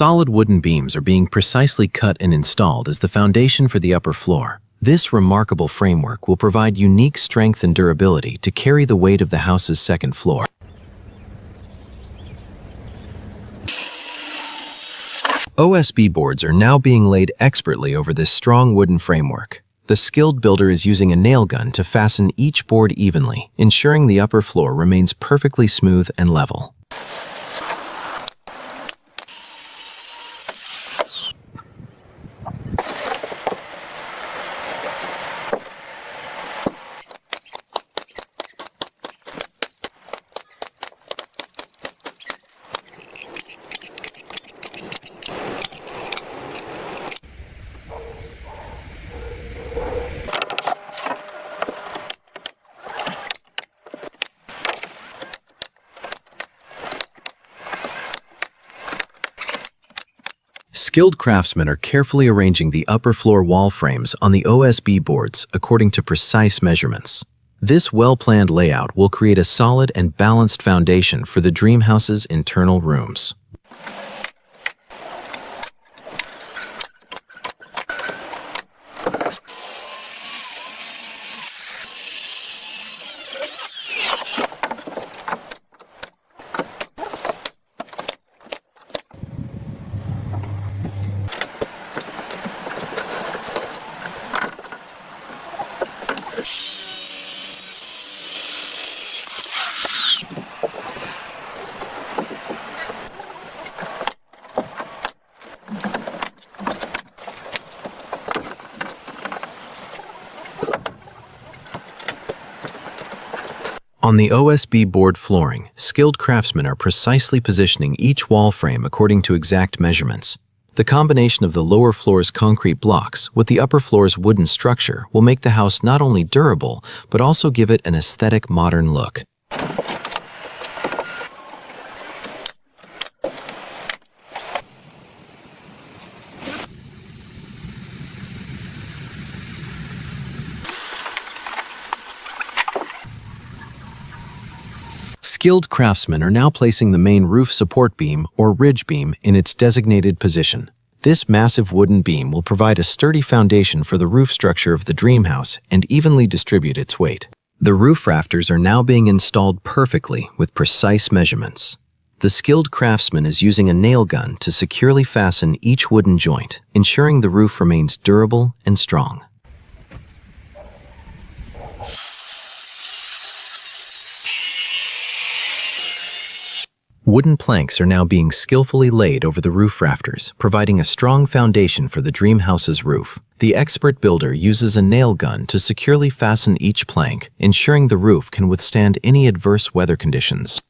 Solid wooden beams are being precisely cut and installed as the foundation for the upper floor. This remarkable framework will provide unique strength and durability to carry the weight of the house's second floor. OSB boards are now being laid expertly over this strong wooden framework. The skilled builder is using a nail gun to fasten each board evenly, ensuring the upper floor remains perfectly smooth and level. Skilled craftsmen are carefully arranging the upper floor wall frames on the OSB boards according to precise measurements. This well-planned layout will create a solid and balanced foundation for the dream house's internal rooms. On the OSB board flooring, skilled craftsmen are precisely positioning each wall frame according to exact measurements. The combination of the lower floor's concrete blocks with the upper floor's wooden structure will make the house not only durable, but also give it an aesthetic modern look. Skilled craftsmen are now placing the main roof support beam or ridge beam in its designated position. This massive wooden beam will provide a sturdy foundation for the roof structure of the dream house and evenly distribute its weight. The roof rafters are now being installed perfectly with precise measurements. The skilled craftsman is using a nail gun to securely fasten each wooden joint, ensuring the roof remains durable and strong. Wooden planks are now being skillfully laid over the roof rafters, providing a strong foundation for the dream house's roof. The expert builder uses a nail gun to securely fasten each plank, ensuring the roof can withstand any adverse weather conditions.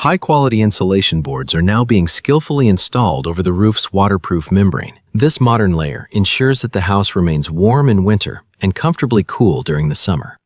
High-quality insulation boards are now being skillfully installed over the roof's waterproof membrane. This modern layer ensures that the house remains warm in winter and comfortably cool during the summer.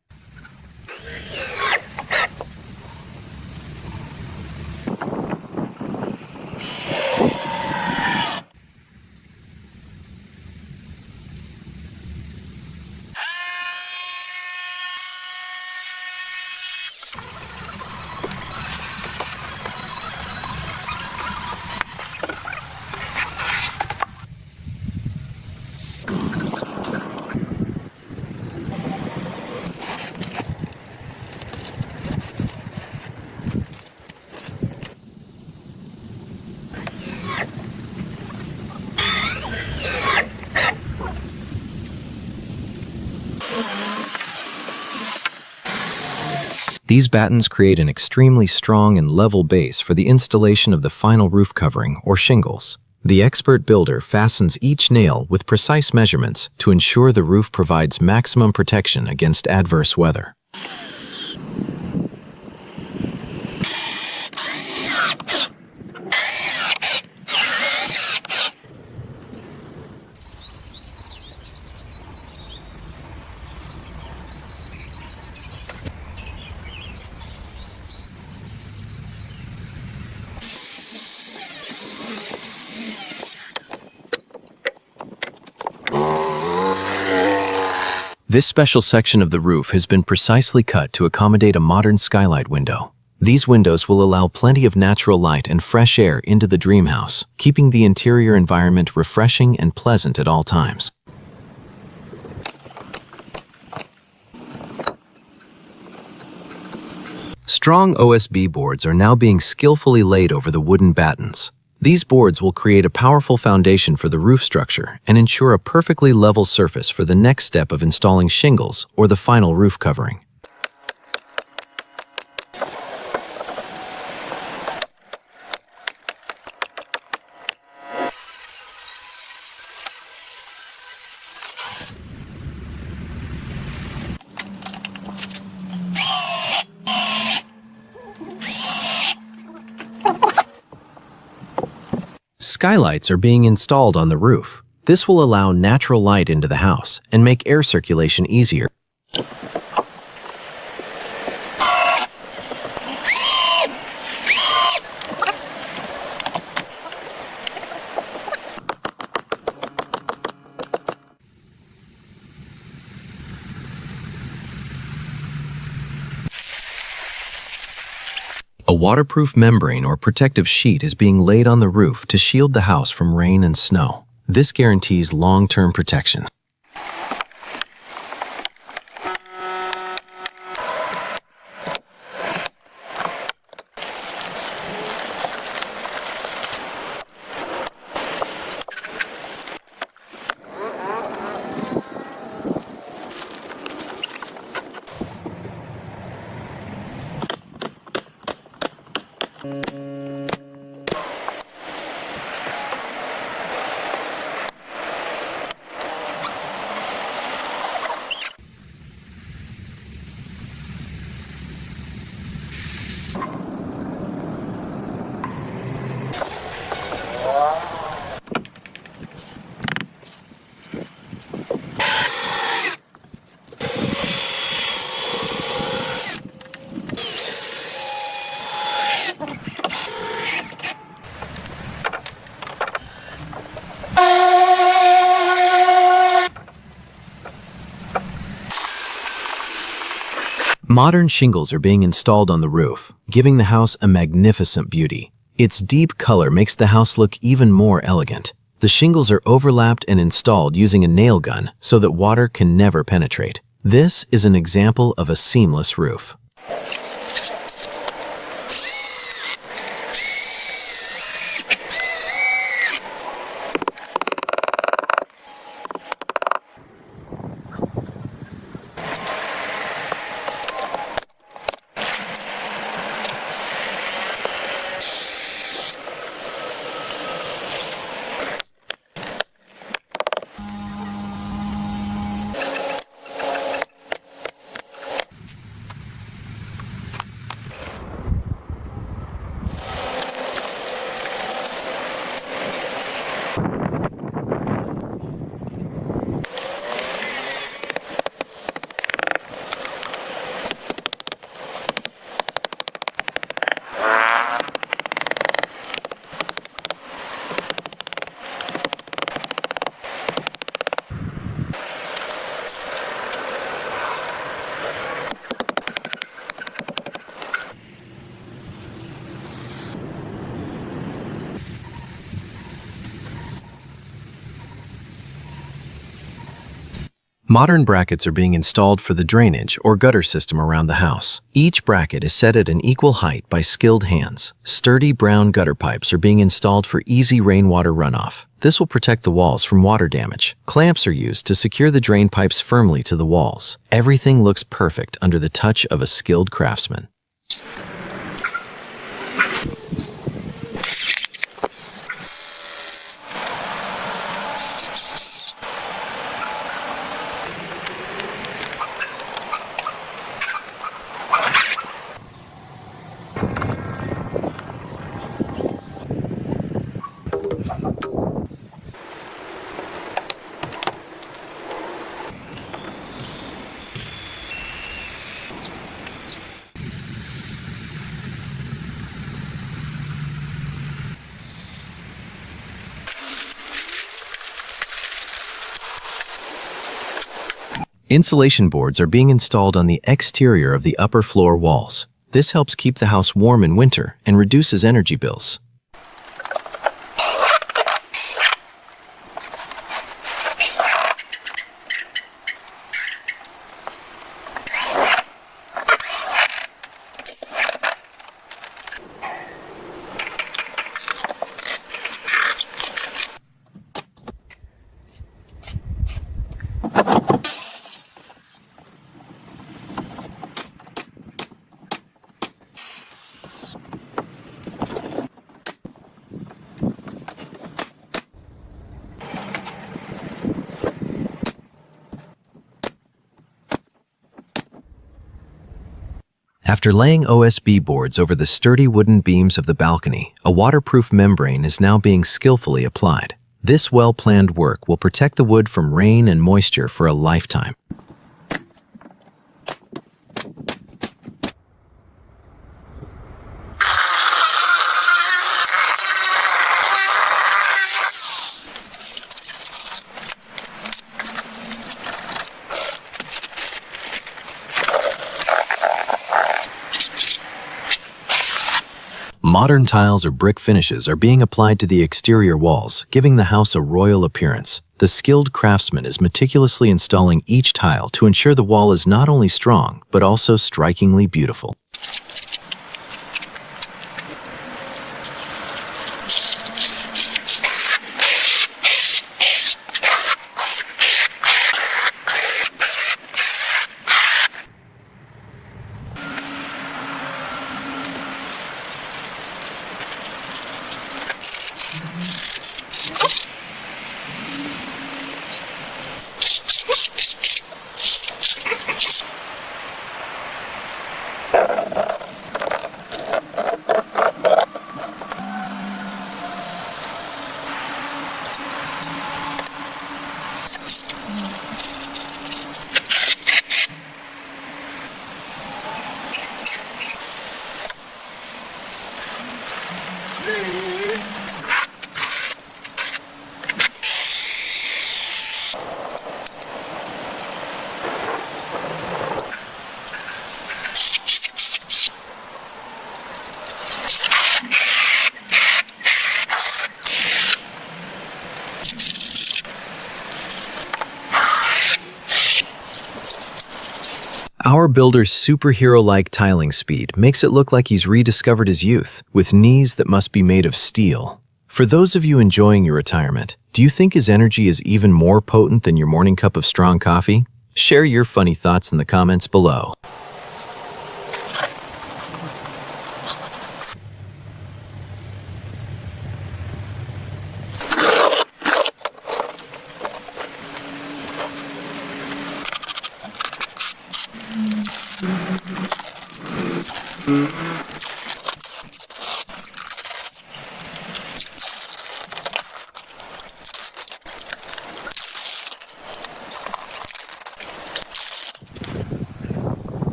These battens create an extremely strong and level base for the installation of the final roof covering, or shingles. The expert builder fastens each nail with precise measurements to ensure the roof provides maximum protection against adverse weather. This special section of the roof has been precisely cut to accommodate a modern skylight window. These windows will allow plenty of natural light and fresh air into the dream house, keeping the interior environment refreshing and pleasant at all times. Strong OSB boards are now being skillfully laid over the wooden battens. These boards will create a powerful foundation for the roof structure and ensure a perfectly level surface for the next step of installing shingles or the final roof covering. Skylights are being installed on the roof. This will allow natural light into the house and make air circulation easier. A waterproof membrane or protective sheet is being laid on the roof to shield the house from rain and snow. This guarantees long-term protection. Modern shingles are being installed on the roof, giving the house a magnificent beauty. Its deep color makes the house look even more elegant. The shingles are overlapped and installed using a nail gun so that water can never penetrate. This is an example of a seamless roof. Modern brackets are being installed for the drainage or gutter system around the house. Each bracket is set at an equal height by skilled hands. Sturdy brown gutter pipes are being installed for easy rainwater runoff. This will protect the walls from water damage. Clamps are used to secure the drain pipes firmly to the walls. Everything looks perfect under the touch of a skilled craftsman. Insulation boards are being installed on the exterior of the upper floor walls. This helps keep the house warm in winter and reduces energy bills. After laying OSB boards over the sturdy wooden beams of the balcony, a waterproof membrane is now being skillfully applied. This well-planned work will protect the wood from rain and moisture for a lifetime. Modern tiles or brick finishes are being applied to the exterior walls, giving the house a royal appearance. The skilled craftsman is meticulously installing each tile to ensure the wall is not only strong, but also strikingly beautiful. Our builder's superhero-like tiling speed makes it look like he's rediscovered his youth, with knees that must be made of steel. For those of you enjoying your retirement, do you think his energy is even more potent than your morning cup of strong coffee? Share your funny thoughts in the comments below.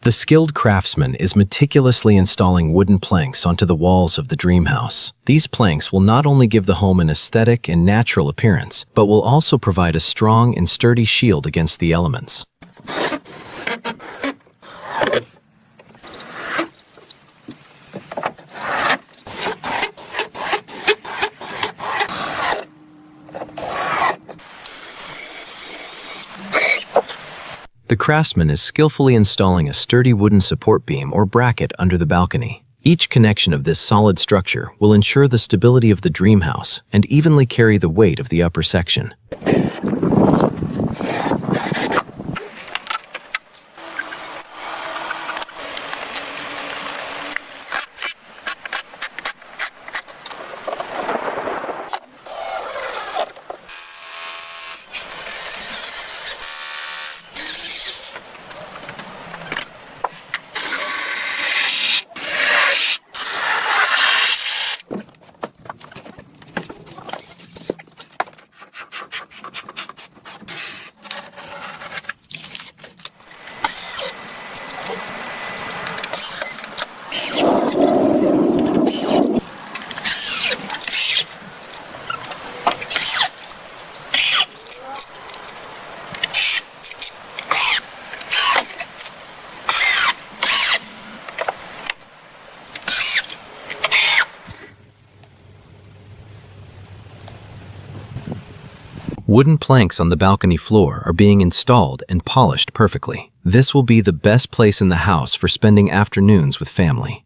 The skilled craftsman is meticulously installing wooden planks onto the walls of the dream house. These planks will not only give the home an aesthetic and natural appearance, but will also provide a strong and sturdy shield against the elements. The craftsman is skillfully installing a sturdy wooden support beam or bracket under the balcony. Each connection of this solid structure will ensure the stability of the dream house and evenly carry the weight of the upper section. Wooden planks on the balcony floor are being installed and polished perfectly. This will be the best place in the house for spending afternoons with family.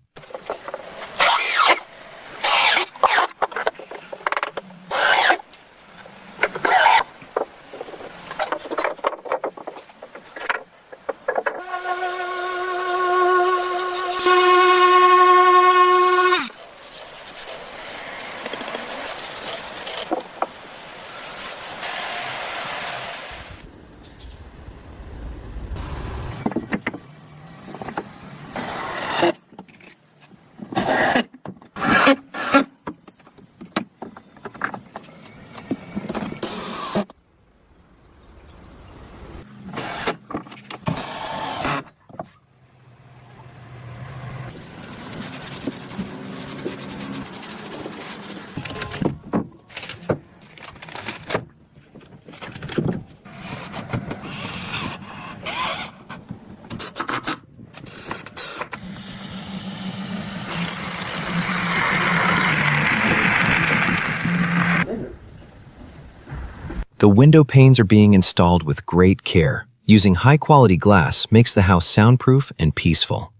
The window panes are being installed with great care. Using high-quality glass makes the house soundproof and peaceful.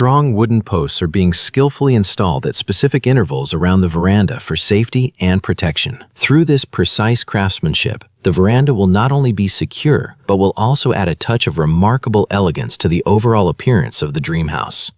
Strong wooden posts are being skillfully installed at specific intervals around the veranda for safety and protection. Through this precise craftsmanship, the veranda will not only be secure, but will also add a touch of remarkable elegance to the overall appearance of the dream house.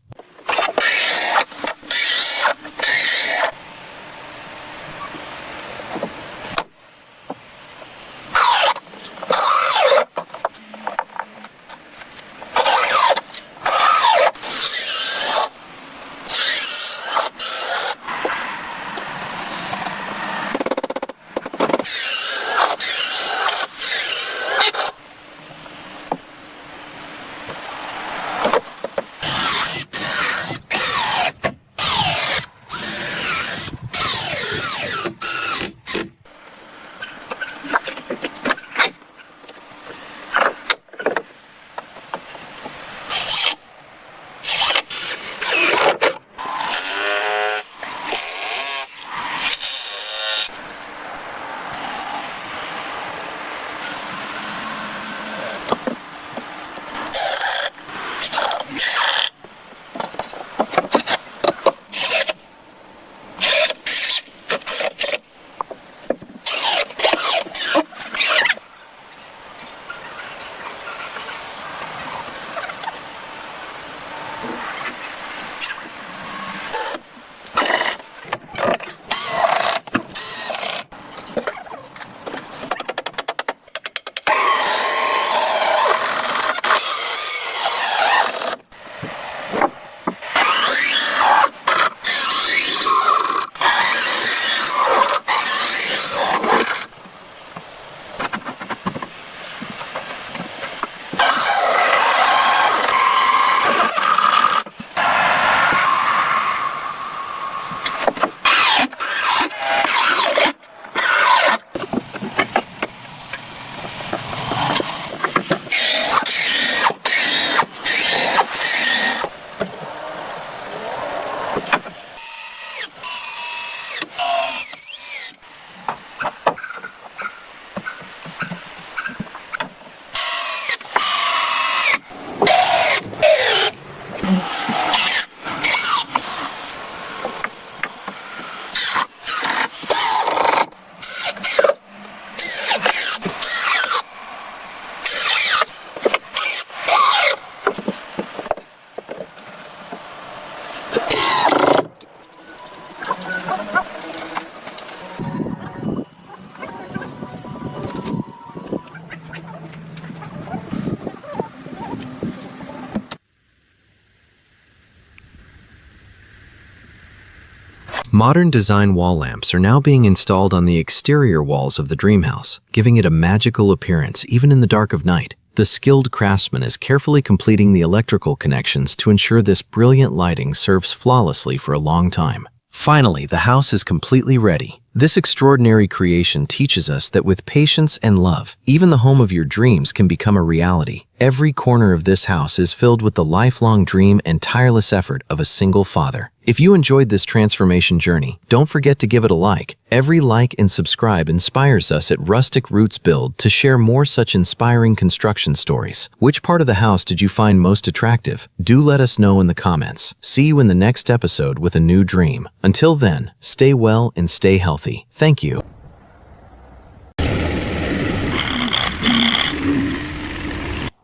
Modern design wall lamps are now being installed on the exterior walls of the dream house, giving it a magical appearance even in the dark of night. The skilled craftsman is carefully completing the electrical connections to ensure this brilliant lighting serves flawlessly for a long time. Finally, the house is completely ready. This extraordinary creation teaches us that with patience and love, even the home of your dreams can become a reality. Every corner of this house is filled with the lifelong dream and tireless effort of a single father. If you enjoyed this transformation journey, don't forget to give it a like. Every like and subscribe inspires us at Rustic Roots Build to share more such inspiring construction stories. Which part of the house did you find most attractive? Do let us know in the comments. See you in the next episode with a new dream. Until then, stay well and stay healthy. Thank you.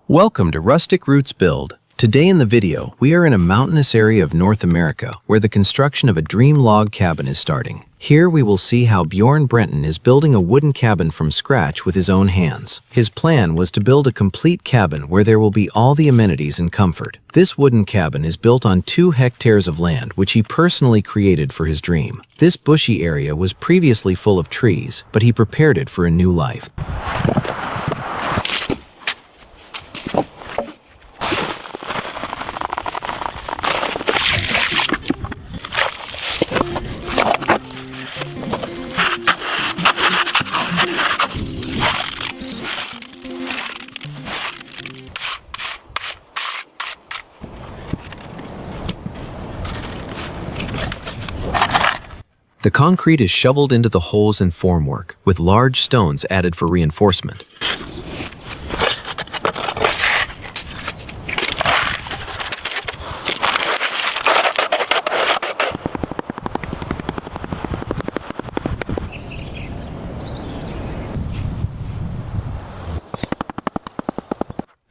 Welcome to Rustic Roots Build. Today in the video, we are in a mountainous area of North America where the construction of a dream log cabin is starting. Here we will see how Bjorn Brenton is building a wooden cabin from scratch with his own hands. His plan was to build a complete cabin where there will be all the amenities and comfort. This wooden cabin is built on 2 hectares of land which he personally created for his dream. This bushy area was previously full of trees, but he prepared it for a new life. The concrete is shoveled into the holes in formwork, with large stones added for reinforcement.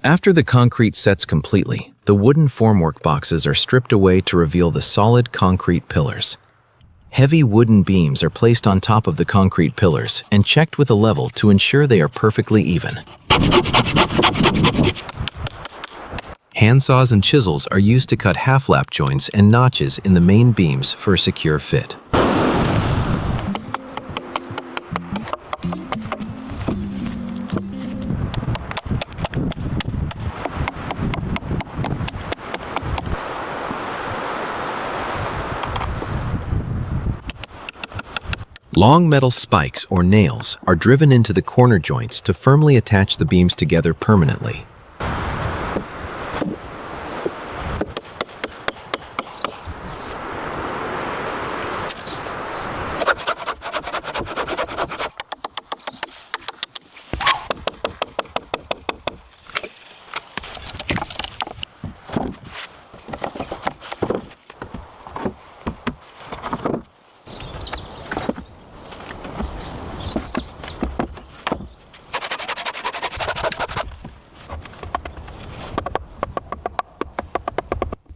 After the concrete sets completely, the wooden formwork boxes are stripped away to reveal the solid concrete pillars. Heavy wooden beams are placed on top of the concrete pillars and checked with a level to ensure they are perfectly even. Handsaws and chisels are used to cut half-lap joints and notches in the main beams for a secure fit. Long metal spikes or nails are driven into the corner joints to firmly attach the beams together permanently.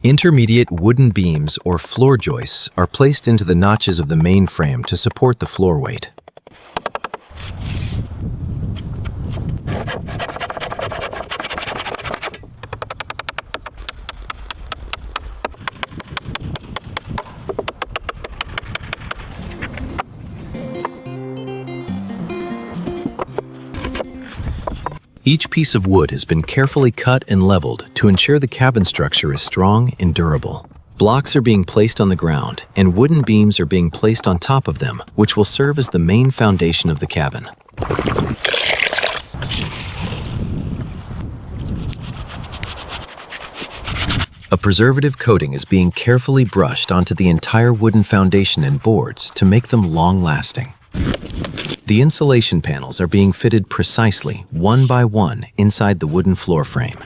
Intermediate wooden beams or floor joists are placed into the notches of the main frame to support the floor weight. Each piece of wood has been carefully cut and leveled to ensure the cabin structure is strong and durable. Blocks are being placed on the ground, and wooden beams are being placed on top of them, which will serve as the main foundation of the cabin. A preservative coating is being carefully brushed onto the entire wooden foundation and boards to make them long-lasting. The insulation panels are being fitted precisely, one by one, inside the wooden floor frame.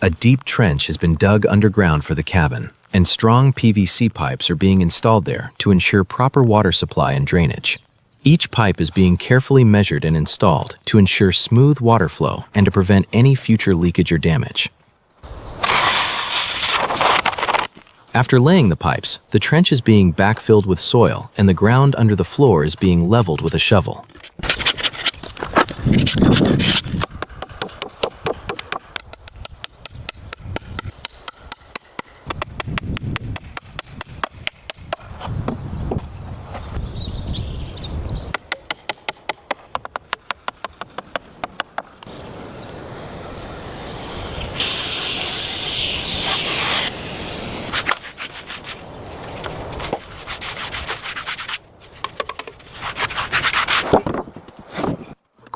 A deep trench has been dug underground for the cabin, and strong PVC pipes are being installed there to ensure proper water supply and drainage. Each pipe is being carefully measured and installed to ensure smooth water flow and to prevent any future leakage or damage. After laying the pipes, the trench is being backfilled with soil and the ground under the floor is being leveled with a shovel.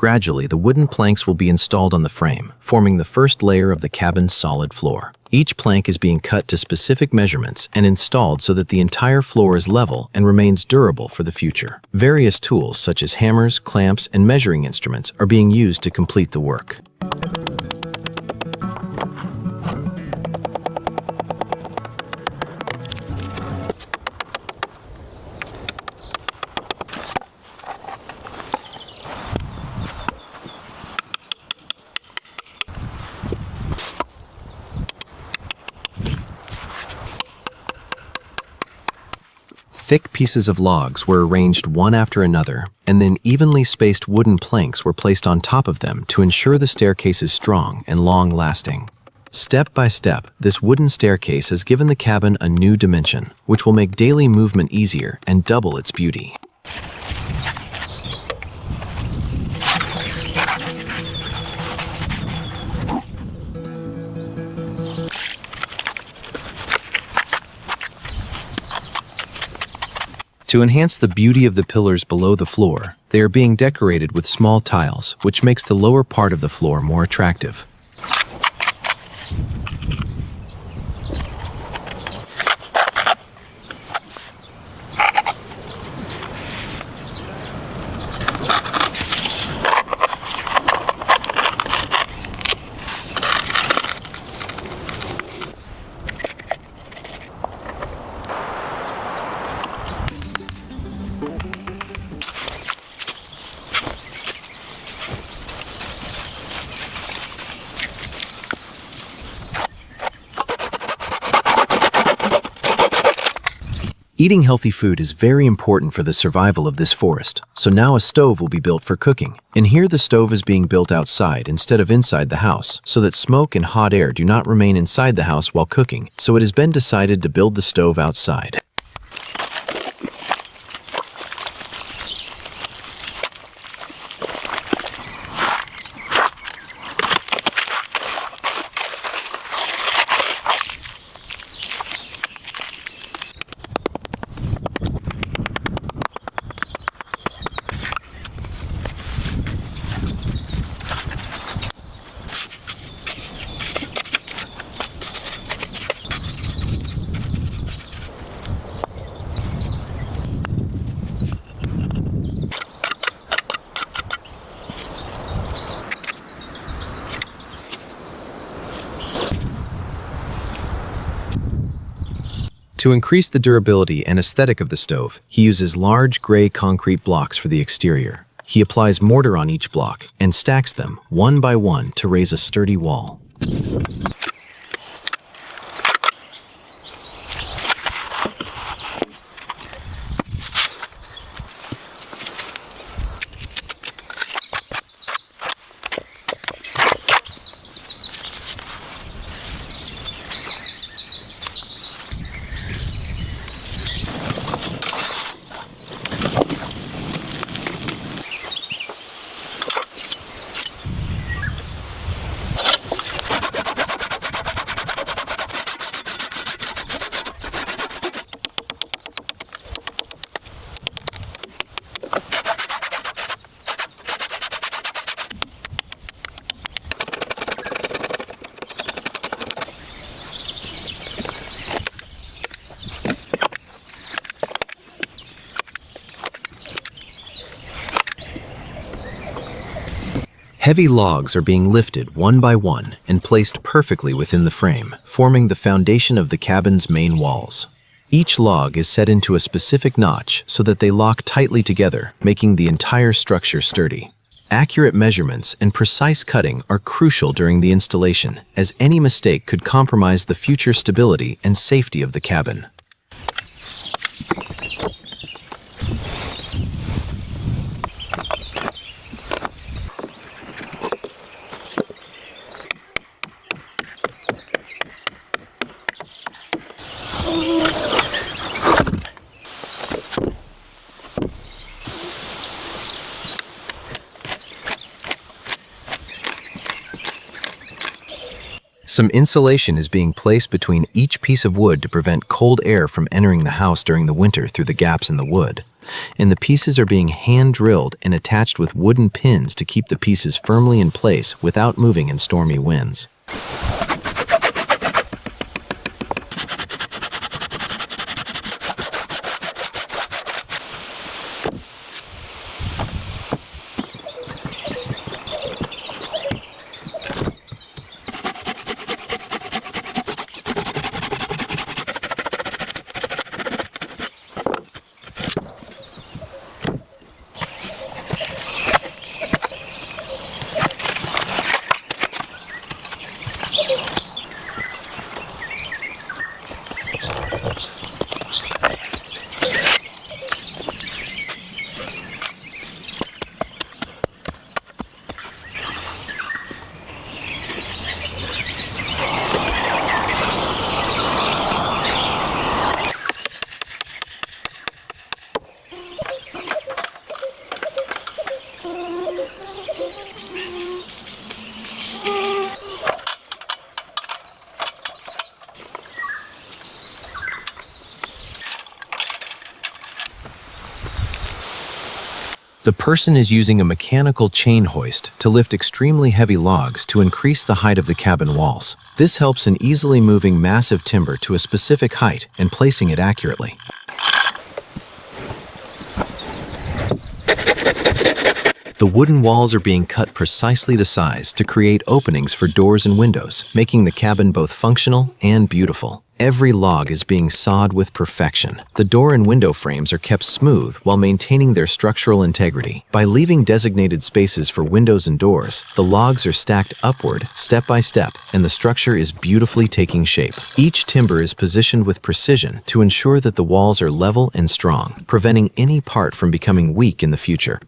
Gradually, the wooden planks will be installed on the frame, forming the first layer of the cabin's solid floor. Each plank is being cut to specific measurements and installed so that the entire floor is level and remains durable for the future. Various tools such as hammers, clamps, and measuring instruments are being used to complete the work. Thick pieces of logs were arranged one after another, and then evenly spaced wooden planks were placed on top of them to ensure the staircase is strong and long-lasting. Step by step, this wooden staircase has given the cabin a new dimension, which will make daily movement easier and double its beauty. To enhance the beauty of the pillars below the floor, they are being decorated with small tiles, which makes the lower part of the floor more attractive. Eating healthy food is very important for the survival of this forest, so now a stove will be built for cooking. And here the stove is being built outside instead of inside the house, so that smoke and hot air do not remain inside the house while cooking, so it has been decided to build the stove outside. To increase the durability and aesthetic of the stove, he uses large gray concrete blocks for the exterior. He applies mortar on each block and stacks them one by one to raise a sturdy wall. Heavy logs are being lifted one by one and placed perfectly within the frame, forming the foundation of the cabin's main walls. Each log is set into a specific notch so that they lock tightly together, making the entire structure sturdy. Accurate measurements and precise cutting are crucial during the installation, as any mistake could compromise the future stability and safety of the cabin. Some insulation is being placed between each piece of wood to prevent cold air from entering the house during the winter through the gaps in the wood. And the pieces are being hand-drilled and attached with wooden pins to keep the pieces firmly in place without moving in stormy winds. The person is using a mechanical chain hoist to lift extremely heavy logs to increase the height of the cabin walls. This helps in easily moving massive timber to a specific height and placing it accurately. The wooden walls are being cut precisely to size to create openings for doors and windows, making the cabin both functional and beautiful. Every log is being sawed with perfection. The door and window frames are kept smooth while maintaining their structural integrity. By leaving designated spaces for windows and doors, the logs are stacked upward, step by step, and the structure is beautifully taking shape. Each timber is positioned with precision to ensure that the walls are level and strong, preventing any part from becoming weak in the future.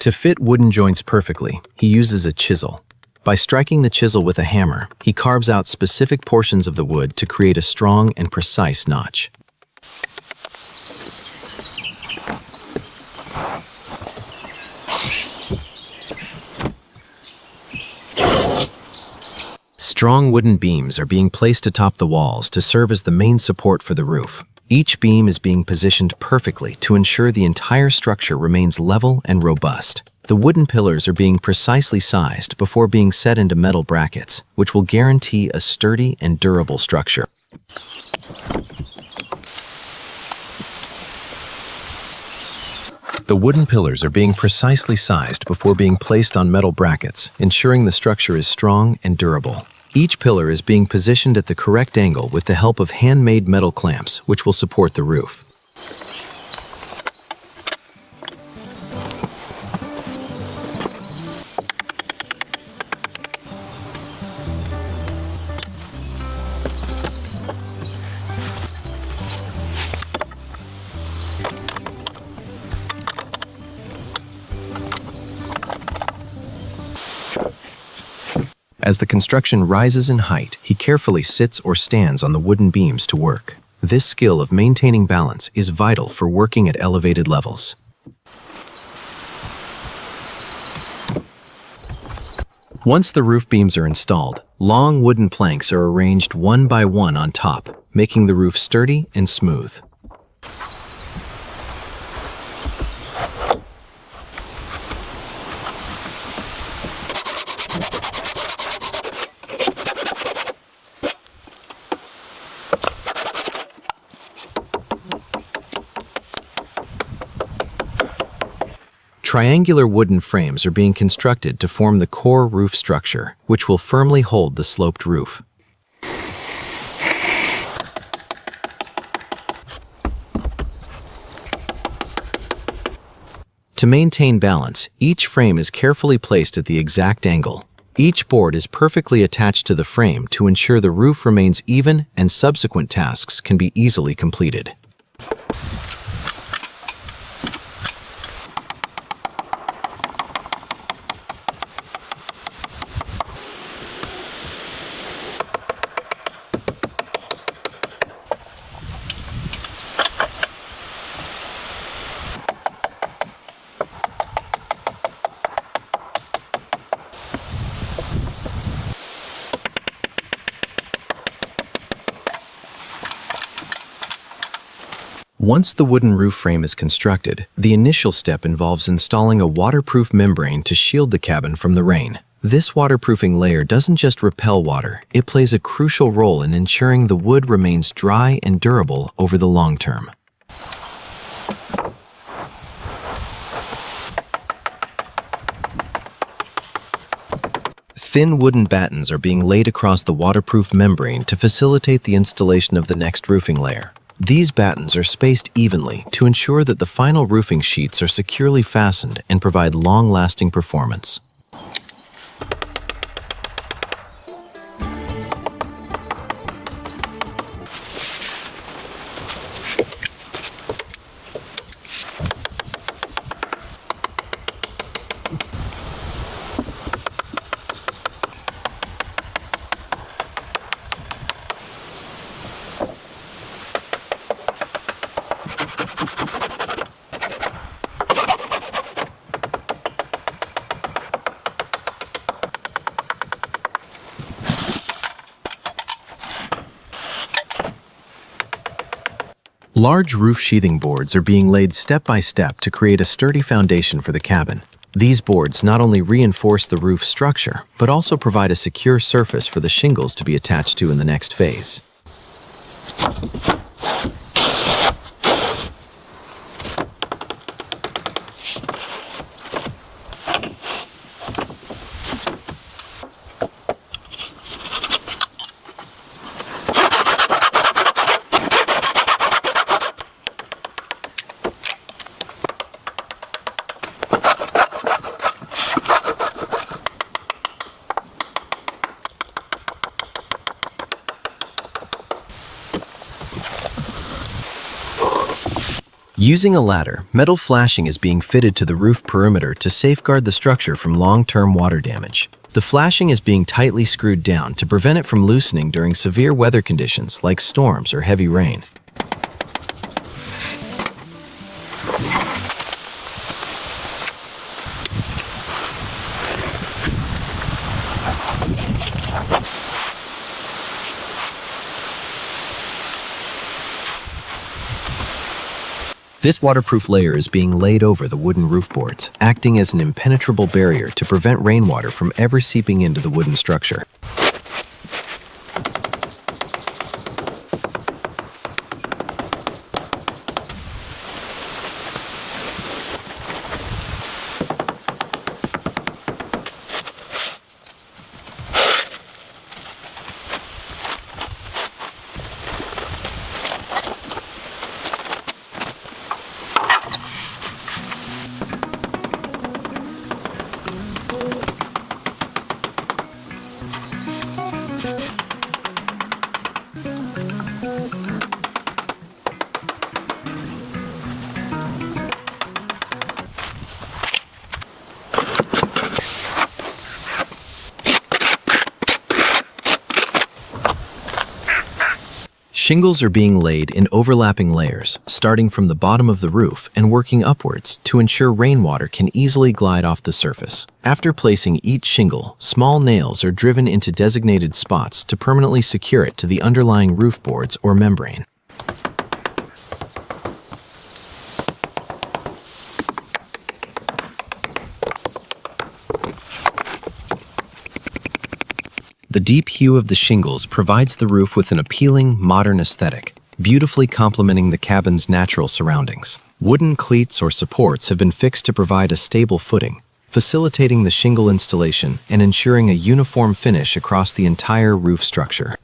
To fit wooden joints perfectly, he uses a chisel. By striking the chisel with a hammer, he carves out specific portions of the wood to create a strong and precise notch. Strong wooden beams are being placed atop the walls to serve as the main support for the roof. Each beam is being positioned perfectly to ensure the entire structure remains level and robust. The wooden pillars are being precisely sized before being set into metal brackets, which will guarantee a sturdy and durable structure. The wooden pillars are being precisely sized before being placed on metal brackets, ensuring the structure is strong and durable. Each pillar is being positioned at the correct angle with the help of handmade metal clamps, which will support the roof. As the construction rises in height, he carefully sits or stands on the wooden beams to work. This skill of maintaining balance is vital for working at elevated levels. Once the roof beams are installed, long wooden planks are arranged one by one on top, making the roof sturdy and smooth. Triangular wooden frames are being constructed to form the core roof structure, which will firmly hold the sloped roof. To maintain balance, each frame is carefully placed at the exact angle. Each board is perfectly attached to the frame to ensure the roof remains even and subsequent tasks can be easily completed. Once the wooden roof frame is constructed, the initial step involves installing a waterproof membrane to shield the cabin from the rain. This waterproofing layer doesn't just repel water, it plays a crucial role in ensuring the wood remains dry and durable over the long term. Thin wooden battens are being laid across the waterproof membrane to facilitate the installation of the next roofing layer. These battens are spaced evenly to ensure that the final roofing sheets are securely fastened and provide long-lasting performance. Large roof sheathing boards are being laid step by step to create a sturdy foundation for the cabin. These boards not only reinforce the roof structure, but also provide a secure surface for the shingles to be attached to in the next phase. Using a ladder, metal flashing is being fitted to the roof perimeter to safeguard the structure from long-term water damage. The flashing is being tightly screwed down to prevent it from loosening during severe weather conditions like storms or heavy rain. This waterproof layer is being laid over the wooden roof boards, acting as an impenetrable barrier to prevent rainwater from ever seeping into the wooden structure. Shingles are being laid in overlapping layers, starting from the bottom of the roof and working upwards to ensure rainwater can easily glide off the surface. After placing each shingle, small nails are driven into designated spots to permanently secure it to the underlying roof boards or membrane. The deep hue of the shingles provides the roof with an appealing, modern aesthetic, beautifully complementing the cabin's natural surroundings. Wooden cleats or supports have been fixed to provide a stable footing, facilitating the shingle installation and ensuring a uniform finish across the entire roof structure.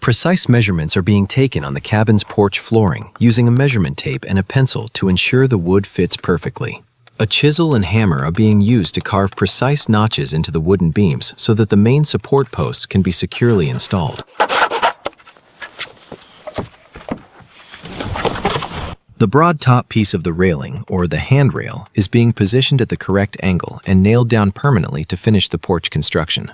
Precise measurements are being taken on the cabin's porch flooring using a measurement tape and a pencil to ensure the wood fits perfectly. A chisel and hammer are being used to carve precise notches into the wooden beams so that the main support posts can be securely installed. The broad top piece of the railing, or the handrail, is being positioned at the correct angle and nailed down permanently to finish the porch construction.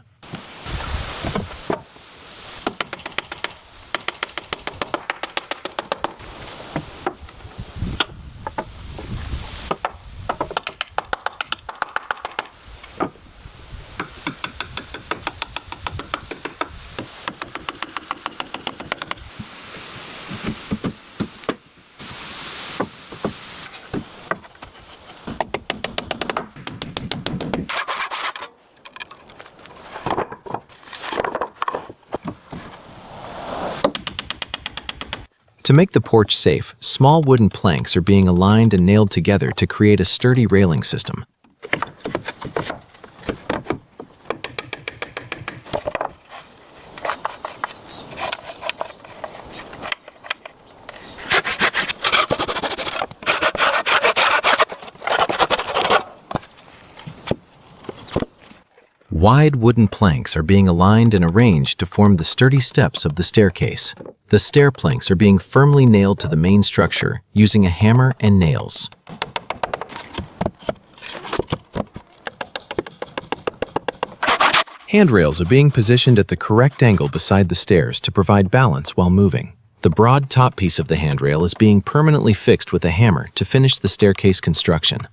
To make the porch safe, small wooden planks are being aligned and nailed together to create a sturdy railing system. Wide wooden planks are being aligned and arranged to form the sturdy steps of the staircase. The stair planks are being firmly nailed to the main structure using a hammer and nails. Handrails are being positioned at the correct angle beside the stairs to provide balance while moving. The broad top piece of the handrail is being permanently fixed with a hammer to finish the staircase construction.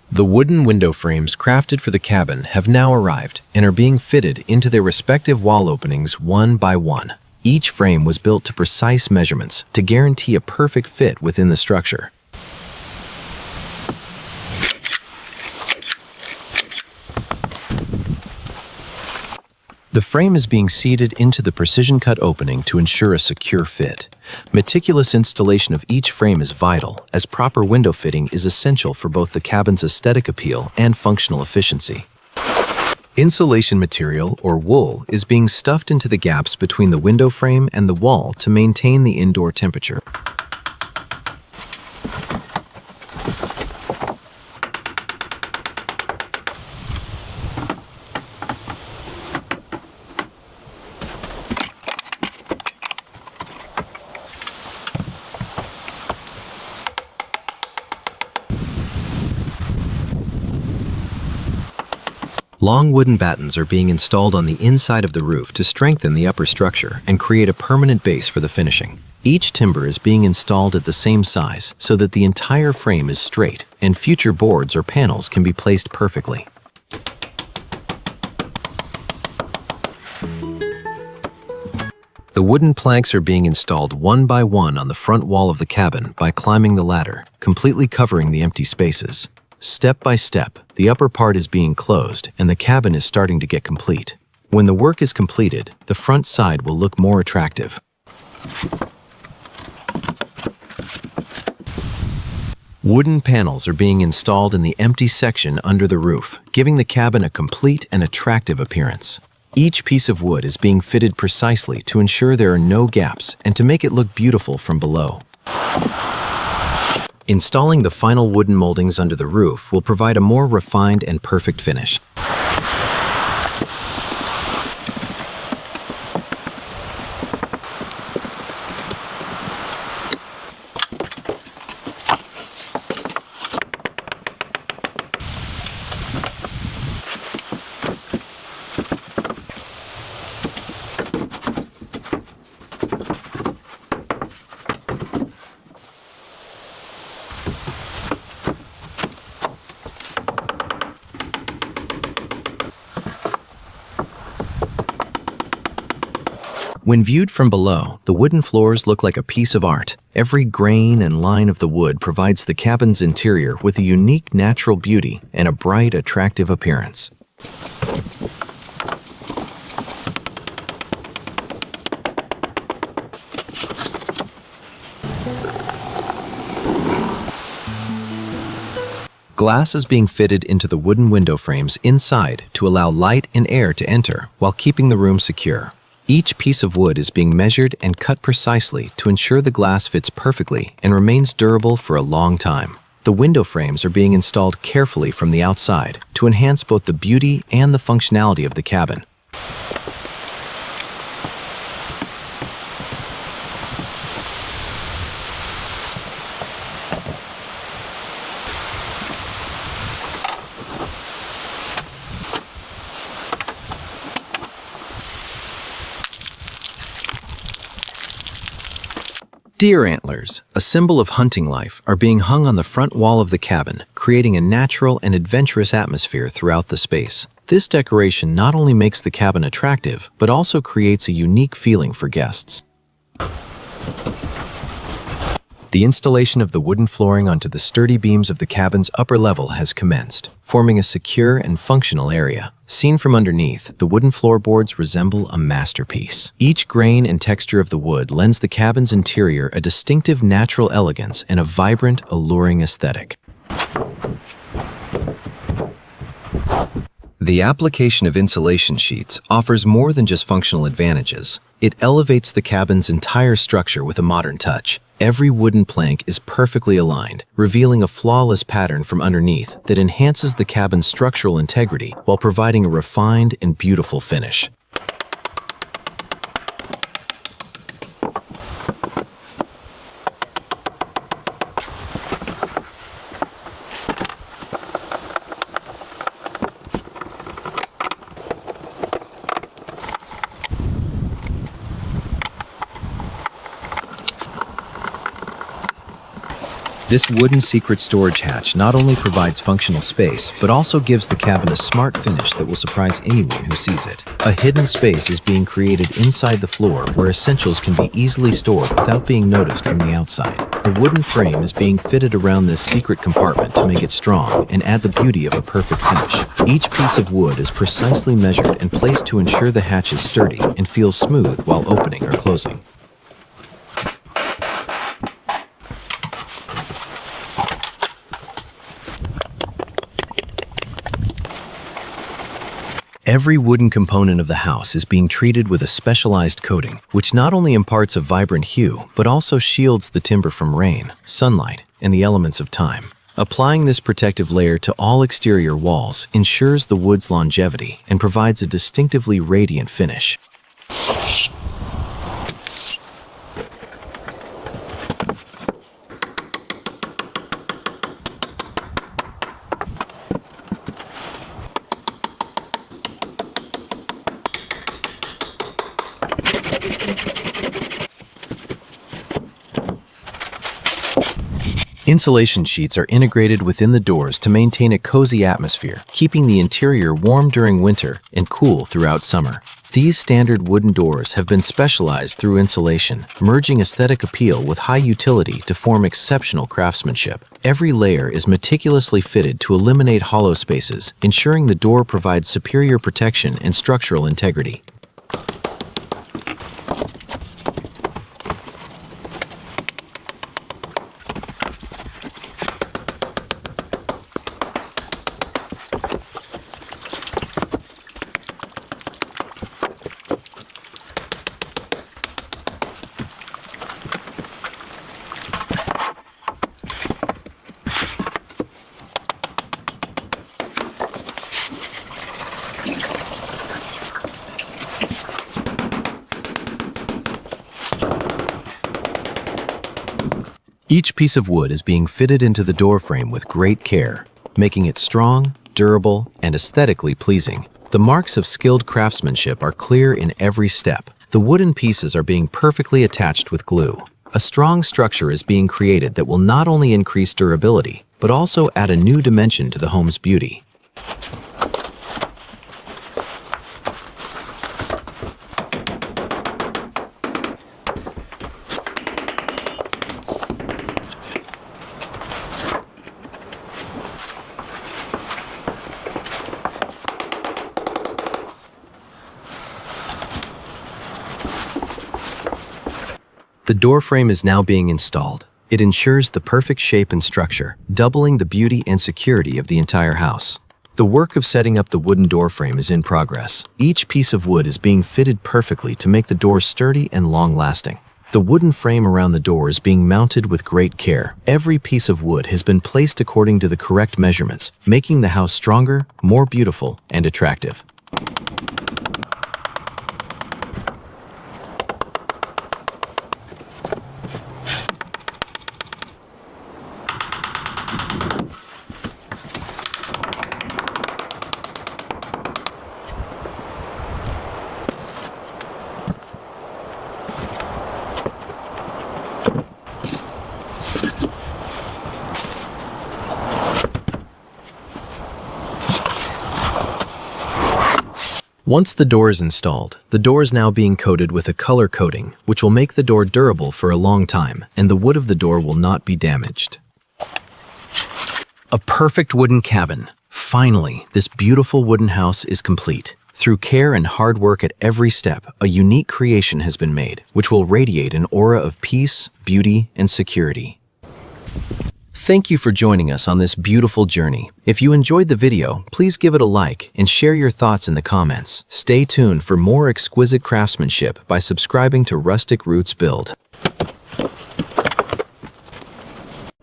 The wooden window frames crafted for the cabin have now arrived and are being fitted into their respective wall openings one by one. Each frame was built to precise measurements to guarantee a perfect fit within the structure. The frame is being seated into the precision-cut opening to ensure a secure fit. Meticulous installation of each frame is vital, as proper window fitting is essential for both the cabin's aesthetic appeal and functional efficiency. Insulation material, or wool, is being stuffed into the gaps between the window frame and the wall to maintain the indoor temperature. Long wooden battens are being installed on the inside of the roof to strengthen the upper structure and create a permanent base for the finishing. Each timber is being installed at the same size so that the entire frame is straight and future boards or panels can be placed perfectly. The wooden planks are being installed one by one on the front wall of the cabin by climbing the ladder, completely covering the empty spaces. Step by step, the upper part is being closed and the cabin is starting to get complete. When the work is completed, the front side will look more attractive. Wooden panels are being installed in the empty section under the roof, giving the cabin a complete and attractive appearance. Each piece of wood is being fitted precisely to ensure there are no gaps and to make it look beautiful from below. Installing the final wooden moldings under the roof will provide a more refined and perfect finish. When viewed from below, the wooden floors look like a piece of art. Every grain and line of the wood provides the cabin's interior with a unique natural beauty and a bright, attractive appearance. Glass is being fitted into the wooden window frames inside to allow light and air to enter while keeping the room secure. Each piece of wood is being measured and cut precisely to ensure the glass fits perfectly and remains durable for a long time. The window frames are being installed carefully from the outside to enhance both the beauty and the functionality of the cabin. Deer antlers, a symbol of hunting life, are being hung on the front wall of the cabin, creating a natural and adventurous atmosphere throughout the space. This decoration not only makes the cabin attractive, but also creates a unique feeling for guests. The installation of the wooden flooring onto the sturdy beams of the cabin's upper level has commenced, forming a secure and functional area. Seen from underneath, the wooden floorboards resemble a masterpiece. Each grain and texture of the wood lends the cabin's interior a distinctive natural elegance and a vibrant, alluring aesthetic. The application of insulation sheets offers more than just functional advantages. It elevates the cabin's entire structure with a modern touch. Every wooden plank is perfectly aligned, revealing a flawless pattern from underneath that enhances the cabin's structural integrity while providing a refined and beautiful finish. This wooden secret storage hatch not only provides functional space, but also gives the cabin a smart finish that will surprise anyone who sees it. A hidden space is being created inside the floor where essentials can be easily stored without being noticed from the outside. A wooden frame is being fitted around this secret compartment to make it strong and add the beauty of a perfect finish. Each piece of wood is precisely measured and placed to ensure the hatch is sturdy and feels smooth while opening or closing. Every wooden component of the house is being treated with a specialized coating, which not only imparts a vibrant hue, but also shields the timber from rain, sunlight, and the elements of time. Applying this protective layer to all exterior walls ensures the wood's longevity and provides a distinctively radiant finish. Insulation sheets are integrated within the doors to maintain a cozy atmosphere, keeping the interior warm during winter and cool throughout summer. These standard wooden doors have been specialized through insulation, merging aesthetic appeal with high utility to form exceptional craftsmanship. Every layer is meticulously fitted to eliminate hollow spaces, ensuring the door provides superior protection and structural integrity. Each piece of wood is being fitted into the door frame with great care, making it strong, durable, and aesthetically pleasing. The marks of skilled craftsmanship are clear in every step. The wooden pieces are being perfectly attached with glue. A strong structure is being created that will not only increase durability, but also add a new dimension to the home's beauty. The door frame is now being installed. It ensures the perfect shape and structure, doubling the beauty and security of the entire house. The work of setting up the wooden door frame is in progress. Each piece of wood is being fitted perfectly to make the door sturdy and long-lasting. The wooden frame around the door is being mounted with great care. Every piece of wood has been placed according to the correct measurements, making the house stronger, more beautiful, and attractive. Once the door is installed, the door is now being coated with a color coating, which will make the door durable for a long time, and the wood of the door will not be damaged. A perfect wooden cabin. Finally, this beautiful wooden house is complete. Through care and hard work at every step, a unique creation has been made, which will radiate an aura of peace, beauty, and security. Thank you for joining us on this beautiful journey. If you enjoyed the video, please give it a like and share your thoughts in the comments. Stay tuned for more exquisite craftsmanship by subscribing to Rustic Roots Build.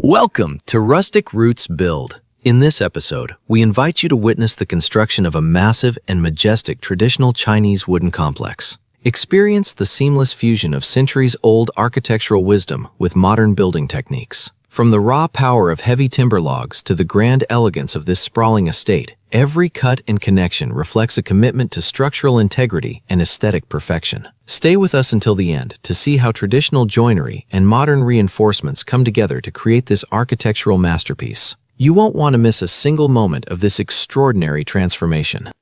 Welcome to Rustic Roots Build. In this episode, we invite you to witness the construction of a massive and majestic traditional Chinese wooden complex. Experience the seamless fusion of centuries-old architectural wisdom with modern building techniques. From the raw power of heavy timber logs to the grand elegance of this sprawling estate, every cut and connection reflects a commitment to structural integrity and aesthetic perfection. Stay with us until the end to see how traditional joinery and modern reinforcements come together to create this architectural masterpiece. You won't want to miss a single moment of this extraordinary transformation.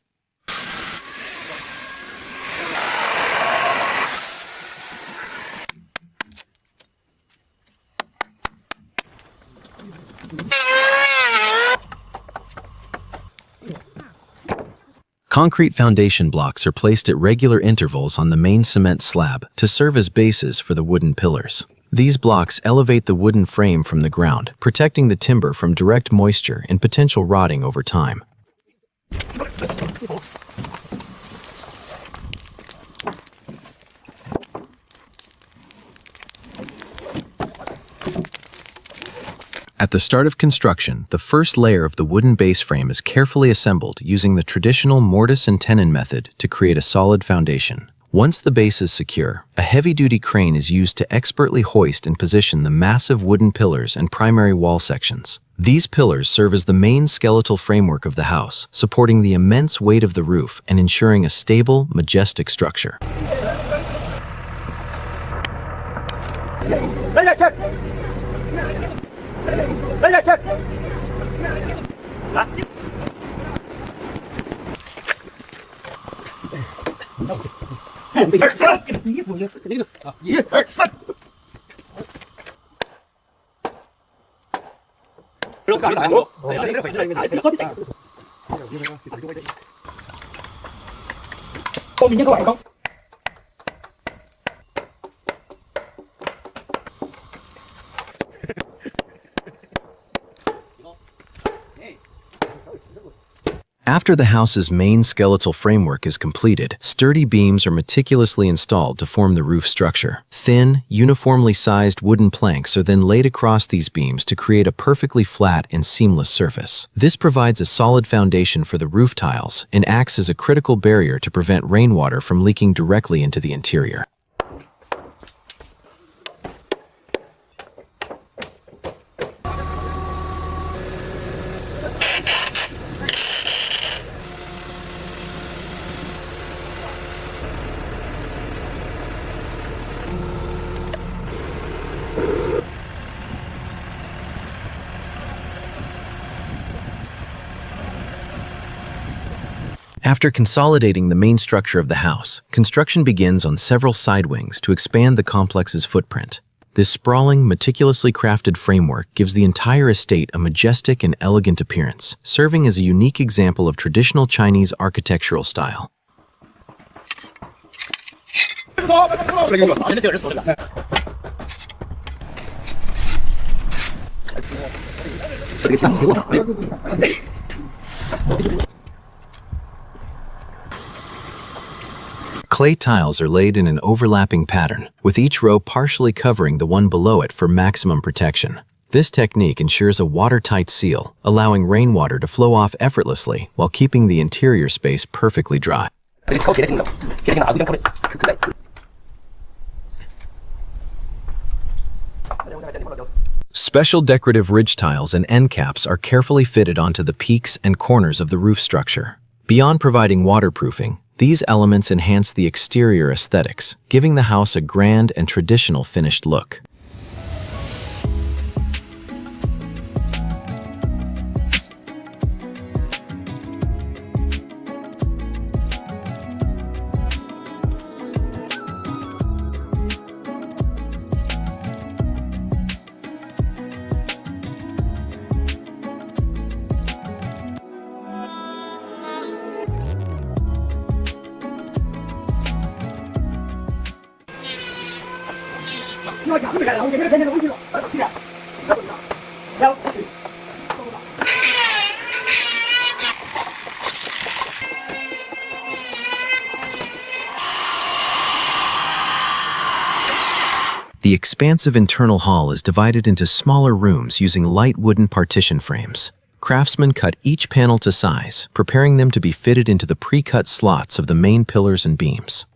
Concrete foundation blocks are placed at regular intervals on the main cement slab to serve as bases for the wooden pillars. These blocks elevate the wooden frame from the ground, protecting the timber from direct moisture and potential rotting over time. At the start of construction, the first layer of the wooden base frame is carefully assembled using the traditional mortise and tenon method to create a solid foundation. Once the base is secure, a heavy-duty crane is used to expertly hoist and position the massive wooden pillars and primary wall sections. These pillars serve as the main skeletal framework of the house, supporting the immense weight of the roof and ensuring a stable, majestic structure. After the house's main skeletal framework is completed, sturdy beams are meticulously installed to form the roof structure. Thin, uniformly sized wooden planks are then laid across these beams to create a perfectly flat and seamless surface. This provides a solid foundation for the roof tiles and acts as a critical barrier to prevent rainwater from leaking directly into the interior. After consolidating the main structure of the house, construction begins on several side wings to expand the complex's footprint. This sprawling, meticulously crafted framework gives the entire estate a majestic and elegant appearance, serving as a unique example of traditional Chinese architectural style. Clay tiles are laid in an overlapping pattern, with each row partially covering the one below it for maximum protection. This technique ensures a watertight seal, allowing rainwater to flow off effortlessly while keeping the interior space perfectly dry. Special decorative ridge tiles and end caps are carefully fitted onto the peaks and corners of the roof structure. Beyond providing waterproofing, these elements enhance the exterior aesthetics, giving the house a grand and traditional finished look. The expansive internal hall is divided into smaller rooms using light wooden partition frames. Craftsmen cut each panel to size, preparing them to be fitted into the pre-cut slots of the main pillars and beams.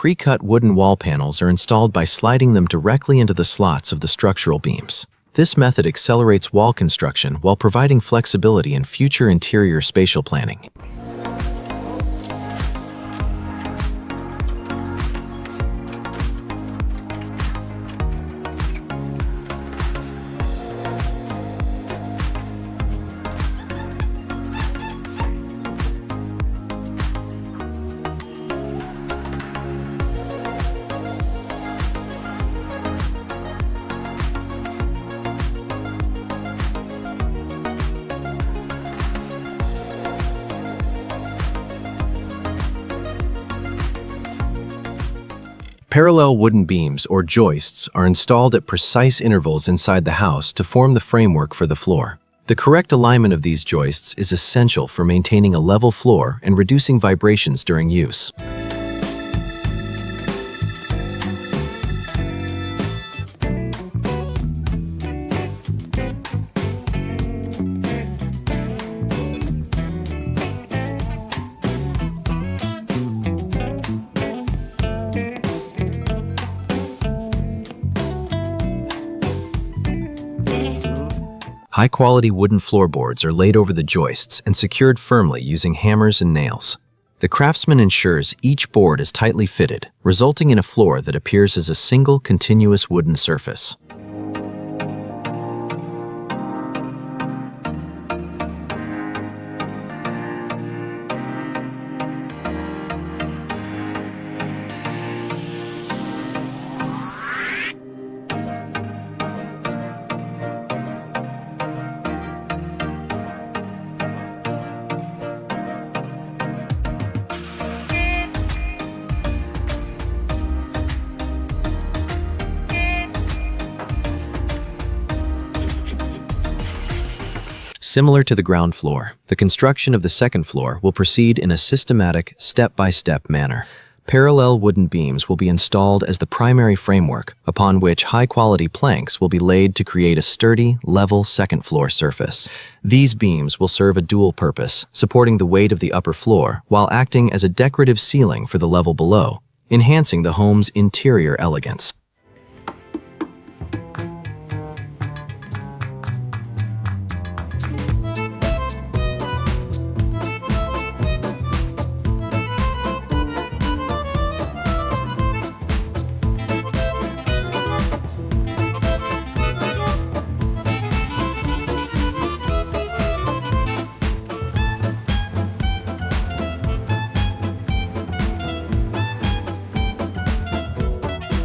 Pre-cut wooden wall panels are installed by sliding them directly into the slots of the structural beams. This method accelerates wall construction while providing flexibility in future interior spatial planning. Parallel wooden beams, or joists, are installed at precise intervals inside the house to form the framework for the floor. The correct alignment of these joists is essential for maintaining a level floor and reducing vibrations during use. High-quality wooden floorboards are laid over the joists and secured firmly using hammers and nails. The craftsman ensures each board is tightly fitted, resulting in a floor that appears as a single continuous wooden surface. Similar to the ground floor, the construction of the second floor will proceed in a systematic, step-by-step manner. Parallel wooden beams will be installed as the primary framework, upon which high-quality planks will be laid to create a sturdy, level second-floor surface. These beams will serve a dual purpose, supporting the weight of the upper floor while acting as a decorative ceiling for the level below, enhancing the home's interior elegance.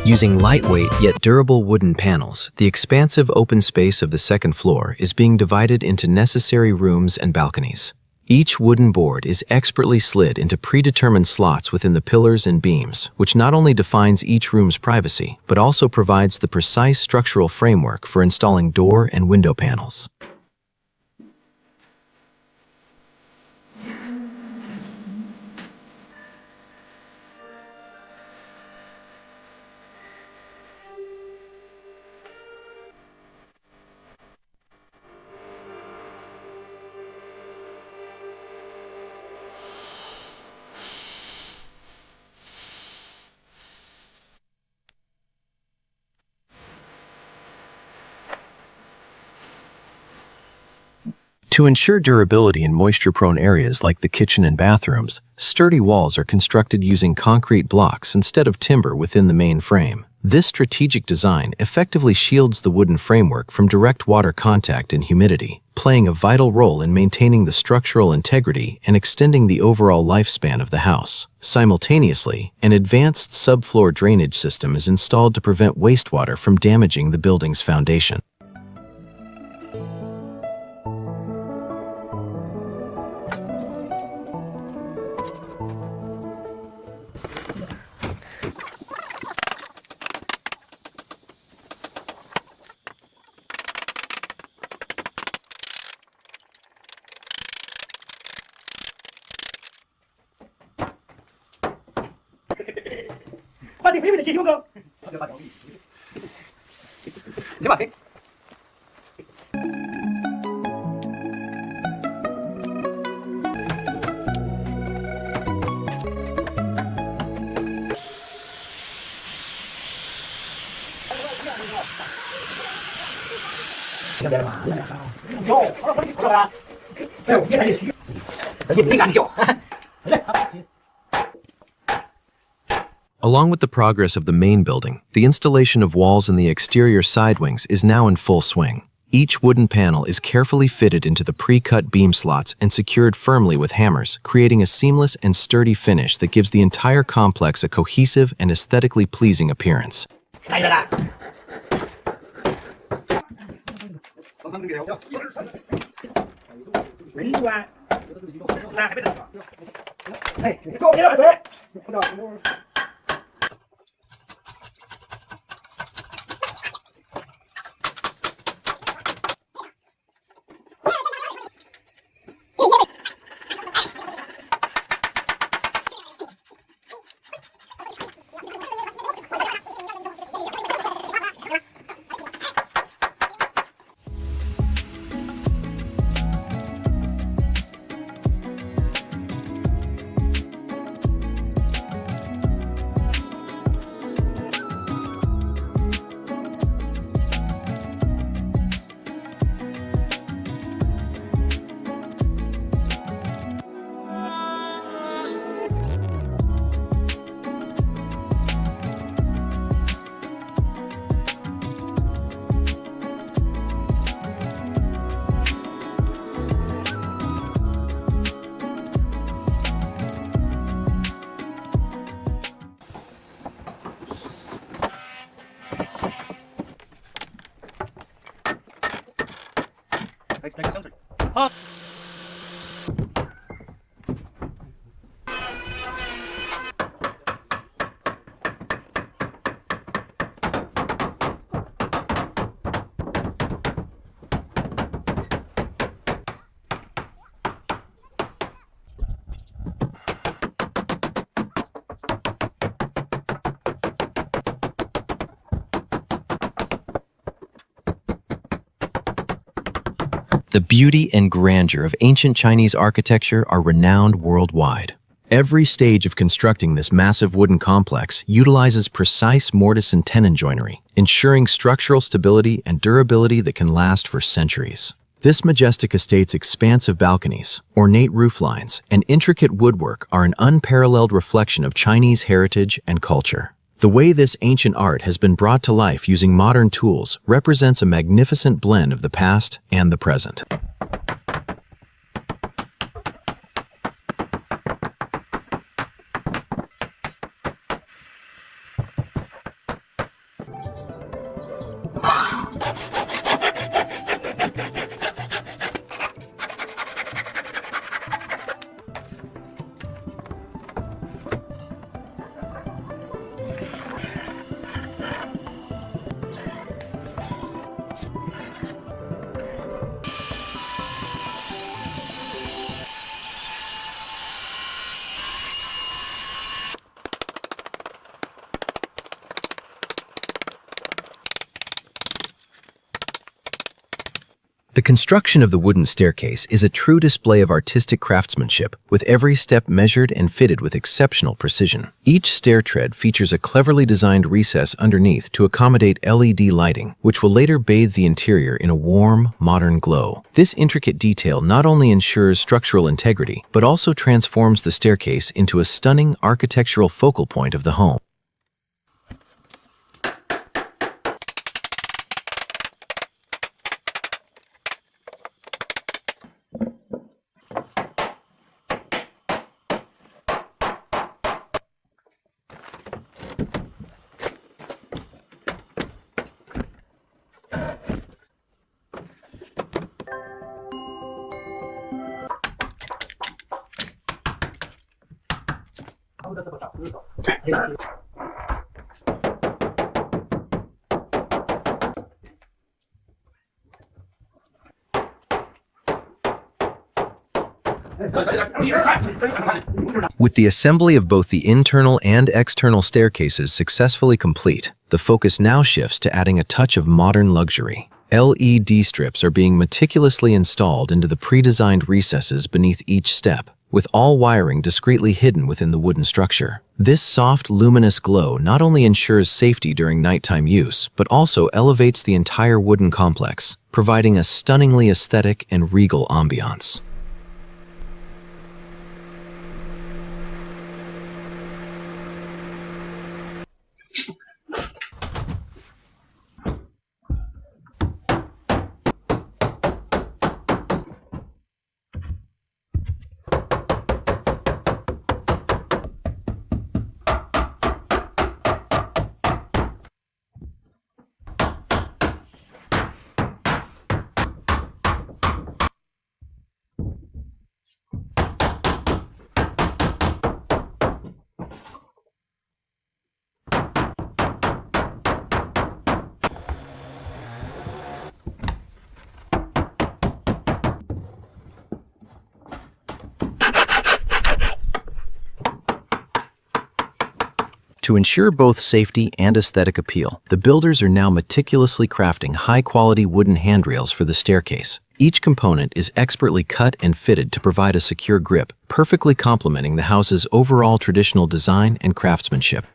Using lightweight yet durable wooden panels, the expansive open space of the second floor is being divided into necessary rooms and balconies. Each wooden board is expertly slid into predetermined slots within the pillars and beams, which not only defines each room's privacy, but also provides the precise structural framework for installing door and window panels. To ensure durability in moisture-prone areas like the kitchen and bathrooms, sturdy walls are constructed using concrete blocks instead of timber within the main frame. This strategic design effectively shields the wooden framework from direct water contact and humidity, playing a vital role in maintaining the structural integrity and extending the overall lifespan of the house. Simultaneously, an advanced subfloor drainage system is installed to prevent wastewater from damaging the building's foundation. Along with the progress of the main building, the installation of walls in the exterior side wings is now in full swing. Each wooden panel is carefully fitted into the pre-cut beam slots and secured firmly with hammers, creating a seamless and sturdy finish that gives the entire complex a cohesive and aesthetically pleasing appearance. The beauty and grandeur of ancient Chinese architecture are renowned worldwide. Every stage of constructing this massive wooden complex utilizes precise mortise and tenon joinery, ensuring structural stability and durability that can last for centuries. This majestic estate's expansive balconies, ornate roof lines, and intricate woodwork are an unparalleled reflection of Chinese heritage and culture. The way this ancient art has been brought to life using modern tools represents a magnificent blend of the past and the present. The construction of the wooden staircase is a true display of artistic craftsmanship, with every step measured and fitted with exceptional precision. Each stair tread features a cleverly designed recess underneath to accommodate LED lighting, which will later bathe the interior in a warm, modern glow. This intricate detail not only ensures structural integrity, but also transforms the staircase into a stunning architectural focal point of the home. With the assembly of both the internal and external staircases successfully complete, the focus now shifts to adding a touch of modern luxury. LED strips are being meticulously installed into the pre-designed recesses beneath each step, with all wiring discreetly hidden within the wooden structure. This soft, luminous glow not only ensures safety during nighttime use, but also elevates the entire wooden complex, providing a stunningly aesthetic and regal ambiance. To ensure both safety and aesthetic appeal, the builders are now meticulously crafting high-quality wooden handrails for the staircase. Each component is expertly cut and fitted to provide a secure grip, perfectly complementing the house's overall traditional design and craftsmanship.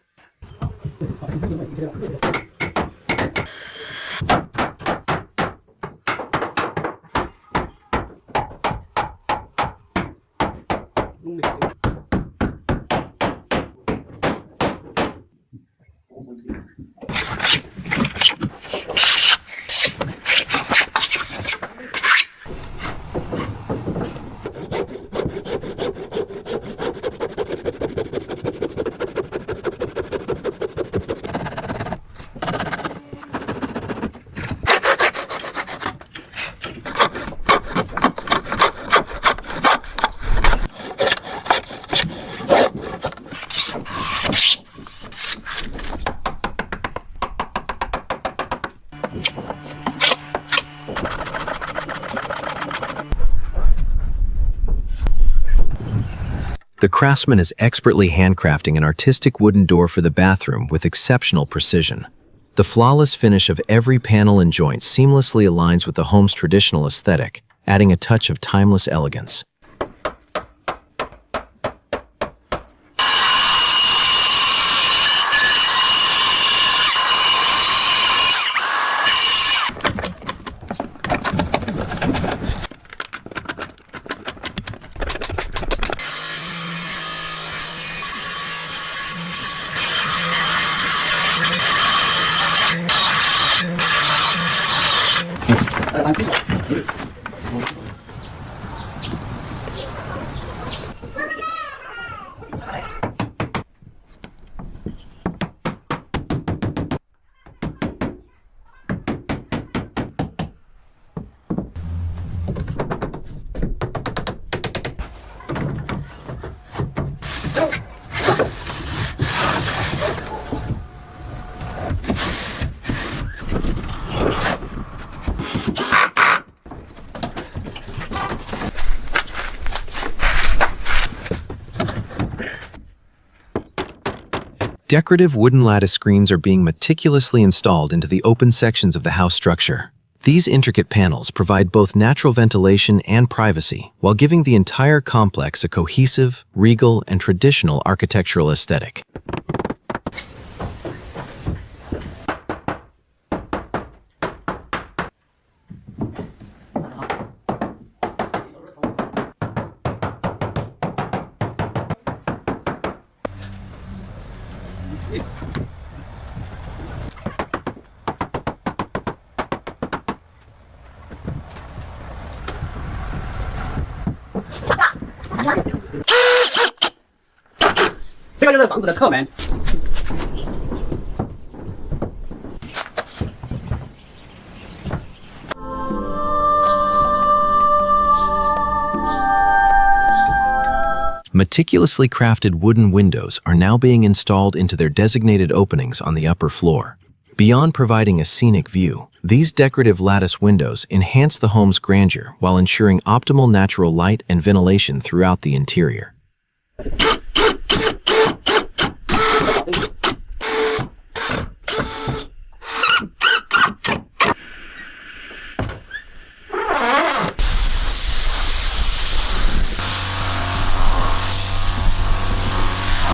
The craftsman is expertly handcrafting an artistic wooden door for the bathroom with exceptional precision. The flawless finish of every panel and joint seamlessly aligns with the home's traditional aesthetic, adding a touch of timeless elegance. Decorative wooden lattice screens are being meticulously installed into the open sections of the house structure. These intricate panels provide both natural ventilation and privacy, while giving the entire complex a cohesive, regal, and traditional architectural aesthetic. Meticulously crafted wooden windows are now being installed into their designated openings on the upper floor. Beyond providing a scenic view, these decorative lattice windows enhance the home's grandeur while ensuring optimal natural light and ventilation throughout the interior.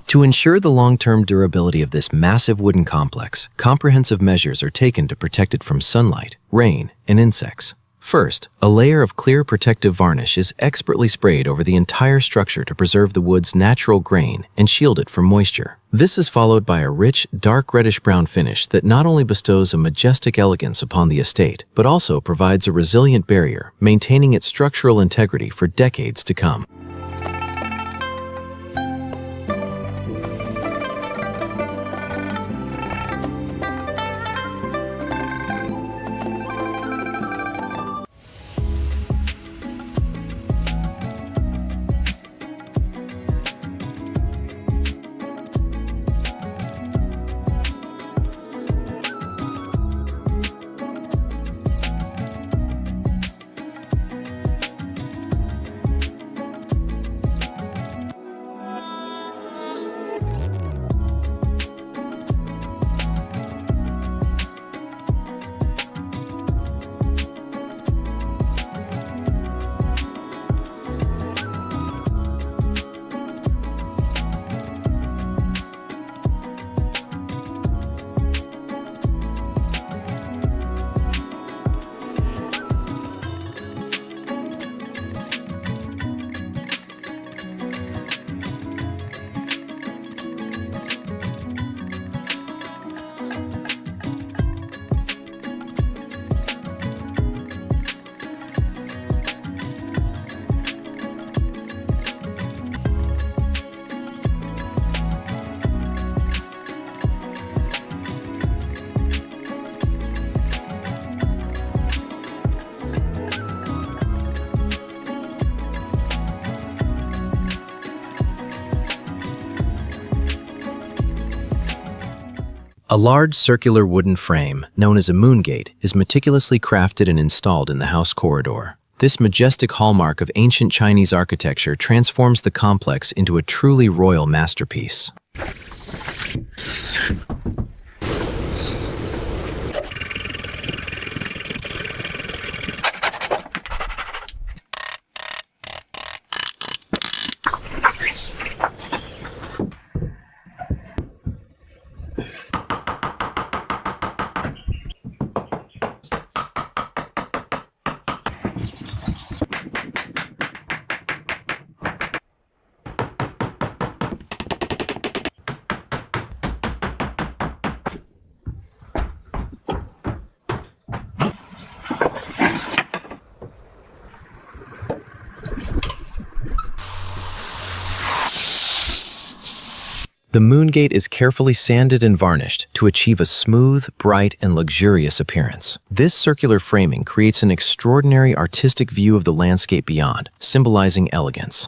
To ensure the long-term durability of this massive wooden complex, comprehensive measures are taken to protect it from sunlight, rain, and insects. First, a layer of clear protective varnish is expertly sprayed over the entire structure to preserve the wood's natural grain and shield it from moisture. This is followed by a rich, dark reddish-brown finish that not only bestows a majestic elegance upon the estate, but also provides a resilient barrier, maintaining its structural integrity for decades to come. A large circular wooden frame, known as a moon gate, is meticulously crafted and installed in the house corridor. This majestic hallmark of ancient Chinese architecture transforms the complex into a truly royal masterpiece. The moongate is carefully sanded and varnished to achieve a smooth, bright, and luxurious appearance. This circular framing creates an extraordinary artistic view of the landscape beyond, symbolizing elegance.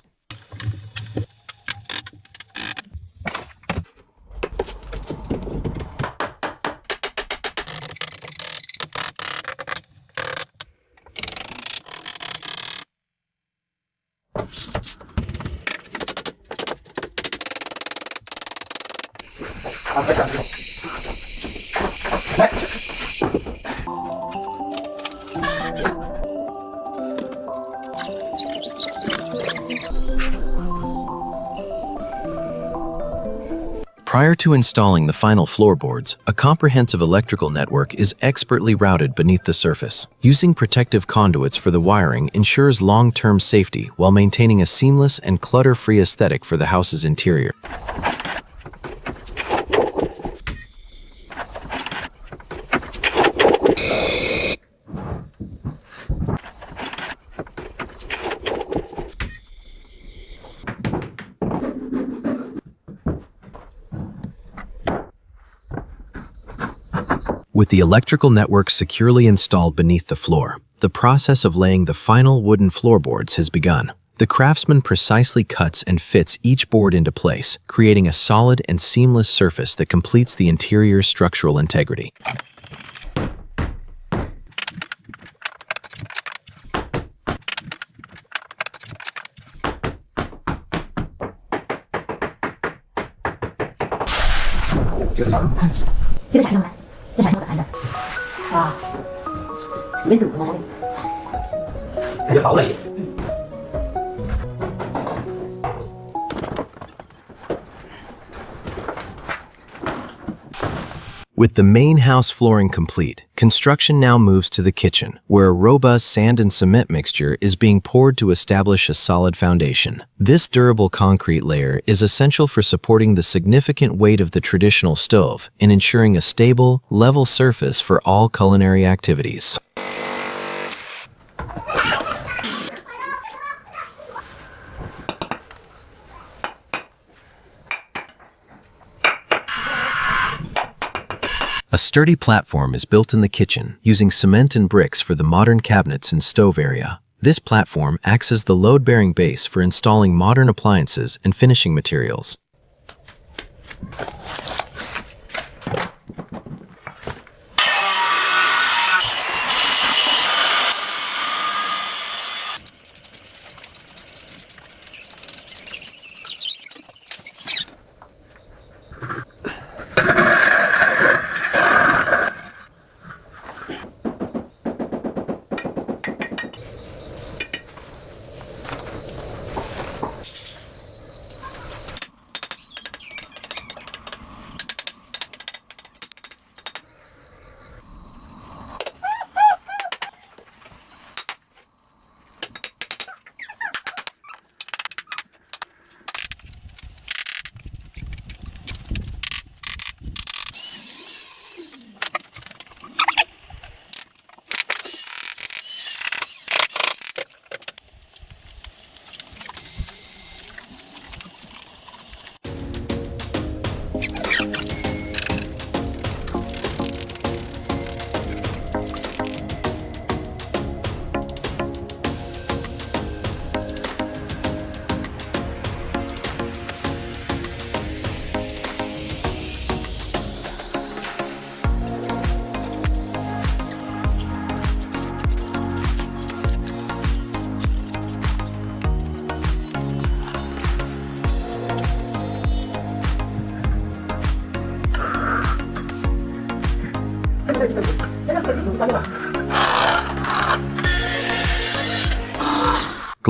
Prior to installing the final floorboards, a comprehensive electrical network is expertly routed beneath the surface. Using protective conduits for the wiring ensures long-term safety while maintaining a seamless and clutter-free aesthetic for the house's interior. With the electrical network securely installed beneath the floor, the process of laying the final wooden floorboards has begun. The craftsman precisely cuts and fits each board into place, creating a solid and seamless surface that completes the interior's structural integrity. With the main house flooring complete, construction now moves to the kitchen, where a robust sand and cement mixture is being poured to establish a solid foundation. This durable concrete layer is essential for supporting the significant weight of the traditional stove and ensuring a stable, level surface for all culinary activities. A sturdy platform is built in the kitchen, using cement and bricks for the modern cabinets and stove area. This platform acts as the load-bearing base for installing modern appliances and finishing materials.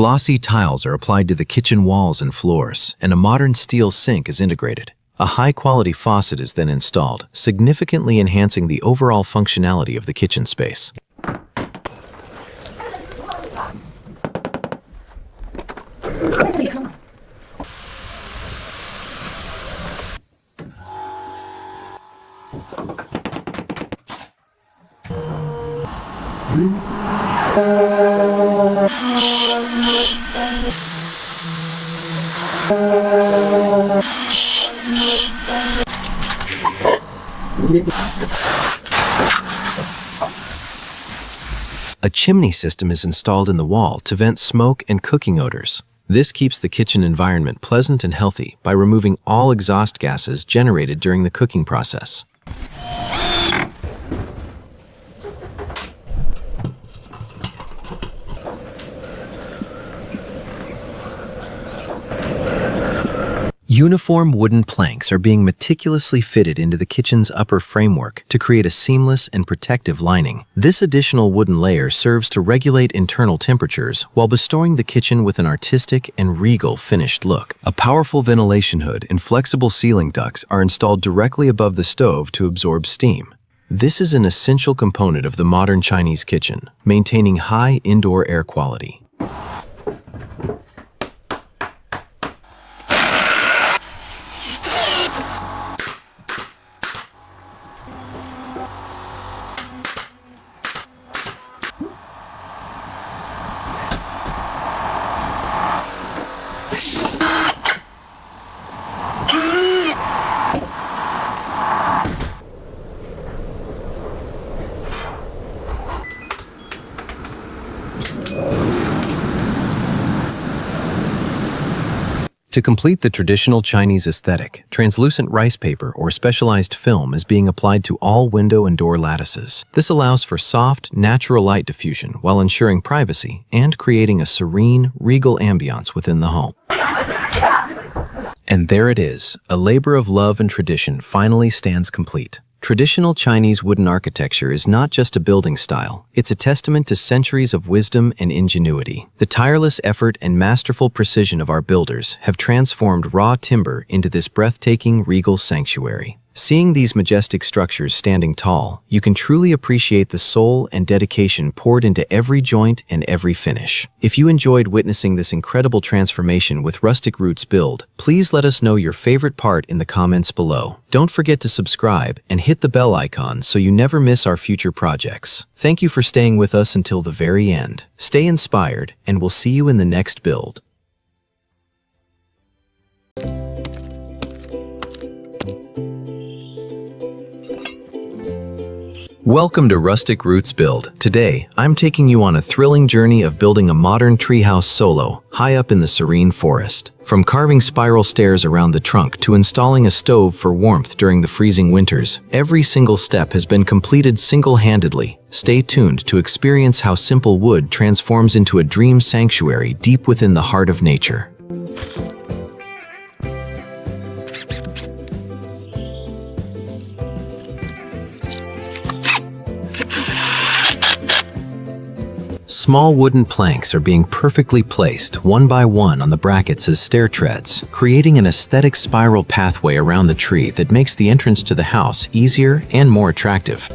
Glossy tiles are applied to the kitchen walls and floors, and a modern steel sink is integrated. A high-quality faucet is then installed, significantly enhancing the overall functionality of the kitchen space. A chimney system is installed in the wall to vent smoke and cooking odors. This keeps the kitchen environment pleasant and healthy by removing all exhaust gases generated during the cooking process. Uniform wooden planks are being meticulously fitted into the kitchen's upper framework to create a seamless and protective lining. This additional wooden layer serves to regulate internal temperatures while bestowing the kitchen with an artistic and regal finished look. A powerful ventilation hood and flexible ceiling ducts are installed directly above the stove to absorb steam. This is an essential component of the modern Chinese kitchen, maintaining high indoor air quality. To complete the traditional Chinese aesthetic, translucent rice paper or specialized film is being applied to all window and door lattices. This allows for soft, natural light diffusion while ensuring privacy and creating a serene, regal ambiance within the home. And there it is, a labor of love and tradition finally stands complete. Traditional Chinese wooden architecture is not just a building style, it's a testament to centuries of wisdom and ingenuity. The tireless effort and masterful precision of our builders have transformed raw timber into this breathtaking, regal sanctuary. Seeing these majestic structures standing tall, you can truly appreciate the soul and dedication poured into every joint and every finish. If you enjoyed witnessing this incredible transformation with Rustic Roots Build, please let us know your favorite part in the comments below. Don't forget to subscribe and hit the bell icon so you never miss our future projects. Thank you for staying with us until the very end. Stay inspired, and we'll see you in the next build. Welcome to Rustic Roots Build. Today, I'm taking you on a thrilling journey of building a modern treehouse solo, high up in the serene forest. From carving spiral stairs around the trunk to installing a stove for warmth during the freezing winters, every single step has been completed single-handedly. Stay tuned to experience how simple wood transforms into a dream sanctuary deep within the heart of nature. Small wooden planks are being perfectly placed one by one on the brackets as stair treads, creating an aesthetic spiral pathway around the tree that makes the entrance to the house easier and more attractive.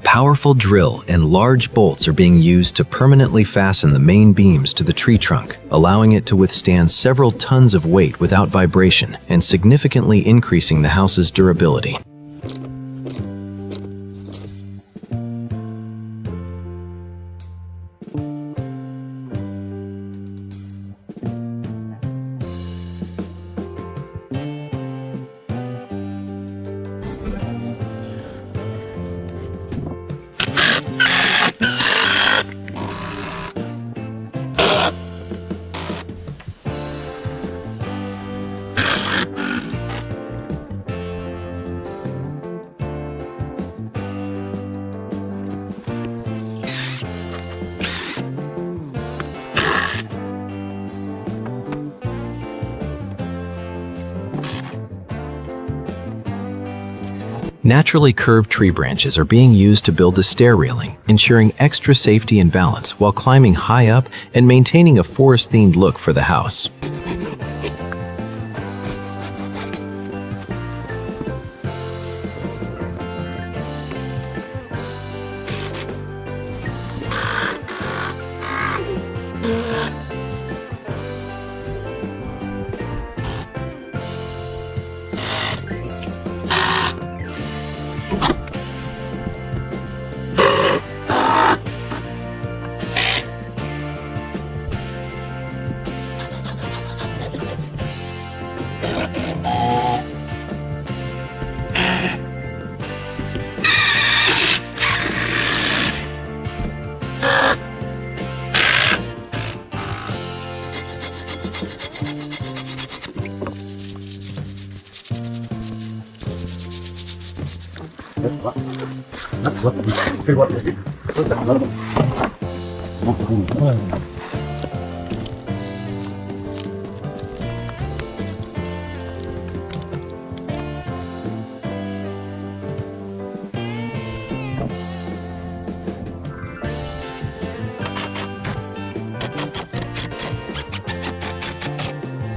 powerful drill and large bolts are being used to permanently fasten the main beams to the tree trunk, allowing it to withstand several tons of weight without vibration and significantly increasing the house's durability. Naturally curved tree branches are being used to build the stair railing, ensuring extra safety and balance while climbing high up and maintaining a forest-themed look for the house.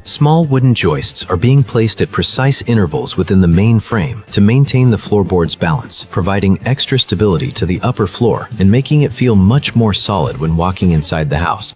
Small wooden joists are being placed at precise intervals within the main frame to maintain the floorboard's balance, providing extra stability to the upper floor and making it feel much more solid when walking inside the house.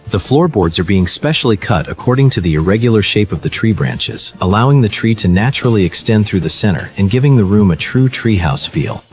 The floorboards are being specially cut according to the irregular shape of the tree branches, allowing the tree to naturally extend through the center and giving the room a true treehouse feel.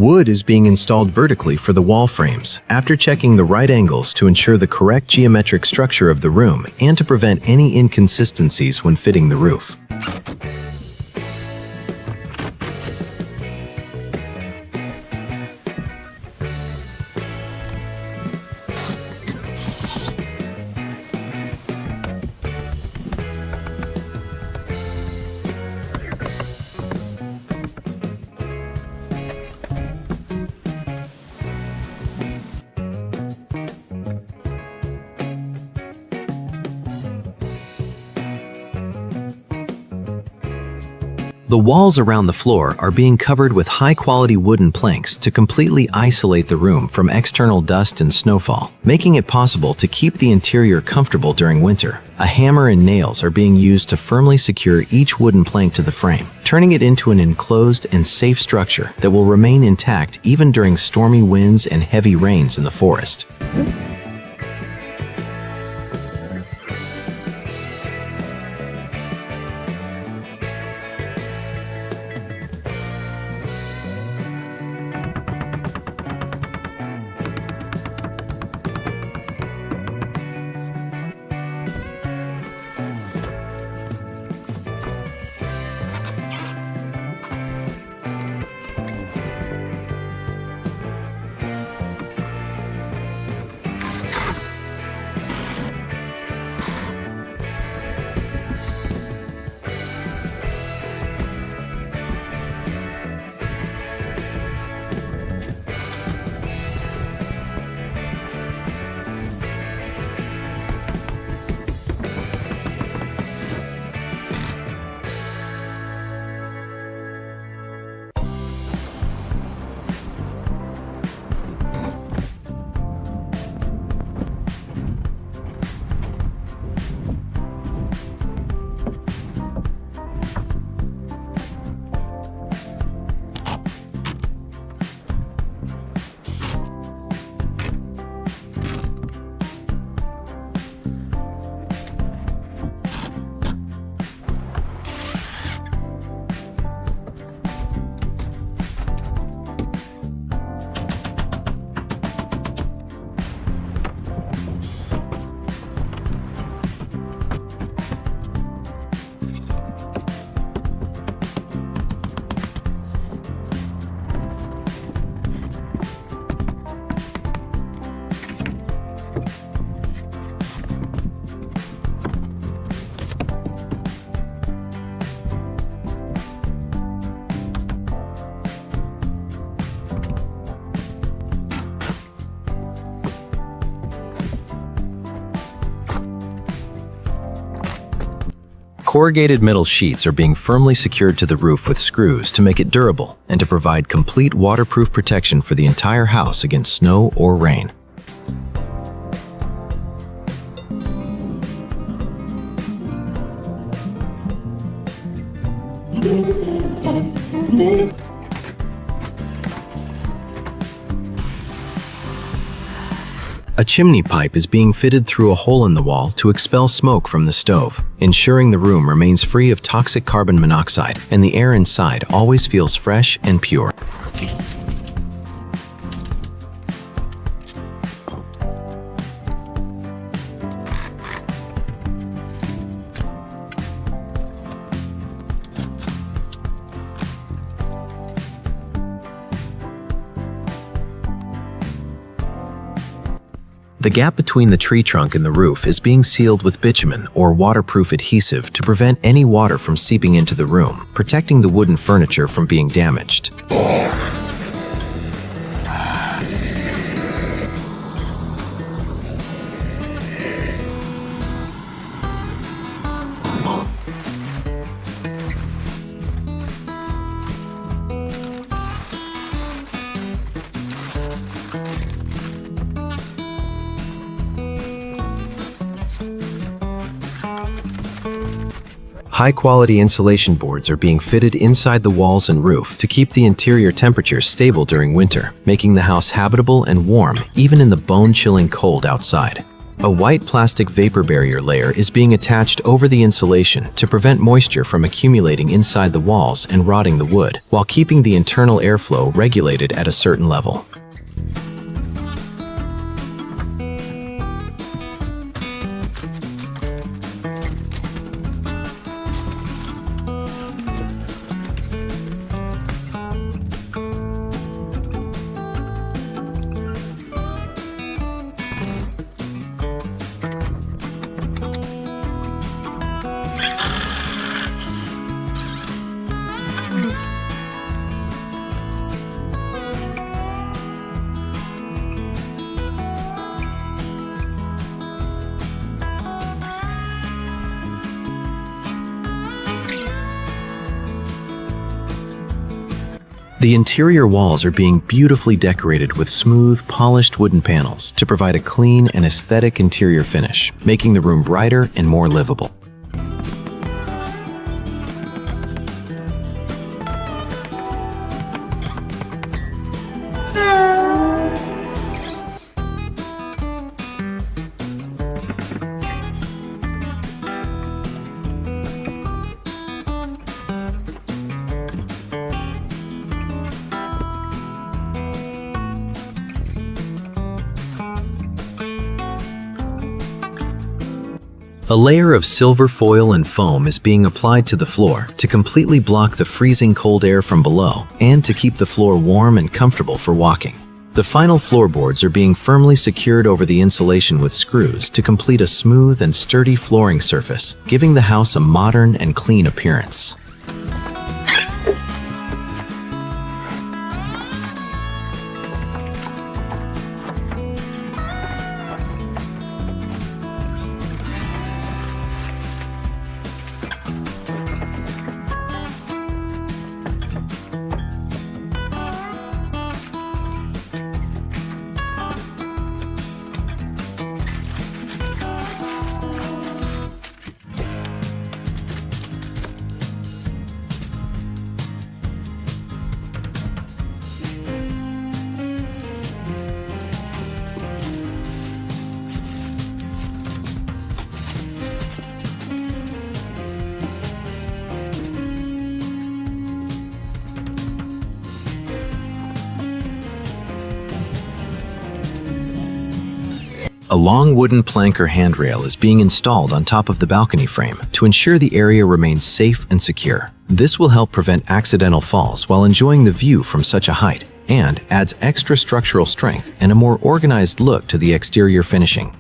Wood is being installed vertically for the wall frames, after checking the right angles to ensure the correct geometric structure of the room and to prevent any inconsistencies when fitting the roof. The walls around the floor are being covered with high-quality wooden planks to completely isolate the room from external dust and snowfall, making it possible to keep the interior comfortable during winter. A hammer and nails are being used to firmly secure each wooden plank to the frame, turning it into an enclosed and safe structure that will remain intact even during stormy winds and heavy rains in the forest. Corrugated metal sheets are being firmly secured to the roof with screws to make it durable and to provide complete waterproof protection for the entire house against snow or rain. A chimney pipe is being fitted through a hole in the wall to expel smoke from the stove, ensuring the room remains free of toxic carbon monoxide and the air inside always feels fresh and pure. The gap between the tree trunk and the roof is being sealed with bitumen or waterproof adhesive to prevent any water from seeping into the room, protecting the wooden furniture from being damaged. High-quality insulation boards are being fitted inside the walls and roof to keep the interior temperature stable during winter, making the house habitable and warm even in the bone-chilling cold outside. A white plastic vapor barrier layer is being attached over the insulation to prevent moisture from accumulating inside the walls and rotting the wood, while keeping the internal airflow regulated at a certain level. The interior walls are being beautifully decorated with smooth, polished wooden panels to provide a clean and aesthetic interior finish, making the room brighter and more livable. A layer of silver foil and foam is being applied to the floor to completely block the freezing cold air from below and to keep the floor warm and comfortable for walking. The final floorboards are being firmly secured over the insulation with screws to complete a smooth and sturdy flooring surface, giving the house a modern and clean appearance. A long wooden plank or handrail is being installed on top of the balcony frame to ensure the area remains safe and secure. This will help prevent accidental falls while enjoying the view from such a height, and adds extra structural strength and a more organized look to the exterior finishing.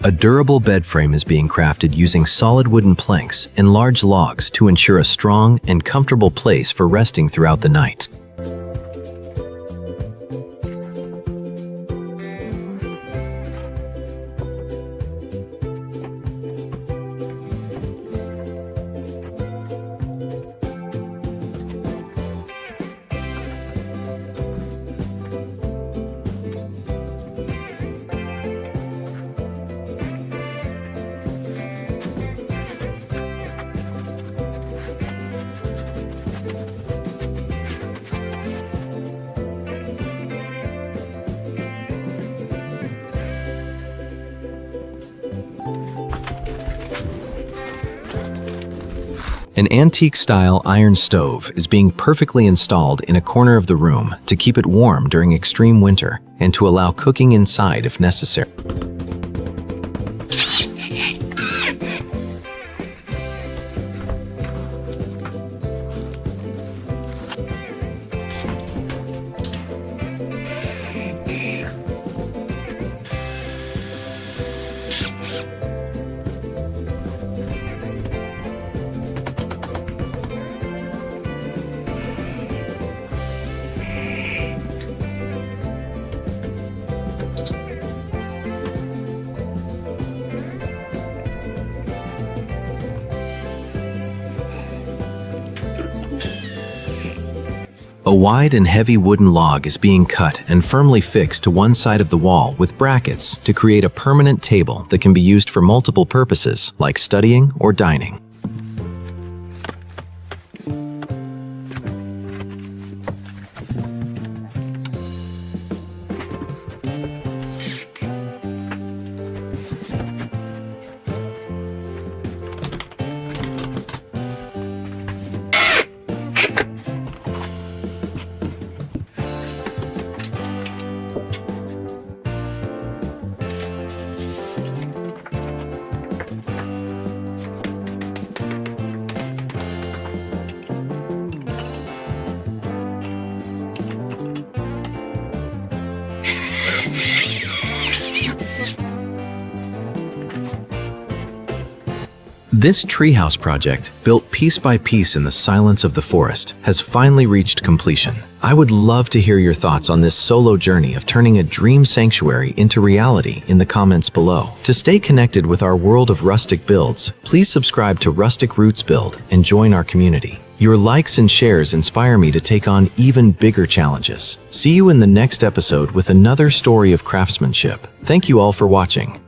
A durable bed frame is being crafted using solid wooden planks and large logs to ensure a strong and comfortable place for resting throughout the night. An antique-style iron stove is being perfectly installed in a corner of the room to keep it warm during extreme winter and to allow cooking inside if necessary. A wide and heavy wooden log is being cut and firmly fixed to one side of the wall with brackets to create a permanent table that can be used for multiple purposes like studying or dining. This treehouse project, built piece by piece in the silence of the forest, has finally reached completion. I would love to hear your thoughts on this solo journey of turning a dream sanctuary into reality in the comments below. To stay connected with our world of rustic builds, please subscribe to Rustic Roots Build and join our community. Your likes and shares inspire me to take on even bigger challenges. See you in the next episode with another story of craftsmanship. Thank you all for watching.